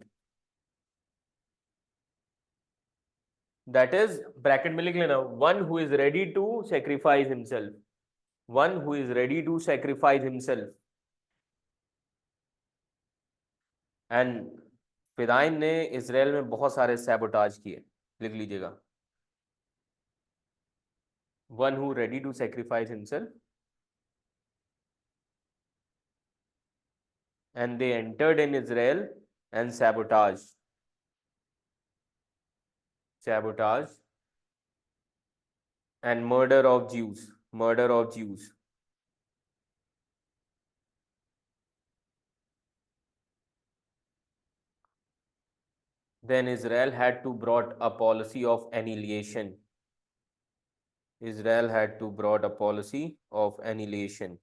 दैट इज ब्रैकेट में लिख लेना, one who is ready to sacrifice himself, one who is ready to sacrifice himself. And फिदाइन ने इसराइल में बहुत सारे सैबोटाज किए, लिख लीजिएगा, one who ready to sacrifice himself, and they entered in Israel and sabotage and murder of Jews. Then Israel had to brought a policy of annihilation. Israel had to brought a policy of annihilation.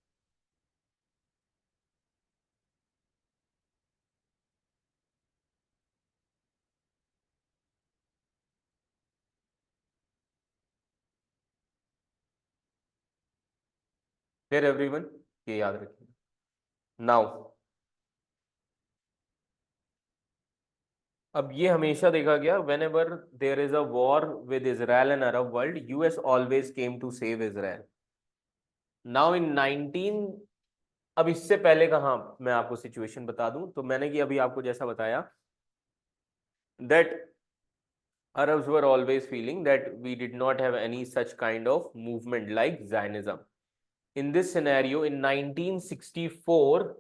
Clear everyone? ये याद रखिए. Now, अब ये हमेशा देखा गया, whenever there is a war with Israel and Arab world, US always came to save Israel. Now in 19, अब इससे पहले कहाँ मैं आपको सिचुएशन बता दूं, तो मैंने कि अभी आपको जैसा बताया that Arabs were always feeling that we did not have any such kind of movement like Zionism. In this scenario, in 1964,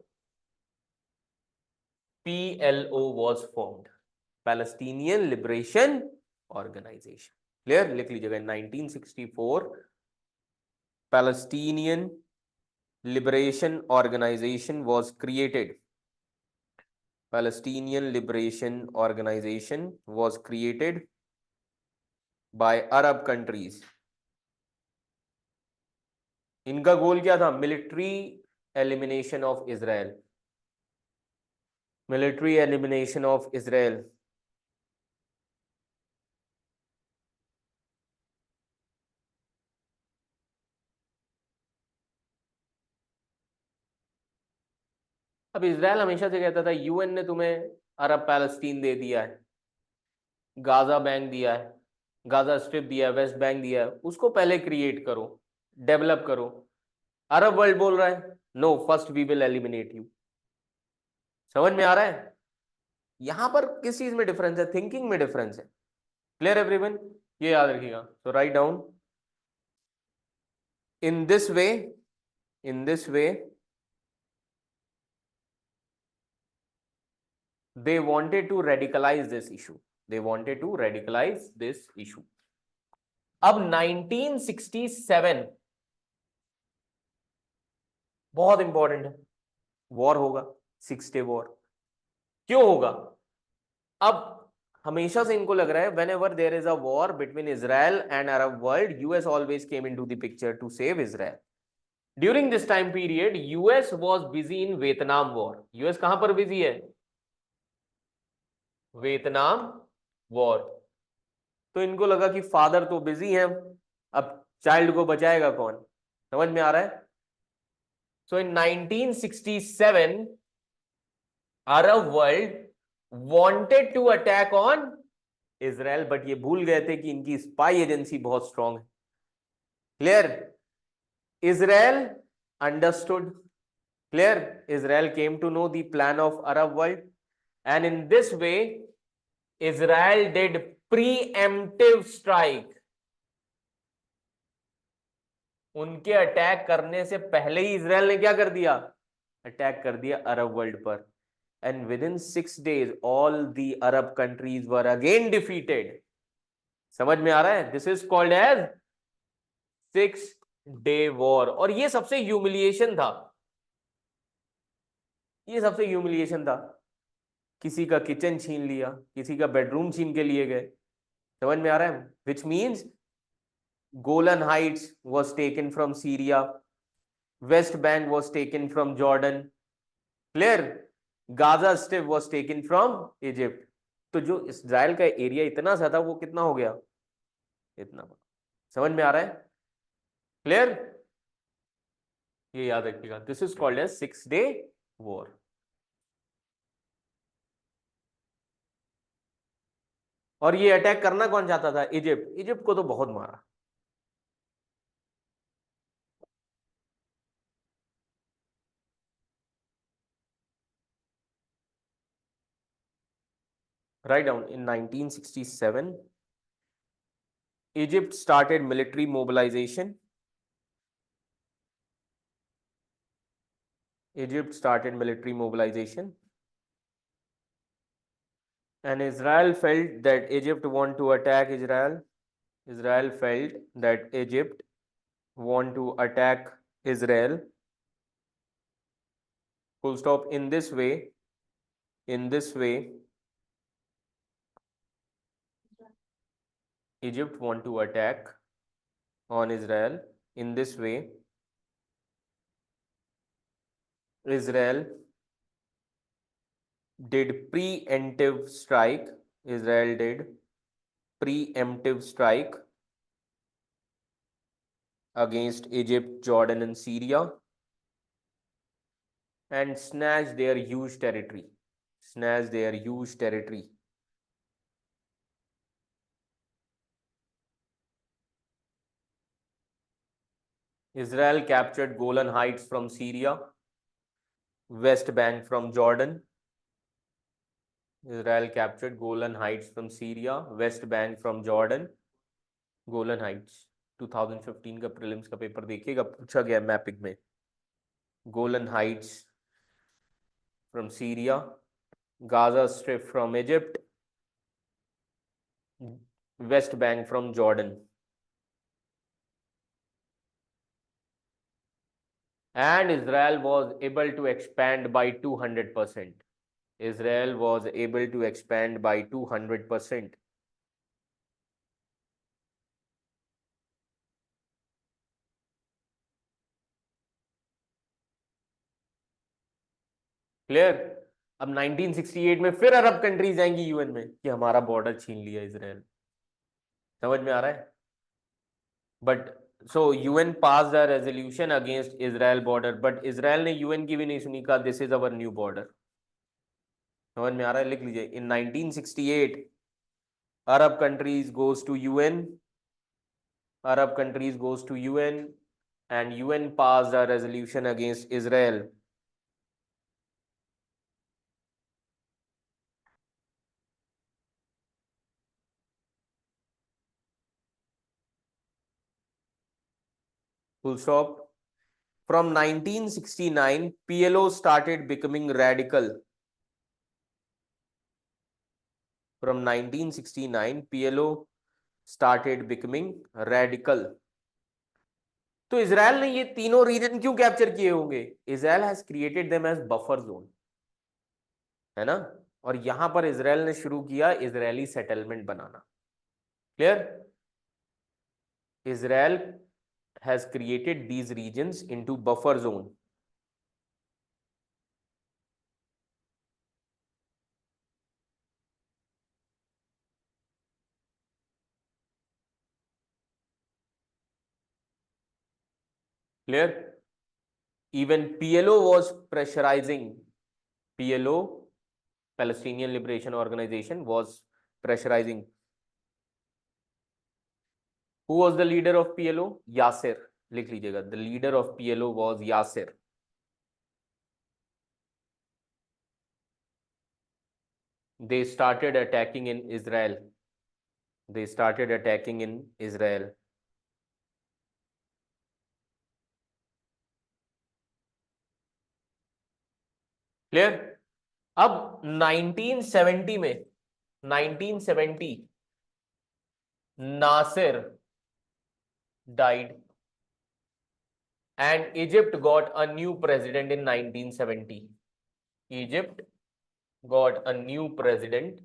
PLO was formed, Palestinian Liberation Organization. Clear? लिख लीजिएगा, in 1964, Palestinian Liberation Organization was created. Palestinian Liberation Organization was created by Arab countries. इनका गोल क्या था? Military elimination of Israel. Military elimination of Israel. अब Israel हमेशा से कहता था यूएन ने तुम्हें अरब पैलेस्टीन दे दिया है, गाजा बैंक दिया है, गाजा स्ट्रिप दिया है, वेस्ट बैंक दिया है, उसको पहले क्रिएट करो, डेवलप करो। अरब वर्ल्ड बोल रहा है no, first we will eliminate you. समझ में आ रहा है? यहां पर किस चीज में डिफरेंस है? थिंकिंग में डिफरेंस है। Clear everyone? ये याद रखिएगा। तो right down in this way, in this way they wanted to radicalize this issue, they wanted to radicalize this issue. अब 1967 बहुत इंपॉर्टेंट है, वॉर होगा, 6 डे वॉर। क्यों होगा? अब हमेशा से इनको लग रहा है whenever there is a war between Israel and Arab world, US always came into the picture to save Israel. During this time period, US was busy in Vietnam war. US कहां पर बिजी है? Vietnam war. तो इनको लगा कि father तो busy है, अब चाइल्ड को बचाएगा कौन? समझ में आ रहा है? So in 1967 Arab world wanted to attack on Israel, but ये भूल गए थे कि इनकी स्पाई एजेंसी बहुत स्ट्रांग है। Clear? Israel understood, clear? Israel came to know the plan of Arab world and in this way Israel did preemptive strike. उनके attack करने से पहले ही इजराइल ने क्या कर दिया? अटैक कर दिया अरब वर्ल्ड पर। And with in 6 days all the Arab countries were again defeated. समझ में आ रहा है? This is called as 6 day war. और ये सबसे ह्यूमिलिएशन था, ये सबसे ह्यूमिलिएशन था। किसी का किचन छीन लिया, किसी का बेडरूम छीन के लिए गए। समझ में आ रहा है? Which means Golan Heights was taken from Syria, West Bank was taken from Jordan, clear? Gaza Strip was taken from Egypt. तो जो इस्राइल का एरिया इतना सा था वो कितना हो गया? इतना। समझ में आ रहा है? क्लियर? ये याद रखिएगा, this is called as 6 day war. और ये अटैक करना कौन चाहता था? इजिप्ट। इजिप्ट को तो बहुत मारा। Write down in 1967 Egypt started military mobilization. Egypt started military mobilization. And Israel felt that Egypt want to attack Israel. Israel felt that Egypt want to attack Israel. Full stop. In this way, Egypt want to attack on Israel. In this way, Israel did preemptive strike. Israel did preemptive strike against Egypt, Jordan, and Syria, and snatched their huge territory. Snatched their huge territory. Israel captured Golan Heights from Syria, West Bank from Jordan. Israel captured Golan Heights from Syria, West Bank from Jordan. Golan Heights 2015 का prelims का paper देखिएगा, पूछा गया mapping में। Golan Heights from Syria, Gaza Strip from Egypt, West Bank from Jordan. And Israel was able to expand by 200%. Israel was able to expand by 200%. Clear. अब 1968 में फिर अरब countries आएंगी यूएन में कि हमारा बॉर्डर छीन लिया इसराइल। समझ में आ रहा है? But so UN passed a resolution against Israel border, but Israel ने यूएन की भी नहीं सुनी, कहा this is our new border. समझ में आ रहा है? लिख लीजिए, in 1968 Arab countries goes to UN, Arab countries goes to UN and UN passed a resolution against Israel. Full stop. From 1969, PLO started becoming radical. From 1969, PLO started becoming radical. तो Israel ने ये तीनों region क्यों capture किए होंगे? Israel has created them as buffer zone, है ना? और यहां पर इजराइल ने शुरू किया इजरायली सेटलमेंट बनाना। Clear? Israel has created these regions into buffer zone. Clear? Even PLO was pressurizing. PLO, Palestinian Liberation Organization, was pressurizing. Who was the leader of PLO? Yasser. लिख लीजिएगा, the leader of PLO was Yasser. They started attacking in Israel. They started attacking in Israel. Clear? अब 1970 में, 1970 Nasir died and Egypt got a new president in 1970. Egypt got a new president,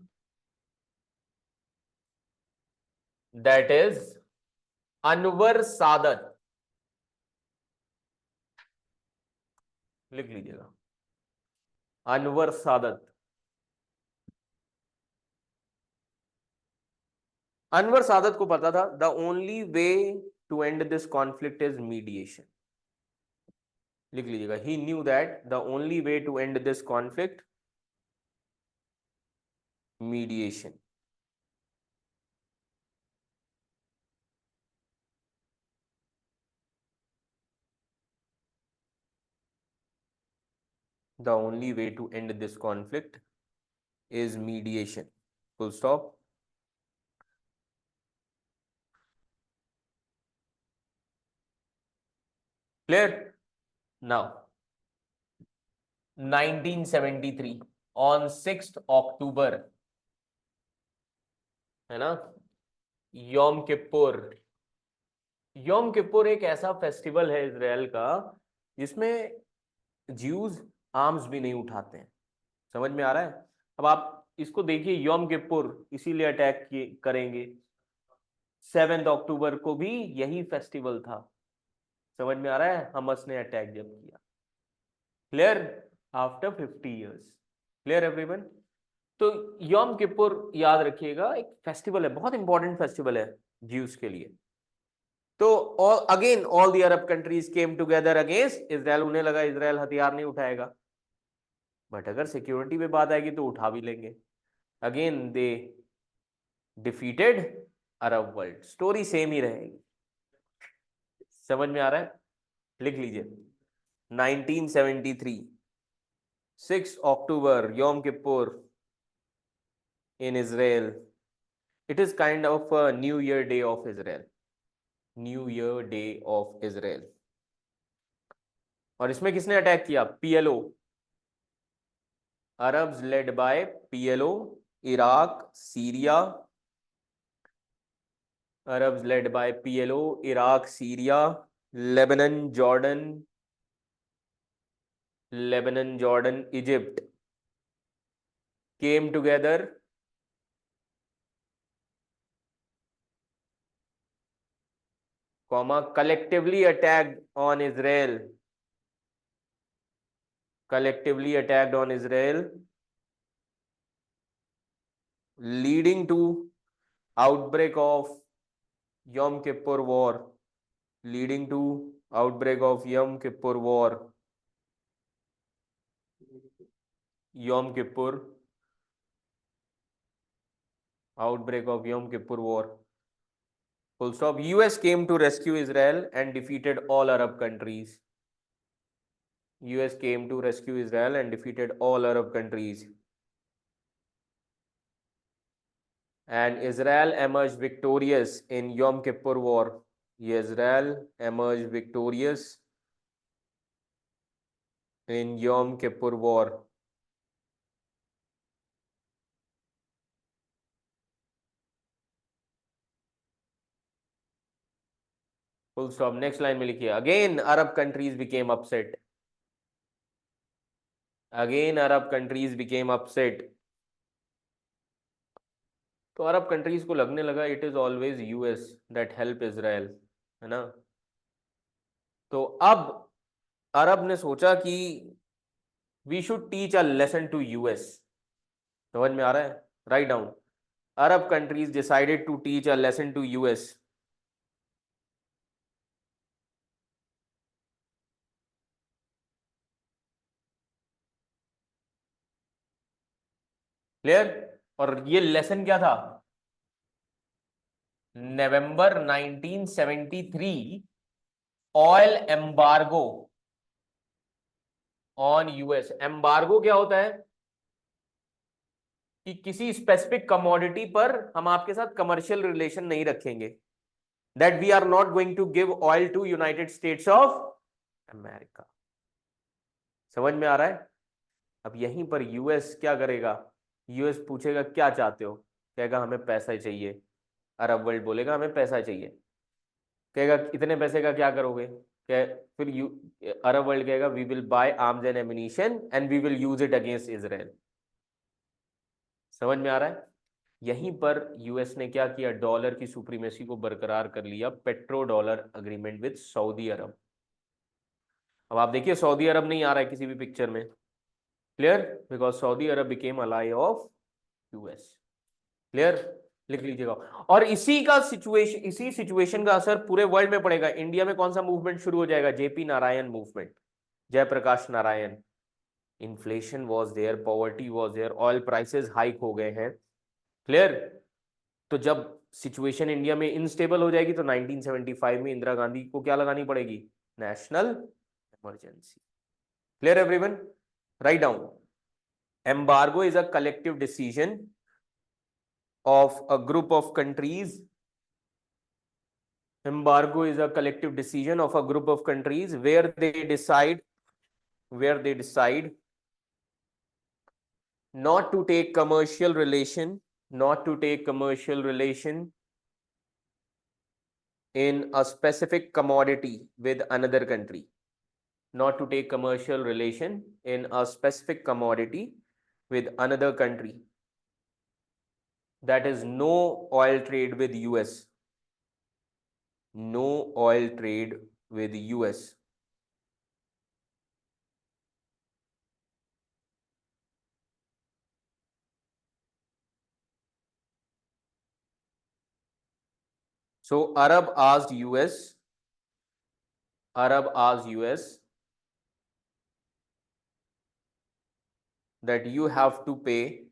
that is Anwar सादत। लिख लीजिएगा, अनवर सादत। अनवर सादत को पता था the only way to end this conflict is mediation. लिख लीजिएगा, he knew that the only way to end this conflict, mediation. The only way to end this conflict is mediation. Full stop. Clear? Now, 1973 on 6th October, है ना, योम Kippur. योम Kippur एक ऐसा festival है Israel का जिसमें Jews arms भी नहीं उठाते हैं। समझ में आ रहा है? अब आप इसको देखिए, योम किप्पुर इसीलिए अटैक करेंगे। 7 अक्टूबर को भी यही फेस्टिवल था। समझ में आ रहा है? हमस ने अटैक जब किया। Clear? After 50 years. Clear everyone? तो योम किप्पुर याद रखिएगा, एक फेस्टिवल है, बहुत इंपॉर्टेंट फेस्टिवल है ज्यूज के लिए। तो again all the Arab countries came together against Israel. उन्हें लगा इजराइल हथियार नहीं उठाएगा, बट अगर सिक्योरिटी पे बात आएगी तो उठा भी लेंगे। Again they defeated Arab world. Story same ही रहेगी। समझ में आ रहा है? लिख लीजिए, 1973 6 अक्टूबर, योम Kippur in Israel. It is kind of a New Year Day of Israel. New Year Day of Israel. और इसमें किसने अटैक किया? PLO. Arabs led by PLO, Iraq, Syria. Arabs led by PLO, Iraq, Syria, Lebanon, Jordan, Egypt came together collectively attacked on Israel collectively attacked on Israel, leading to outbreak of Yom Kippur War, leading to outbreak of Yom Kippur War, Yom Kippur, outbreak of Yom Kippur War. Full stop. US came to rescue Israel and defeated all Arab countries. US came to rescue Israel and defeated all Arab countries. And Israel emerged victorious in Yom Kippur War. Israel emerged victorious in Yom Kippur War. Full stop. Next line में लिखिए. Again, Arab countries became upset. Again, Arab countries became upset. तो अरब countries को लगने लगा it is always US that help Israel, है ना. तो अब अरब ने सोचा कि we should teach a lesson to US. समझ में आ रहा है? Right down. Arab countries decided to teach a lesson to US. Clear? और ये लेसन क्या था? November 1973 oil embargo on US. Embargo क्या होता है? कि किसी स्पेसिफिक कमोडिटी पर हम आपके साथ कमर्शियल रिलेशन नहीं रखेंगे. That we are not going to give oil to United States of America. समझ में आ रहा है? अब यहीं पर यूएस क्या करेगा? यूएस पूछेगा क्या चाहते हो, कहेगा हमें पैसा चाहिए. अरब वर्ल्ड बोलेगा हमें पैसा चाहिए. कहेगा इतने पैसे का क्या करोगे? फिर अरब वर्ल्ड कहेगा we will buy arms and ammunition and we will use it against Israel. समझ में आ रहा है? यहीं पर यूएस ने क्या किया? डॉलर की सुप्रीमेसी को बरकरार कर लिया. Petrodollar agreement with Saudi Arabia. अब आप देखिए सऊदी अरब नहीं आ रहा है किसी भी पिक्चर में. Clear? Because Saudi Arab became ally of US. Clear? लिख लीजिएगा. और इसी सिचुएशन का असर पूरे वर्ल्ड में पड़ेगा. इंडिया में कौन सा मूवमेंट शुरू हो जाएगा? JP Narayan movement, Jayaprakash Narayan. Inflation was there, poverty was there, oil prices hike हो गए हैं. क्लियर? तो जब सिचुएशन इंडिया में इनस्टेबल हो जाएगी तो 1975 में इंदिरा गांधी को क्या लगानी पड़ेगी? National emergency. Clear everyone? Write down. Embargo is a collective decision of a group of countries. Embargo is a collective decision of a group of countries where they decide not to take commercial relation in a specific commodity with another country. Not to take commercial relation in a specific commodity with another country. That is no oil trade with US. No oil trade with US. So Arab asked US that you have to pay.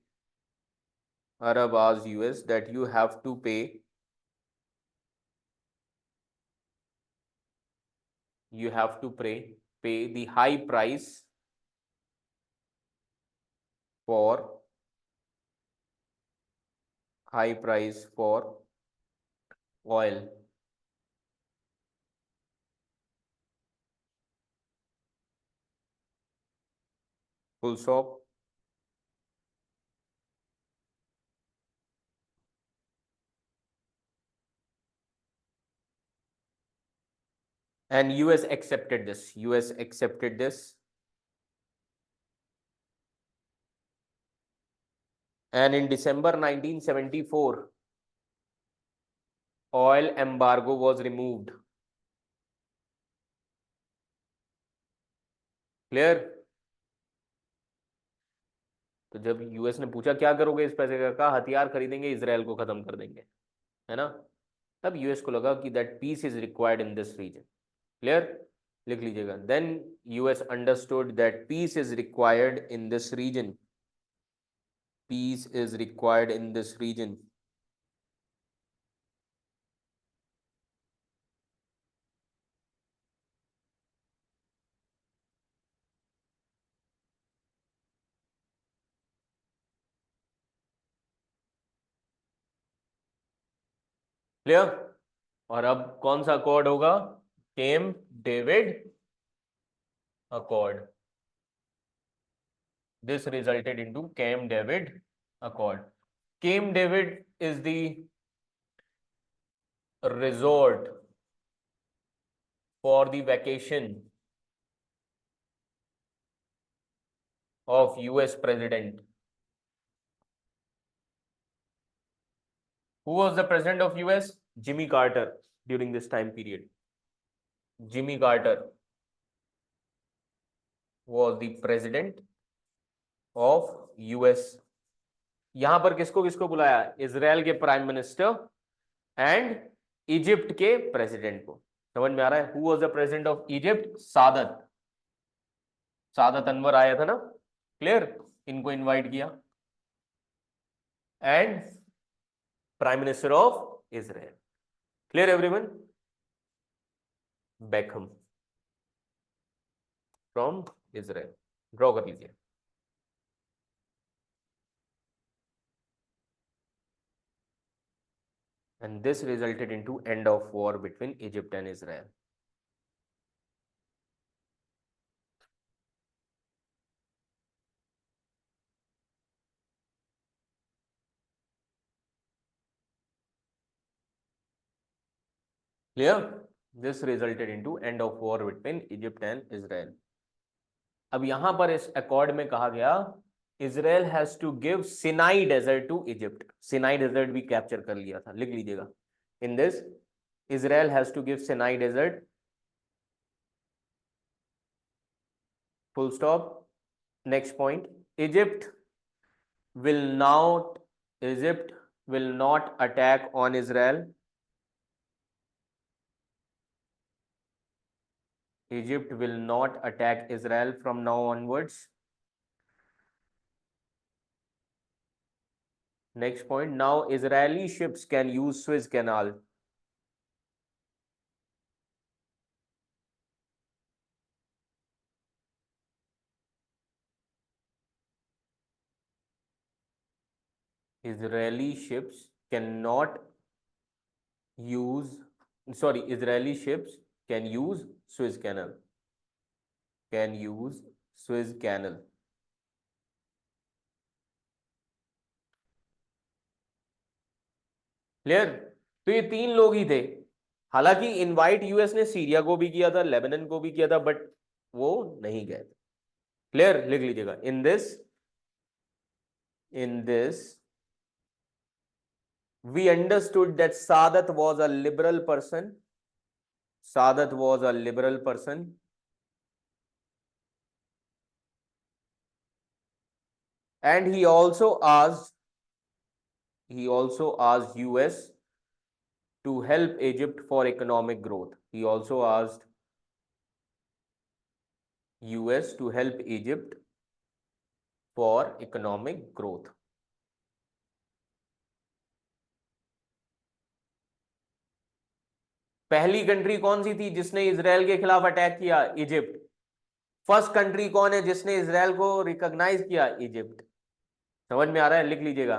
Arab asked US that you have to pay. You have to pay the high price for oil. Full stop. And US accepted this. And in December 1974, oil embargo was removed. Clear? तो जब US ने पूछा क्या करोगे इस पैसे का, कहा हथियार खरीदेंगे, इजराइल को खत्म कर देंगे, है ना। तब यूएस को लगा कि that peace is required in this region. Clear, लिख लीजिएगा। Then US understood that peace is required in this region, peace is required in this region. Clear. और अब कौन सा अकॉर्ड होगा, Camp David accord. This resulted into Camp David Accord. Camp David is the resort for the vacation of US president. Who was the president of US? Jimmy Carter during this time period. Jimmy Carter was the president of US. यहां पर किसको किसको बुलाया, Israel के prime minister and Egypt के president को। समझ में आ रहा है। Who was the president of Egypt? Sadat, Sadat Anwar आया था ना। क्लियर, इनको इनवाइट किया। And prime minister of Israel. Clear everyone? Begin from Israel, draw कर लीजिए। And this resulted into end of war between Egypt and Israel. Clear? This resulted into end of war between Egypt and Israel. अब यहां पर इस accord में कहा गया Israel has to give Sinai desert to Egypt. Sinai desert भी capture कर लिया था, लिख लीजिएगा। In this Israel has to give Sinai desert, full stop. Next point, Egypt will not attack on Israel. Egypt will not attack Israel from now onwards. Next point, now Israeli ships can use Suez Canal. Israeli ships cannot use, sorry, Israeli ships can use Suez Canal. Can use Suez Canal. Clear? तो ये तीन लोग ही थे। हालांकि invite US ने Syria को भी किया था, लेबनान को भी किया था, बट वो नहीं गए थे। क्लियर, लिख लीजिएगा। In this we understood that Sadat was a liberal person. Sadat was a liberal person. And he also asked US to help Egypt for economic growth. He also asked US to help Egypt for economic growth. पहली country कौन सी थी जिसने Israel के खिलाफ attack किया? Egypt. First country कौन है जिसने इजराइल को रिकॉग्नाइज किया? इजिप्ट। समझ में आ रहा है? लिख लीजिएगा।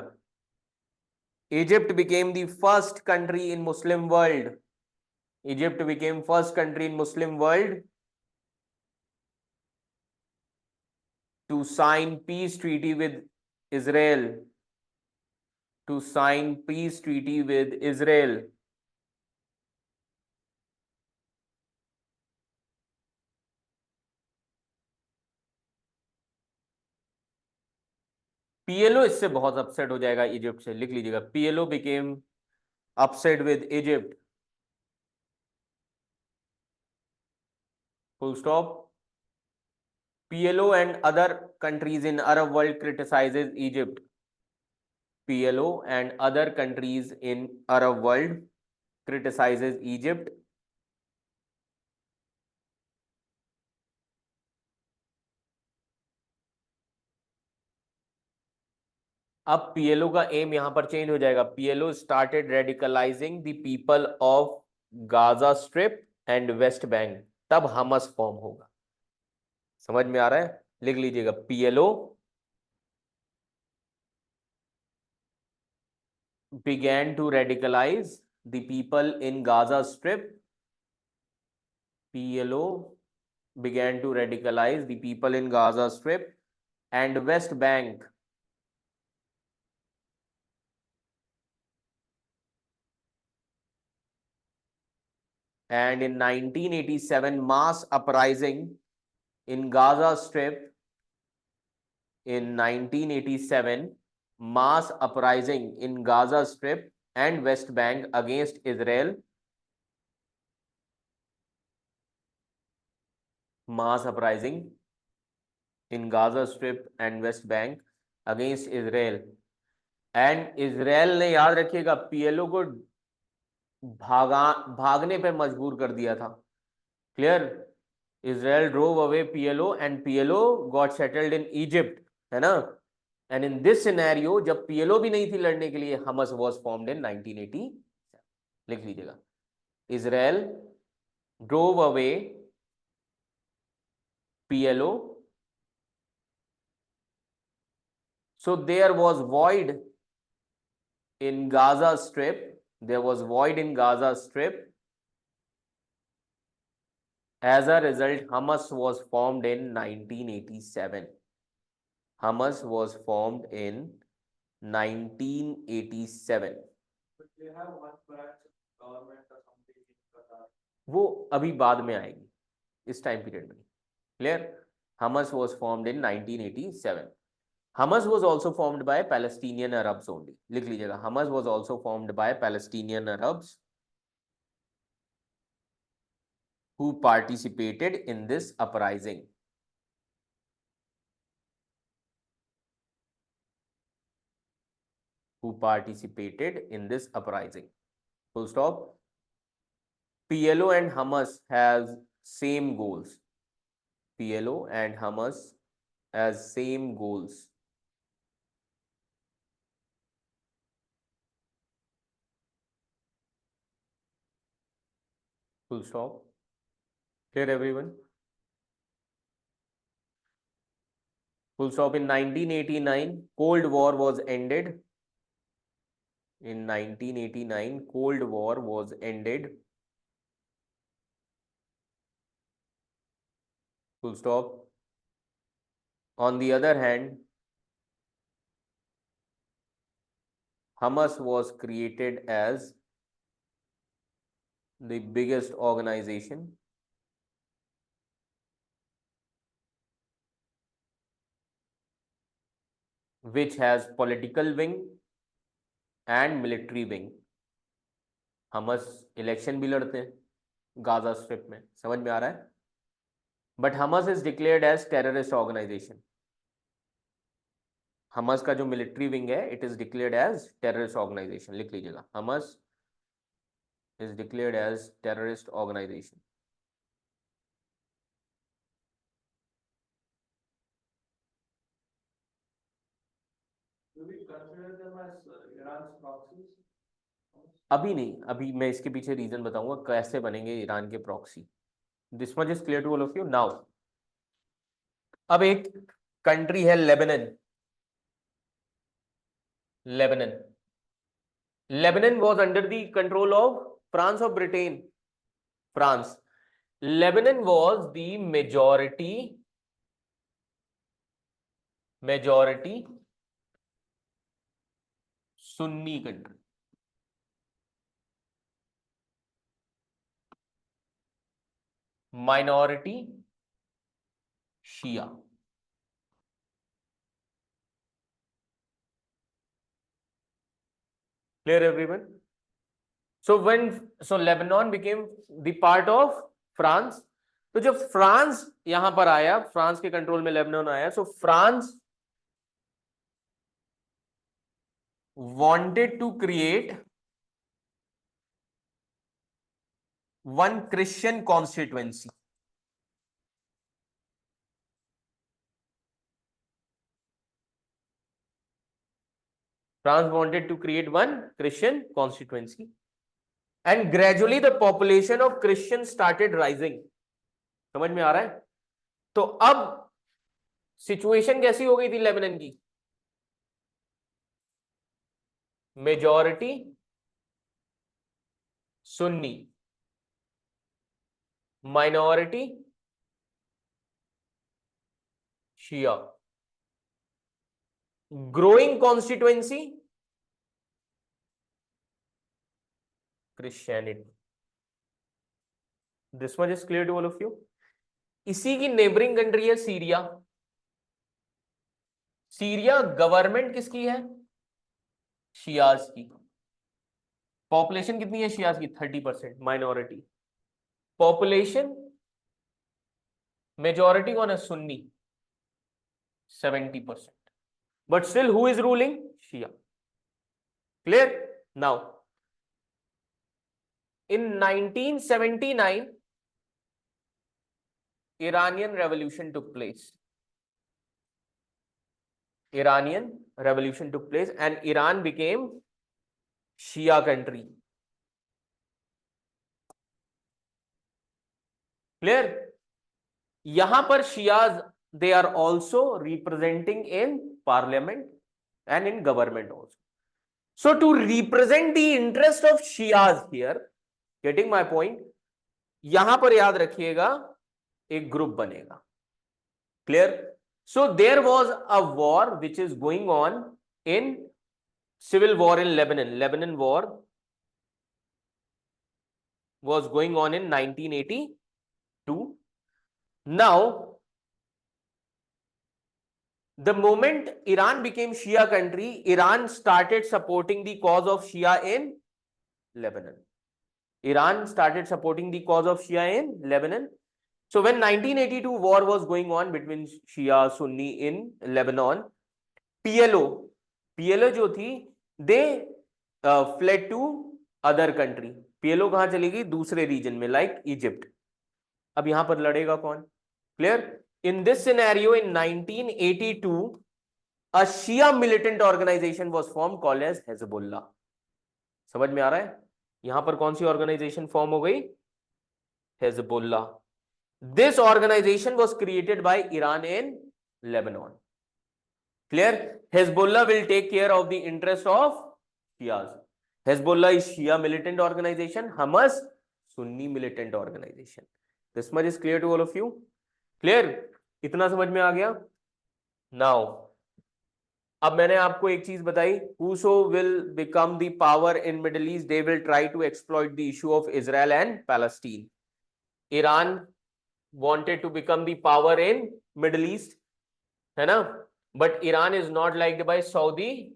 Egypt became the first country in Muslim world. Egypt became first country in Muslim world to sign peace treaty with Israel. To sign peace treaty with Israel. PLO इससे बहुत अपसेट हो जाएगा इजिप्ट से, लिख लीजिएगा। PLO became upset with Egypt. Full stop. PLO and other countries in Arab world criticizes Egypt. PLO and other countries in Arab world criticizes Egypt. अब PLO का M यहां पर चेंज हो जाएगा. PLO started radicalizing the people of Gaza Strip and West Bank. तब हमस form होगा. समझ में आ रहा है? लिख लीजिएगा. PLO began to radicalize the people in Gaza Strip. PLO began to radicalize the people in Gaza Strip and West Bank. And in 1987, mass uprising in Gaza Strip. In 1987, mass uprising in Gaza Strip and West Bank against Israel. Mass uprising in Gaza Strip and West Bank against Israel. And Israel ने याद रखिएगा PLO को भागने पे मजबूर कर दिया था. Clear? Israel drove away PLO and PLO got settled in Egypt, है ना? And in this scenario, जब PLO भी नहीं थी लड़ने के लिए, Hamas was formed in 1980. लिख लीजिएगा. Israel drove away PLO, so there was void in Gaza Strip. There was void in Gaza Strip. As a result, Hamas was formed in 1987. Hamas was formed in 1987. But they have one branch of government or something in Qatar. वो अभी बाद में आएगी, इस time period में. Clear? Hamas was formed in 1987. Hamas was also formed by Palestinian Arabs only. लिख लीजिएगा. Hamas was also formed by Palestinian Arabs who participated in this uprising. Who participated in this uprising. Full stop. PLO and Hamas has same goals. PLO and Hamas has same goals. Full stop. Clear everyone? Full stop. In 1989, Cold War was ended. In 1989, Cold War was ended. Full stop. On the other hand, Hamas was created as the biggest organization which has political wing and military wing. Hamas election भी लड़ते हैं Gaza strip में. समझ में आ रहा है? But Hamas is declared as terrorist organization. Hamas का जो military wing है, it is declared as terrorist organization. लिख लीजिएगा. Hamas is declared as terrorist organization. Do we consider them as Iran's proxies? अभी नहीं, अभी मैं इसके पीछे रीजन बताऊंगा कैसे बनेंगे ईरान के proxy. This much is clear to all of you now. अब एक कंट्री है Lebanon. Lebanon. Lebanon was under the control of France और Britain. France. Lebanon was the majority Sunni country. Minority Shia. Clear everyone? So Lebanon became the part of France. तो जब France यहां पर आया, France के control में Lebanon आया, सो France wanted to create one Christian constituency. France wanted to create one Christian constituency, and gradually the population of Christians started rising. समझ में आ रहा है? तो अब सिचुएशन कैसी हो गई थी लेबनान की? Majority Sunni, minority Shia, growing constituency Christianity. This much is clear to all of you. इसी की नेबरिंग कंट्री है सीरिया. सीरिया गवर्नमेंट किसकी है? शियाज की. पॉपुलेशन कितनी है शियाज की? 30%. माइनॉरिटी. पॉपुलेशन मेजॉरिटी कौन है? Sunni, 70%. But still who is ruling? Shia. Clear? Now in 1979 Iranian revolution took place. Iranian revolution took place and Iran became Shia country. Clear? यहां पर Shias, they are also representing in parliament and in government also. So to represent the interest of Shias here, getting my point, यहां पर याद रखिएगा एक group बनेगा. Clear? So there was a war which is going on in civil war in Lebanon. Lebanon war was going on in 1982. Now, the moment Iran became Shia country, Iran started supporting the cause of Shia in Lebanon. Iran started supporting the cause of Shia in Lebanon. So when 1982 war was going on between Shia Sunni in Lebanon, PLO जो थी, they fled to other country. PLO कहाँ चली गई? दूसरे reason में, like Egypt. अब यहां पर लड़ेगा कौन? Clear? In this scenario in 1982 a Shia militant organization was formed called as Hezbollah. समझ में आ रहा है? यहां पर कौन सी ऑर्गेनाइजेशन फॉर्म हो गई? Hezbollah. This organization was created by Iran in Lebanon. Clear? Hezbollah will take care of the interest of Shias. Hezbollah is Shia militant organization. Hamas Sunni militant organization. This much is clear to all of you? Clear? इतना समझ में आ गया? Now, अब मैंने आपको एक चीज बताई. Whoso will become the power in Middle East, they will try to exploit the issue of Israel and Palestine. Iran wanted to become the power in Middle East, है ना? But Iran is not liked by Saudi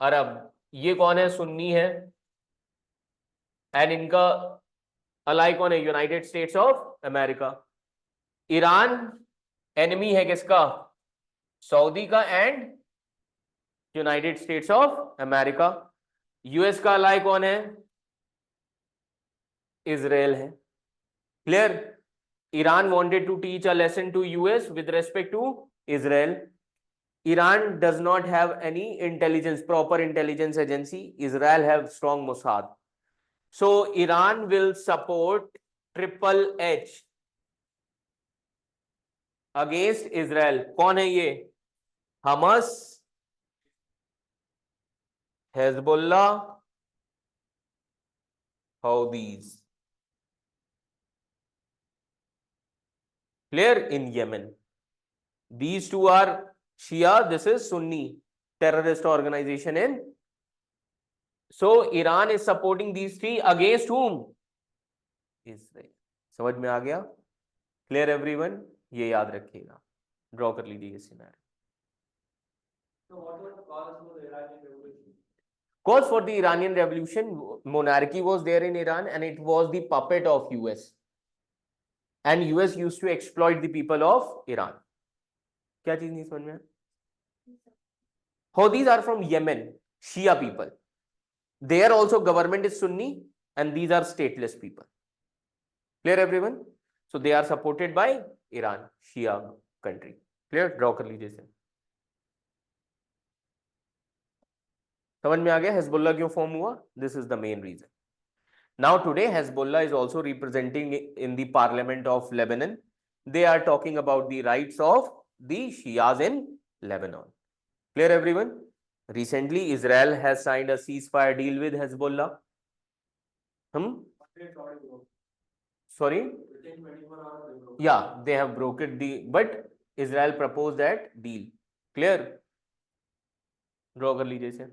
Arab. ये कौन है? सुन्नी है. And इनका अलाई कौन है? United States of America. Iran enemy है किसका? सऊदी का and United States of America. US का अलाई कौन है? इजराइल है. Clear? Iran wanted to teach a lesson to US with respect to Israel. Iran does not have any intelligence, proper intelligence agency. Israel have strong Mossad. So Iran will support Triple H against Israel. कौन है ये? Hamas, Hezbollah, Houthis. Clear? In Yemen. These two are Shia, this is Sunni terrorist organization in. So Iran is supporting these three against whom? Israel. समझ में आ गया? Clear everyone? ये याद रखिएगा. Draw कर लीजिए ये scenario. So what was the cause for the Iranian revolution? Cause for the Iranian revolution, monarchy was there in Iran and it was the puppet of US. and US used to exploit the people of Iran. क्या चीज नहीं समझ में? Houthis are from Yemen, Shia people. There also government is Sunni and these are stateless people. Clear everyone? So they are supported by Iran, Shia country. Clear? Draw कर लीजिए इसे. समझ में आ गया Hezbollah क्यों फॉर्म हुआ? This is the main reason. Now today Hezbollah is also representing in the parliament of Lebanon. They are talking about the rights of the Shias in Lebanon. Clear everyone? Recently Israel has signed a ceasefire deal with Hezbollah. Sorry? Yeah, they have broken the, but Israel proposed that deal. Clear? Draw कर लीजिए इसे.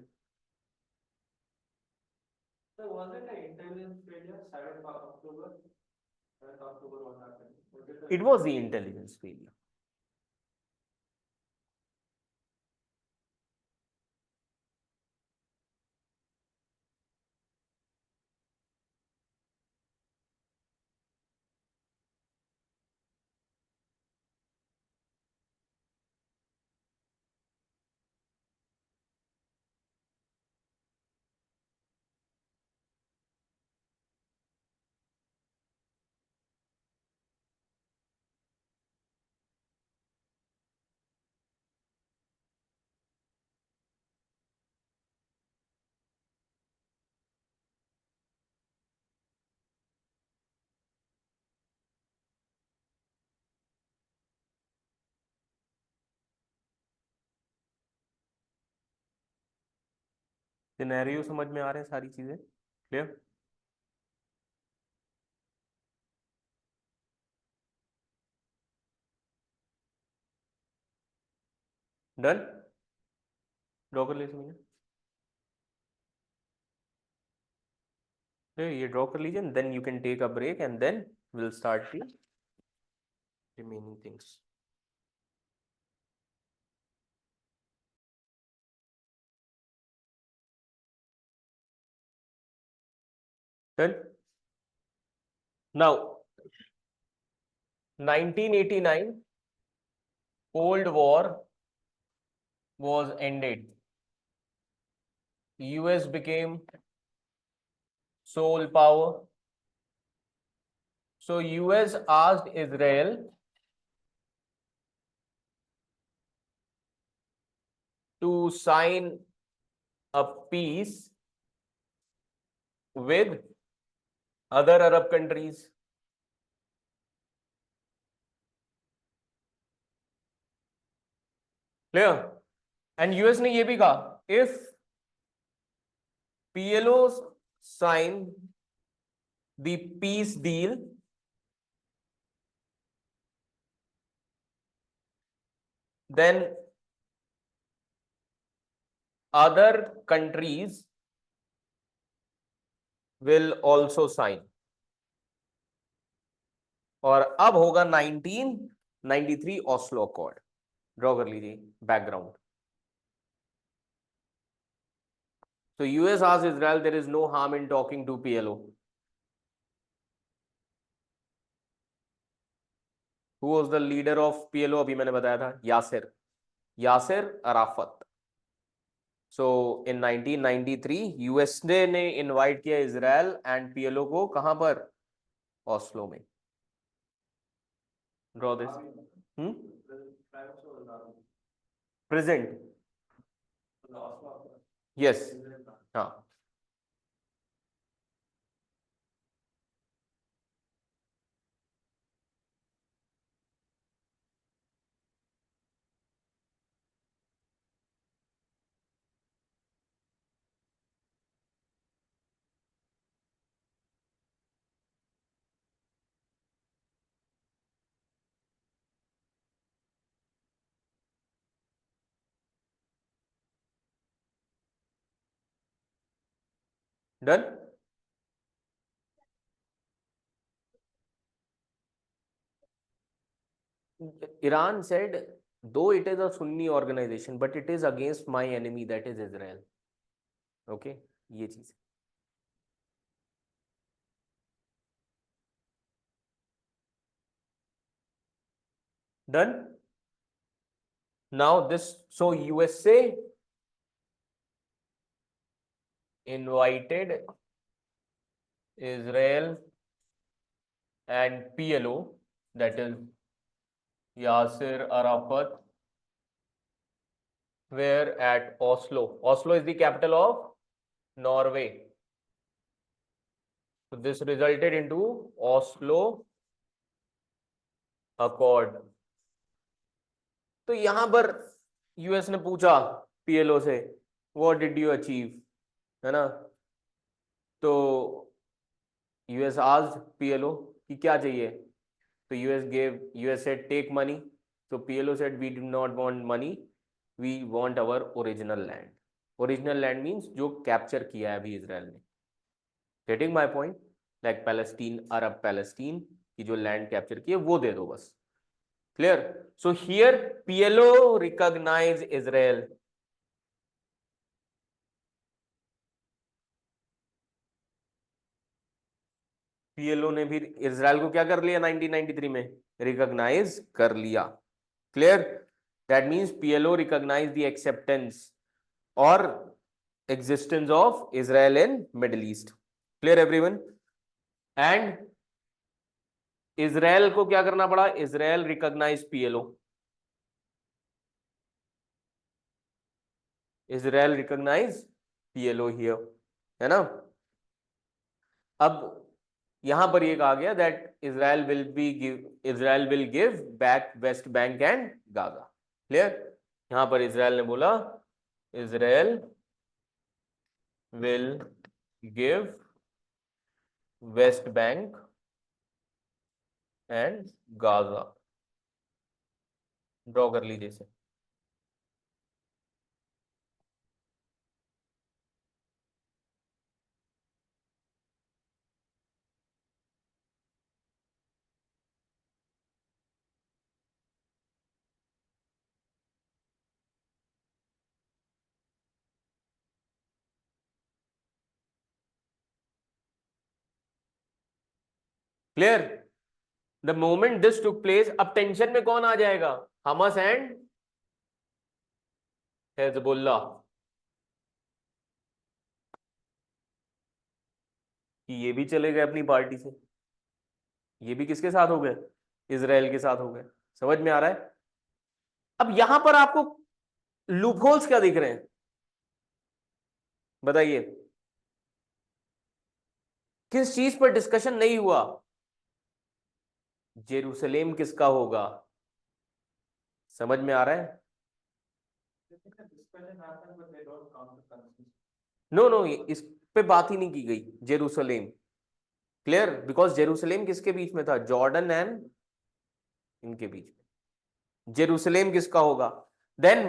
So was it an intelligence failure? 7th of October? 7th October was happening. It was the intelligence failure. Scenario समझ में आ रहे हैं सारी चीजें? Clear? Done? Draw कर लीजिए मुझे. ये ड्रॉ कर लीजिए, then you can take a break and then will start the remaining things. Done? Now 1989 Cold War was ended. US became sole power. So US asked Israel to sign a peace with other Arab countries. Clear? And US ने ये भी कहा, if PLOs sign the peace deal, then other countries will also sign. और अब होगा 1993 Oslo accord. Draw कर लीजिए background. So US asked Israel, there is no harm in talking to PLO. Who was the leader of PLO? अभी मैंने बताया था, Yasir Arafat. So in 1993 US ने इनवाइट किया इजराइल एंड PLO को कहां पर? ऑस्लो में. Draw this. प्रेजेंट. यस. हाँ. Done? Iran said, though it is a Sunni organization, but it is against my enemy, that is Israel. Okay, ये चीज. Done. Now this, so USA invited Israel and PLO, that is Yasser Arafat, where at Oslo. Oslo is the capital of Norway. So this resulted into Oslo Accord. तो यहां पर US ने पूछा PLO से what did you achieve, है ना, तो US asked PLO कि क्या चाहिए, तो यूएस सेड टेक मनी, तो PLO said we do not want money, we want our original land. Original land means जो कैप्चर किया है अभी इजराइल ने. Getting my point? Like Palestine, Arab Palestine की जो लैंड कैप्चर की है वो दे दो बस. Clear? So here PLO recognize Israel. PLO ने भी इजराइल को क्या कर लिया 1993 में? रिकॉग्नाइज कर लिया. Clear? That means PLO recognise the acceptance और existence of Israel in Middle East. Clear everyone? And Israel को क्या करना पड़ा? Israel recognise PLO. Israel recognise PLO here, है ना. अब यहां पर ये कहा गया that Israel will give back West Bank and Gaza. Clear? यहां पर इजराइल ने बोला Israel will give West Bank and Gaza. Draw कर लीजिए इसे. Clear? The moment this took place, अब टेंशन में कौन आ जाएगा? Hamas and Hezbollah. कि ये भी चले गए अपनी पार्टी से. ये भी किसके साथ हो गए? इजराइल के साथ हो गए. समझ में आ रहा है? अब यहां पर आपको लूपहोल्स क्या दिख रहे हैं बताइए? किस चीज पर डिस्कशन नहीं हुआ? जेरूसलेम किसका होगा? समझ में आ रहा है? नो नो, इस पे बात ही नहीं की गई. जेरूसलेम. क्लियर? बिकॉज जेरूसलेम किसके बीच में था? जॉर्डन एंड इनके बीच में. जेरूसलेम किसका होगा? Then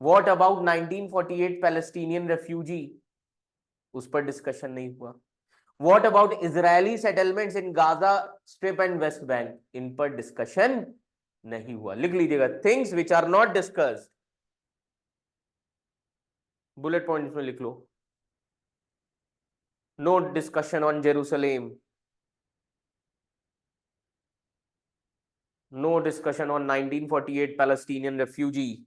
what about 1948 Palestinian refugee? उस पर डिस्कशन नहीं हुआ. What about Israeli settlements in Gaza Strip and West Bank? इन पर डिस्कशन नहीं हुआ. लिख लीजिएगा, things which are not discussed. Bullet points में लिख लो. No discussion on Jerusalem. No discussion on 1948 Palestinian refugee.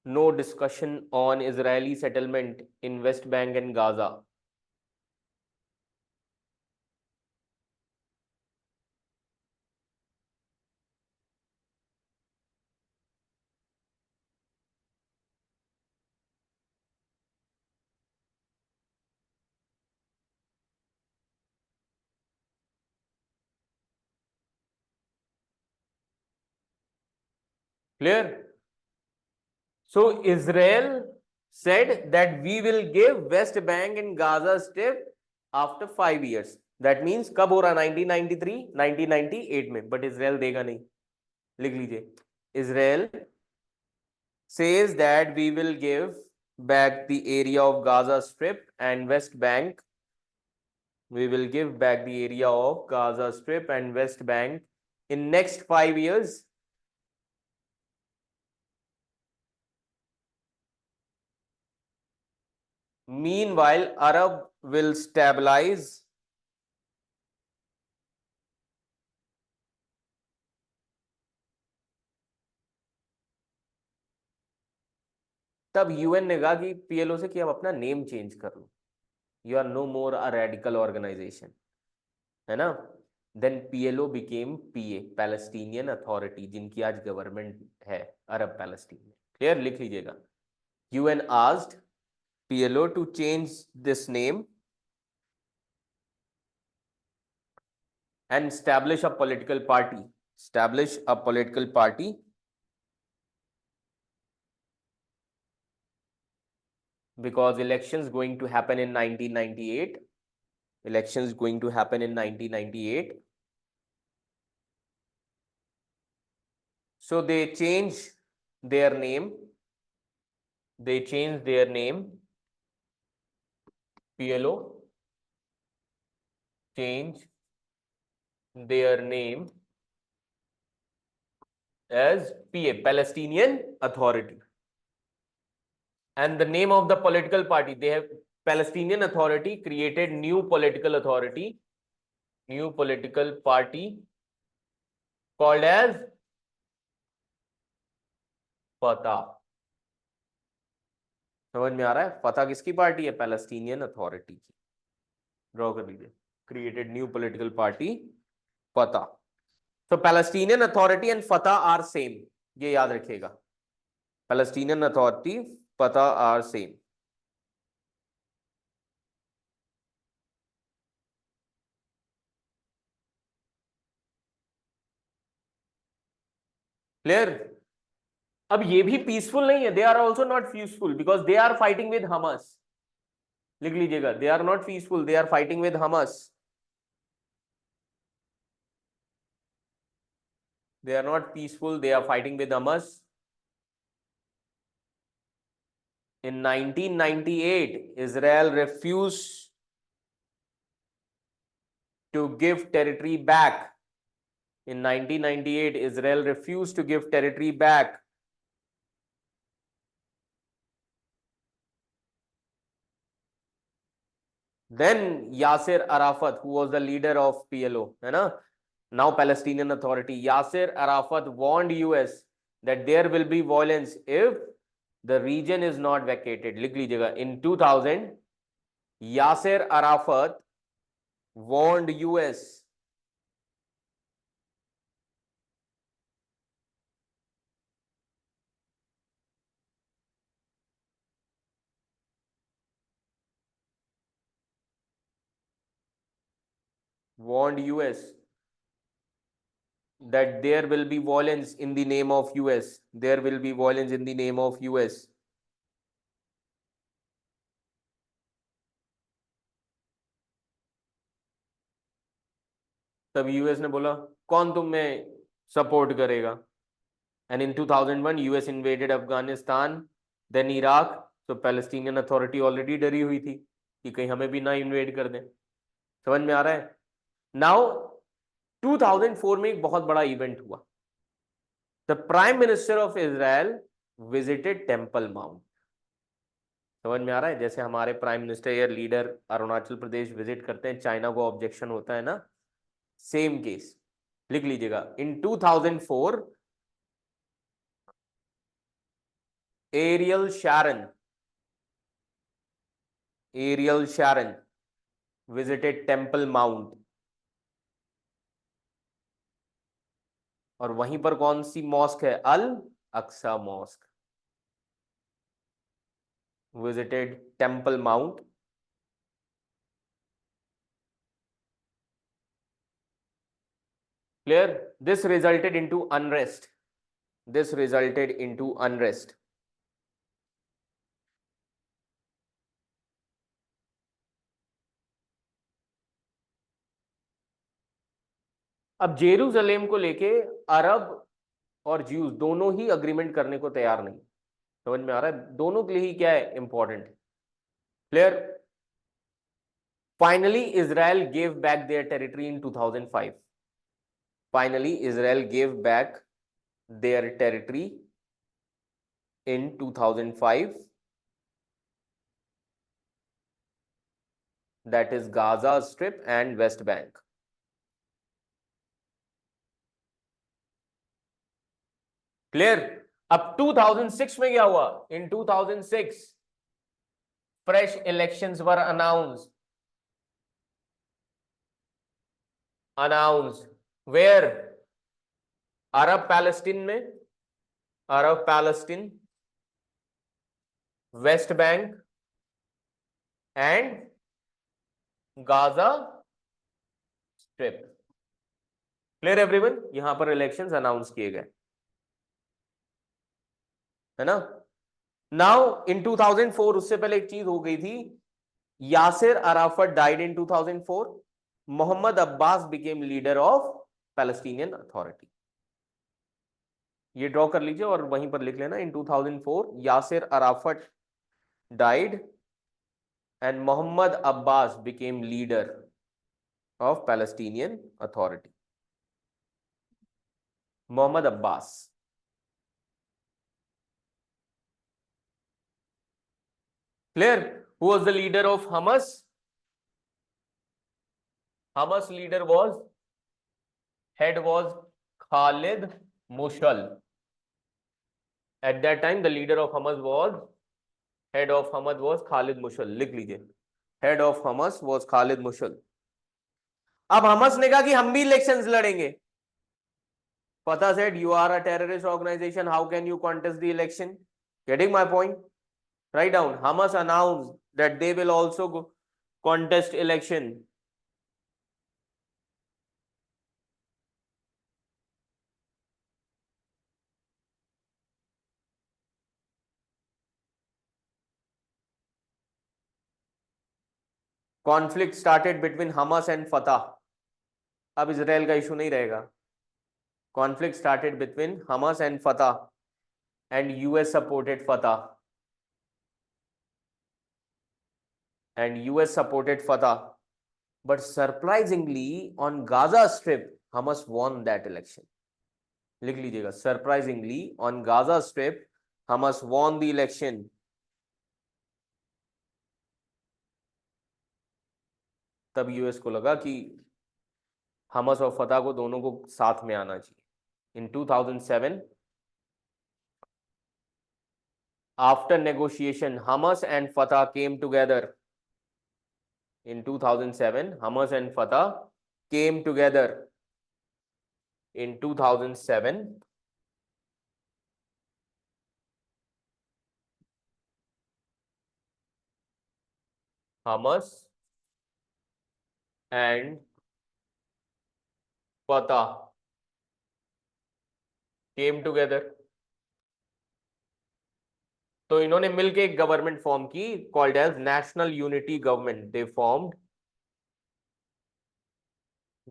No discussion on Israeli settlement in West Bank and Gaza. Clear? So Israel said that we will give West Bank and Gaza Strip after 5 years. That means कब हो रहा? 1993, 1998 में. But Israel देगा नहीं. लिख लीजिए. Israel says that we will give back the area of Gaza Strip and West Bank. We will give back the area of Gaza Strip and West Bank in next 5 years. Meanwhile, Arab will stabilize तब UN ने कहा कि PLO से कि अब अपना name change कर लो, you are no more a radical organisation, है ना। Then PLO became PA, Palestinian authority, जिनकी आज गवर्नमेंट है अरब पैलेस्टीन में। क्लियर, लिख लीजिएगा। UN asked PLO to change this name and establish a political party, establish a political party because elections going to happen in 1998, elections going to happen in 1998. So they change their name, PLO change their name as PA, Palestinian Authority. And the name of the political party, they have Palestinian Authority created new political authority, new political party called as फतह। समझ में आ रहा है? फतह किसकी party है? Palestinian authority की। ड्रॉ कर लीजिए, created new political party Fatah. तो Palestinian authority and Fatah are same, ये याद रखिएगा। Palestinian authority, Fatah are same. Clear? अब ये भी पीसफुल नहीं है, they are also not peaceful because they are fighting with Hamas. लिख लीजिएगा, they are not peaceful, they are fighting with Hamas. They are not peaceful, they are fighting with Hamas. In 1998, Israel refused to give territory back. In 1998, Israel refused to give territory back. Then Yasser Arafat, who was the leader of PLO, है ना? Now Palestinian Authority, Yasser Arafat warned US that there will be violence if the region is not vacated. लिख लीजिएगा, in 2000, Yasser Arafat warned US that there will be violence in the name of US. There will be violence in the name of US. तब US ने बोला कौन तुम में support करेगा? And in 2001 US invaded Afghanistan, then Iraq. तो Palestinian authority already डरी हुई थी कि कहीं हमें भी ना इन्वेड कर दें। समझ में आ रहा है? नाउ 2004 में एक बहुत बड़ा इवेंट हुआ। The prime minister of Israel visited Temple mount. समझ में आ रहा है? जैसे हमारे प्राइम मिनिस्टर या लीडर अरुणाचल प्रदेश विजिट करते हैं, चाइना को ऑब्जेक्शन होता है ना, सेम केस। लिख लीजिएगा, in 2004 Ariel Sharon visited Temple Mount. और वहीं पर कौन सी मॉस्क है? Al Aqsa mosque. Visited Temple Mount. Clear? This resulted into unrest. अब जेरूसलेम को लेके अरब और ज्यूज दोनों ही अग्रीमेंट करने को तैयार नहीं। समझ में आ रहा है? दोनों के लिए ही क्या है important. Clear? Finally Israel gave back their territory in 2005। Finally Israel gave back their territory in 2005, that is Gaza Strip and West Bank. Clear? अब 2006 में क्या हुआ? In 2006 fresh elections were announced where? Arab Palestine में, Arab Palestine, West Bank and Gaza Strip. Clear everyone? यहां पर elections announce किए गए, है ना। नाउ इन 2004, उससे पहले एक चीज हो गई थी, Yasser Arafat died in 2004, Mohammad Abbas became leader of Palestinian authority. ये ड्रॉ कर लीजिए और वहीं पर लिख लेना, in 2004 Yasser Arafat died and Mohammad Abbas became leader of Palestinian authority. Mohammad Abbas, clear? Who was the leader of Hamas? Hamas leader was, head was Khalid Mushal. At that time the leader of Hamas was, head of Hamas was Khalid Mushal. लिख लीजिए, head of Hamas was Khalid Mushal. अब Hamas ने कहा कि हम भी elections लड़ेंगे। Fatah said, you are a terrorist organization, how can you contest the election? Getting my point? Write down, Hamas announced that they will also contest election. Conflict started between Hamas and Fatah. अब Israel का issue नहीं रहेगा। Conflict started between Hamas and Fatah, and US supported Fatah. And US supported Fatah. But surprisingly, on Gaza Strip, Hamas won that election. लिख लीजिएगा, surprisingly, on Gaza Strip, Hamas won the election. तब US को लगा कि Hamas और फतह को दोनों को साथ में आना चाहिए। In 2007, after negotiation, Hamas and Fatah came together. In 2007, Hamas and Fatah came together. In 2007, Hamas and Fatah came together. तो इन्होंने मिलके एक गवर्नमेंट फॉर्म की, called as national unity government. They formed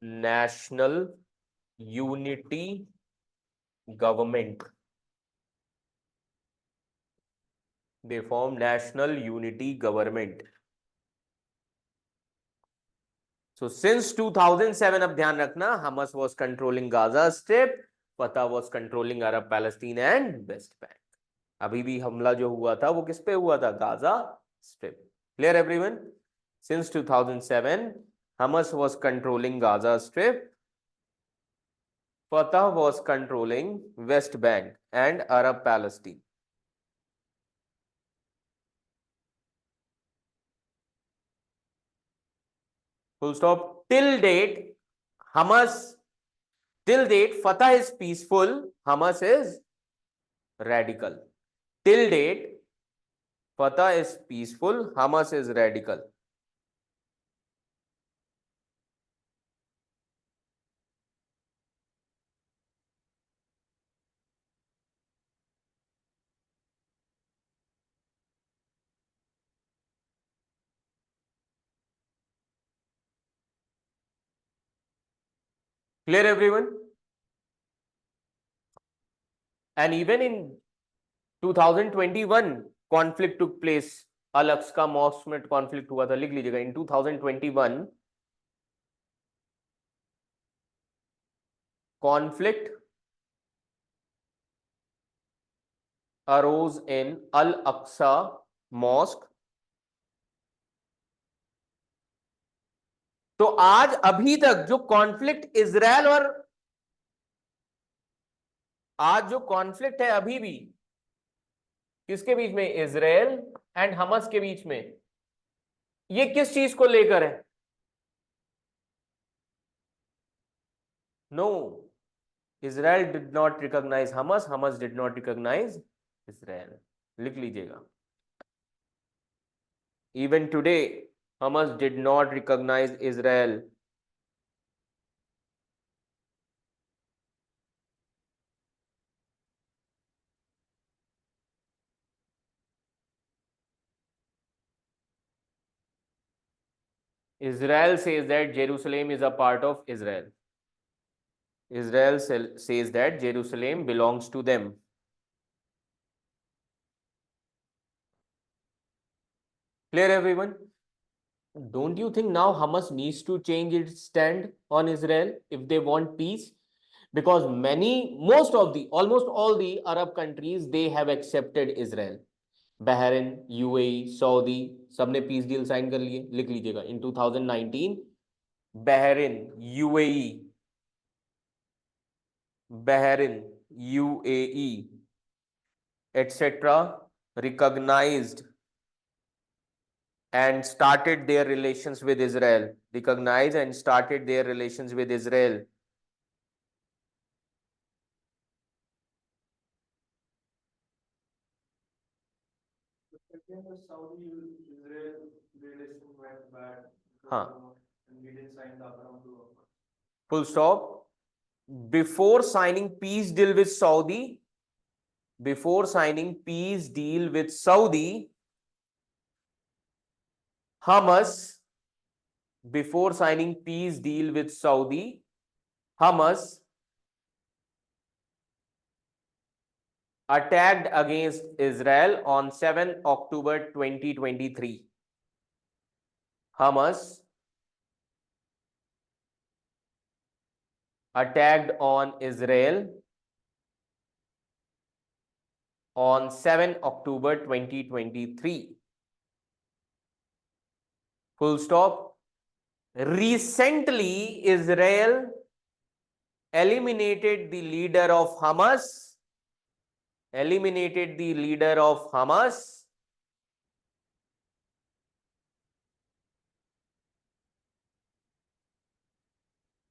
national unity government. They formed national unity government. So since 2007, अब ध्यान रखना, Hamas was controlling Gaza Strip, Fatah was controlling Arab Palestine and West Bank. अभी भी हमला जो हुआ था वो किस पे हुआ था? Gaza Strip. Clear everyone? Since 2007, Hamas was controlling Gaza Strip, Fatah was controlling West Bank and Arab Palestine. Full stop. Till date, Fatah is peaceful, Hamas is radical. Till date, Fatah is peaceful, Hamas is radical. Clear everyone? And even in 2021, conflict took place. Al-Aqsa mosque में conflict हुआ था, लिख लीजिएगा। In 2021, conflict arose in Al-Aqsa mosque. तो आज अभी तक जो कॉन्फ्लिक्ट इजराइल और आज जो कॉन्फ्लिक्ट है अभी भी किसके बीच में, इजराइल एंड हमास के बीच में, ये किस चीज को लेकर है? No, Israel did not recognise Hamas, Hamas did not recognise Israel. लिख लीजिएगा, even today Hamas did not recognise Israel. Israel says that Jerusalem is a part of Israel. Israel says that Jerusalem belongs to them. Clear, everyone? Don't you think now Hamas needs to change its stand on Israel if they want peace? Because almost all the Arab countries, they have accepted Israel. Bahrain, UAE, Saudi, सबने peace deal sign कर लिए। लिख लीजिएगा, इन 2019 Bahrain, UAE etc. recognized and started their relations with Israel. Recognized and started their relations with Israel. The Saudi-Israel relation went bad. Huh. And we didn't sign the Abraham Accord. Full stop. Before signing peace deal with Saudi, Hamas, before signing peace deal with Saudi, Hamas attacked against Israel on 7 October 2023. Hamas attacked on Israel on 7 October 2023. Full stop. Recently, Israel eliminated the leader of Hamas,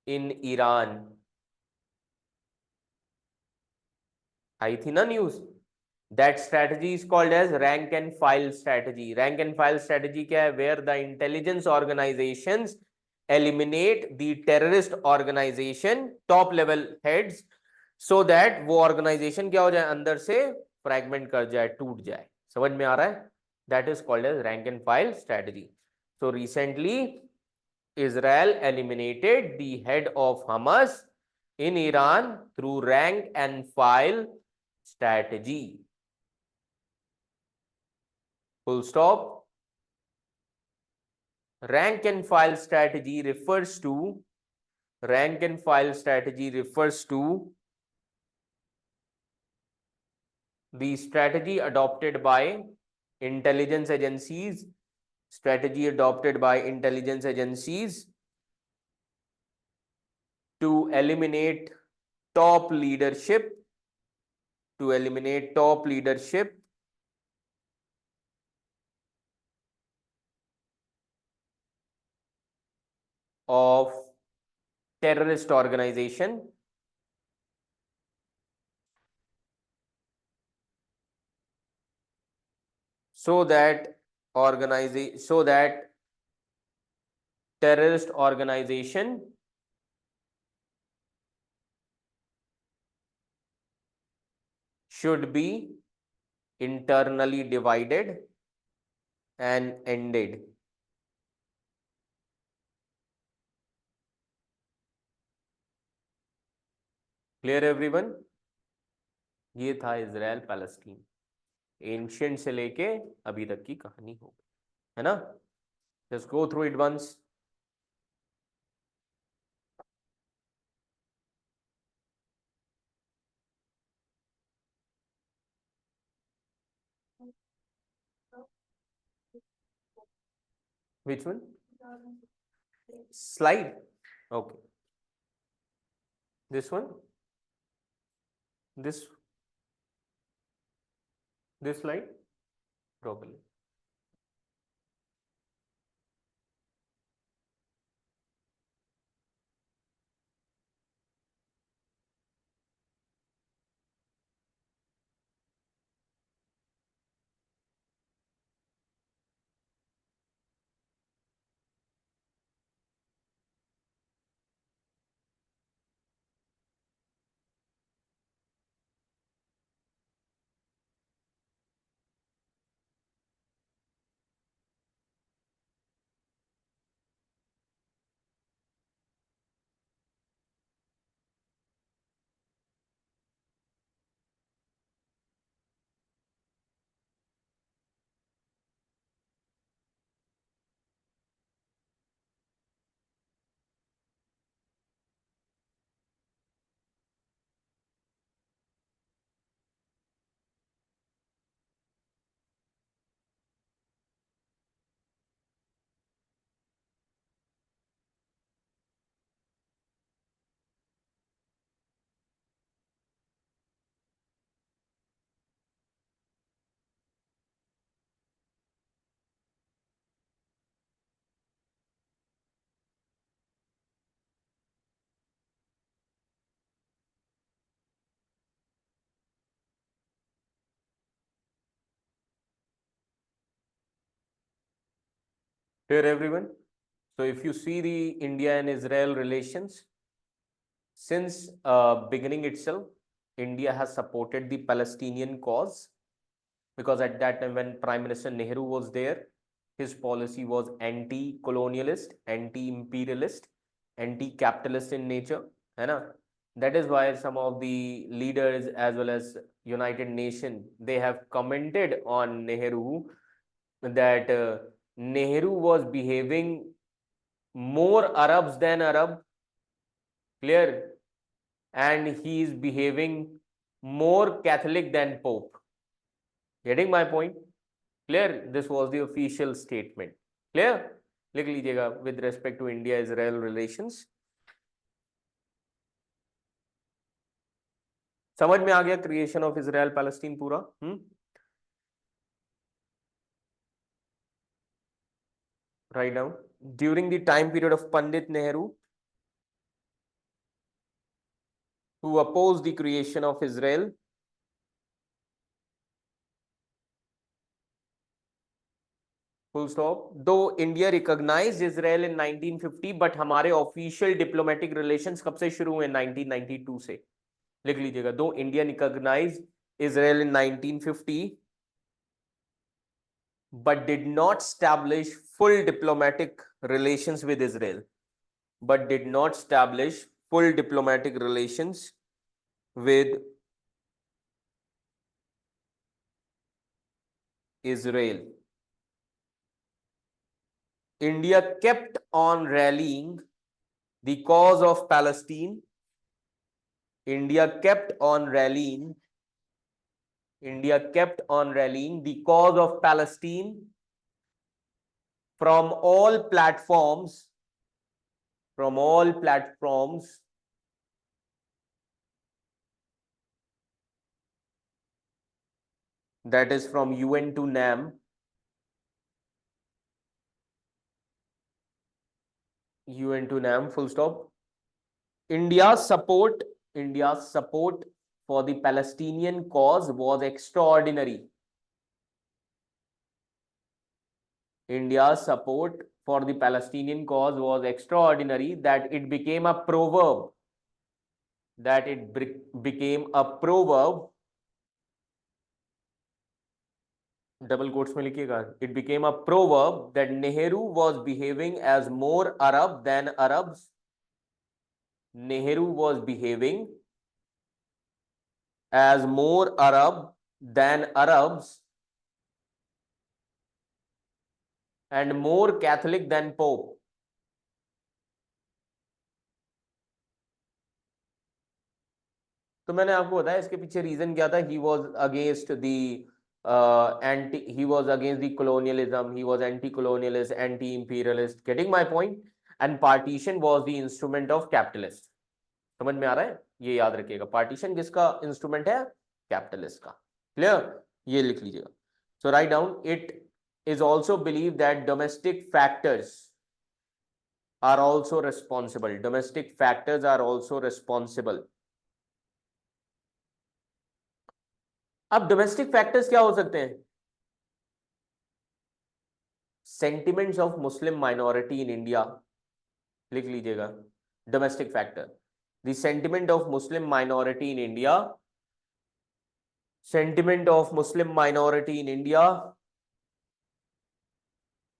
in Iran. आई थी ना news? That strategy is called as rank and file strategy. Rank and file strategy क्या है? Where the intelligence organizations eliminate the terrorist organization top level heads so that वो organization क्या हो जाए, अंदर से fragment कर जाए, टूट जाए। समझ में आ रहा है? That is called as rank and file strategy. So recently Israel eliminated the head of Hamas in Iran through rank and file strategy. Full stop. Rank and file strategy refers to the strategy adopted by intelligence agencies to eliminate top leadership of terrorist organization so that terrorist organization should be internally divided and ended. Clear everyone? ये था Israel Palestine, ancient से लेके अभी तक की कहानी हो गई है ना? Just go through it once. Which one? Slide. Okay. This one? this slide properly. Here, everyone. So if you see the India and Israel relations, since beginning itself, India has supported the Palestinian cause, because at that time when Prime Minister Nehru was there, his policy was anti-colonialist, anti-imperialist, anti-capitalist in nature, है ना? That is why some of the leaders as well as United Nations, they have commented on Nehru that Nehru was behaving more Arabs than Arab, clear, and he is behaving more Catholic than Pope. Getting my point? Clear? This was the official statement. Clear? लिख लीजिएगा with respect to India-Israel relations. समझ में आ गया creation of Israel Palestine पूरा? Right now, during the time period of Pandit Nehru, who opposed the creation of Israel, full stop. Though India recognized Israel in 1950, but हमारे official diplomatic relations कब से शुरू हुए? 1992 से. लिख लीजिएगा. Though India recognized Israel in 1950, but did not establish full diplomatic relations with Israel. But did not establish full diplomatic relations with Israel. India kept on rallying the cause of Palestine. India kept on rallying the cause of Palestine from all platforms, that is from UN to NAM, full stop. India's support for the Palestinian cause was extraordinary. India's support for the Palestinian cause was extraordinary that it became a proverb. Double quotes में लिखिएगा. It became a proverb that Nehru was behaving as more Arab than Arabs. Nehru was behaving as more Arab than Arabs and more Catholic than Pope. तो मैंने आपको बताया इसके पीछे region क्या था. He was against the colonialism. He was anti-colonialist, anti-imperialist. Getting my point? And partition was the instrument of capitalist. समझ में आ रहा है? ये याद रखिएगा, पार्टीशन किसका इंस्ट्रूमेंट है? कैपिटलिस्ट का। क्लियर? ये लिख लीजिएगा। So write down, it is also believed that domestic factors are also responsible. Domestic factors are also responsible. अब डोमेस्टिक फैक्टर्स क्या हो सकते हैं? Sentiments of Muslim minority in India, लिख लीजिएगा, domestic factor. The sentiment of Muslim minority in India, sentiment of Muslim minority in India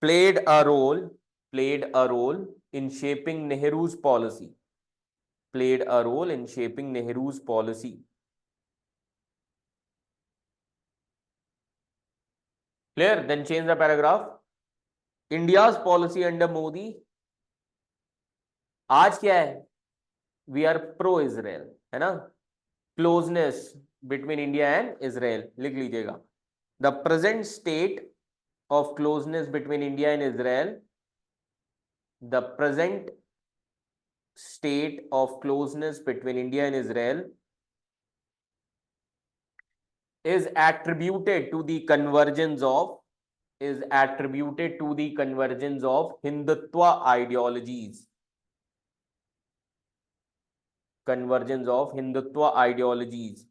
played a role in shaping Nehru's policy. Played a role in shaping Nehru's policy. Clear? Then change the paragraph. India's policy under Modi आज क्या है? We are pro-Israel, है ना? Closeness between India and Israel, लिख लीजिएगा. The present state of closeness between India and Israel, the present state of closeness between India and Israel is attributed to the convergence of Hindutva ideologies. Convergence of Hindutva ideologies.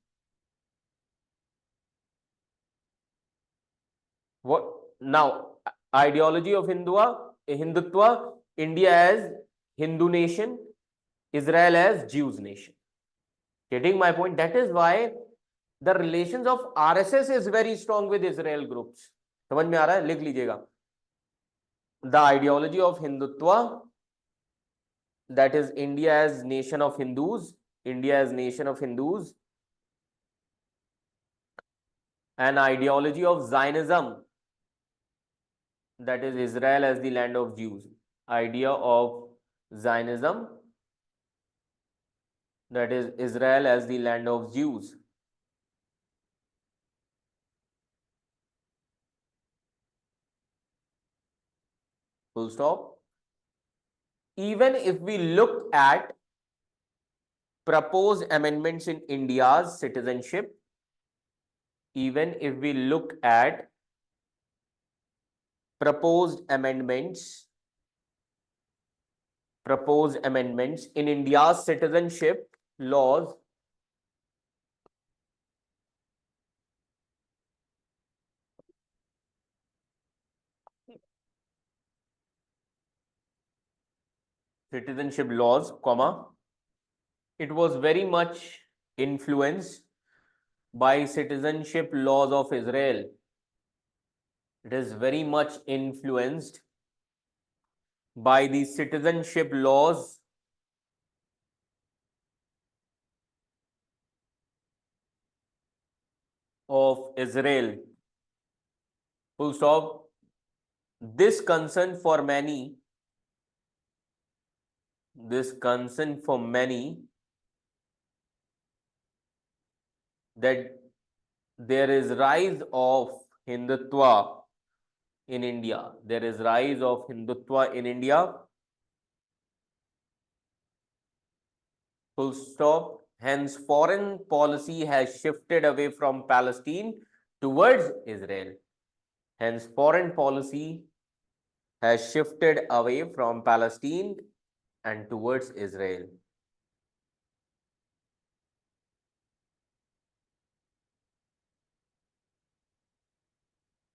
What now? Ideology of Hindutva, India as Hindu nation, Israel as Jews nation. Getting my point? That is why the relations of RSS is very strong with Israel groups. समझ में आ रहा है? लिख लीजिएगा. The ideology of Hindutva, that is India as nation of Hindus, and ideology of Zionism, that is Israel as the land of Jews. Idea of Zionism, that is Israel as the land of Jews. Full stop. Even if we look at proposed amendments in India's citizenship, even if we look at proposed amendments in India's citizenship laws, comma, it was very much influenced by citizenship laws of Israel. It is very much influenced by the citizenship laws of Israel. Full stop. This concern for many that there is rise of Hindutva in India. There is rise of Hindutva in India. Full stop. Hence, foreign policy has shifted away from Palestine towards Israel. Hence, foreign policy has shifted away from Palestine and towards Israel.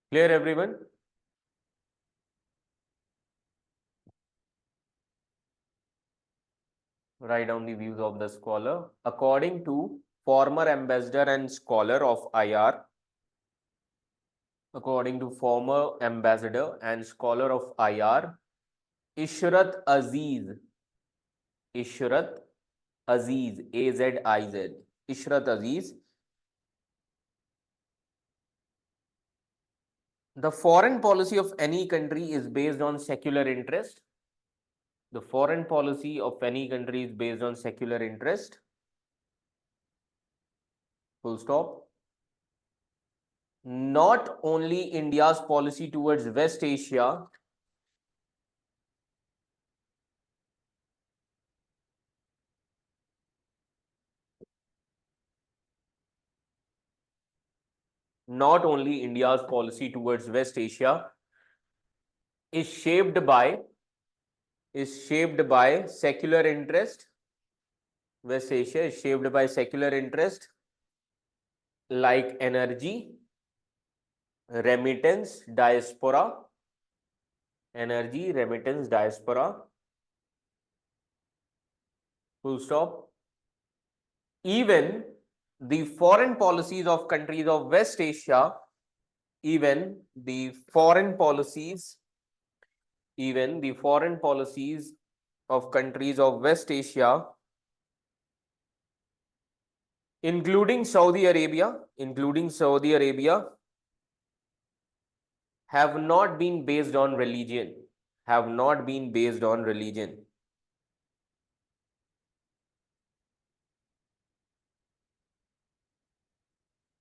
Clear, everyone? Write down the views of the scholar. According to former ambassador and scholar of IR, Ishrat Aziz, A-Z-I-Z, Ishrat Aziz, the foreign policy of any country is based on secular interest. The foreign policy of any country is based on secular interest. Full stop. Not only India's policy towards West Asia, not only India's policy towards West Asia is shaped by secular interest. West Asia is shaped by secular interest like energy, remittance, diaspora, full stop. Even the foreign policies of countries of West Asia, even the foreign policies of countries of West Asia, including Saudi Arabia, have not been based on religion.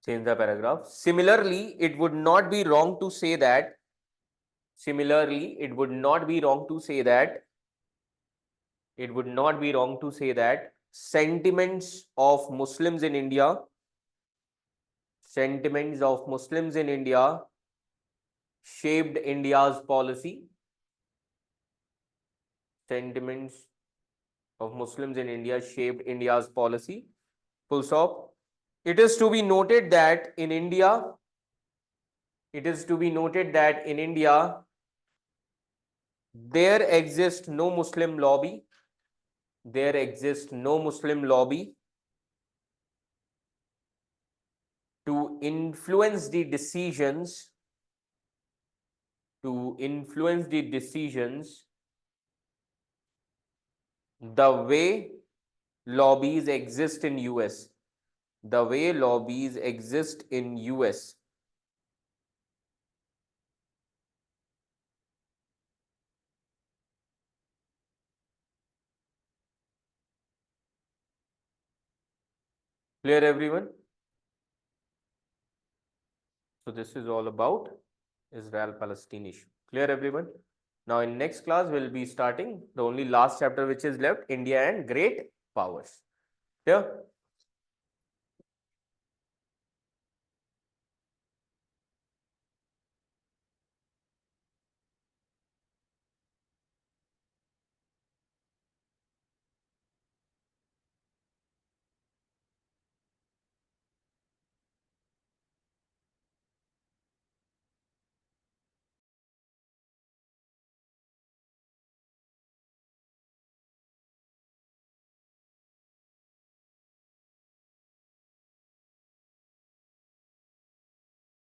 Change the paragraph. Similarly, it would not be wrong to say that sentiments of Muslims in India shaped India's policy. Sentiments of Muslims in India shaped India's policy. Full stop. It is to be noted that in India, there exists no Muslim lobby. To influence the decisions the way lobbies exist in US. Clear, everyone? So this is all about Israel-Palestine issue. Clear, everyone? Now in next class, we'll be starting the only last chapter which is left, India and great powers. Clear?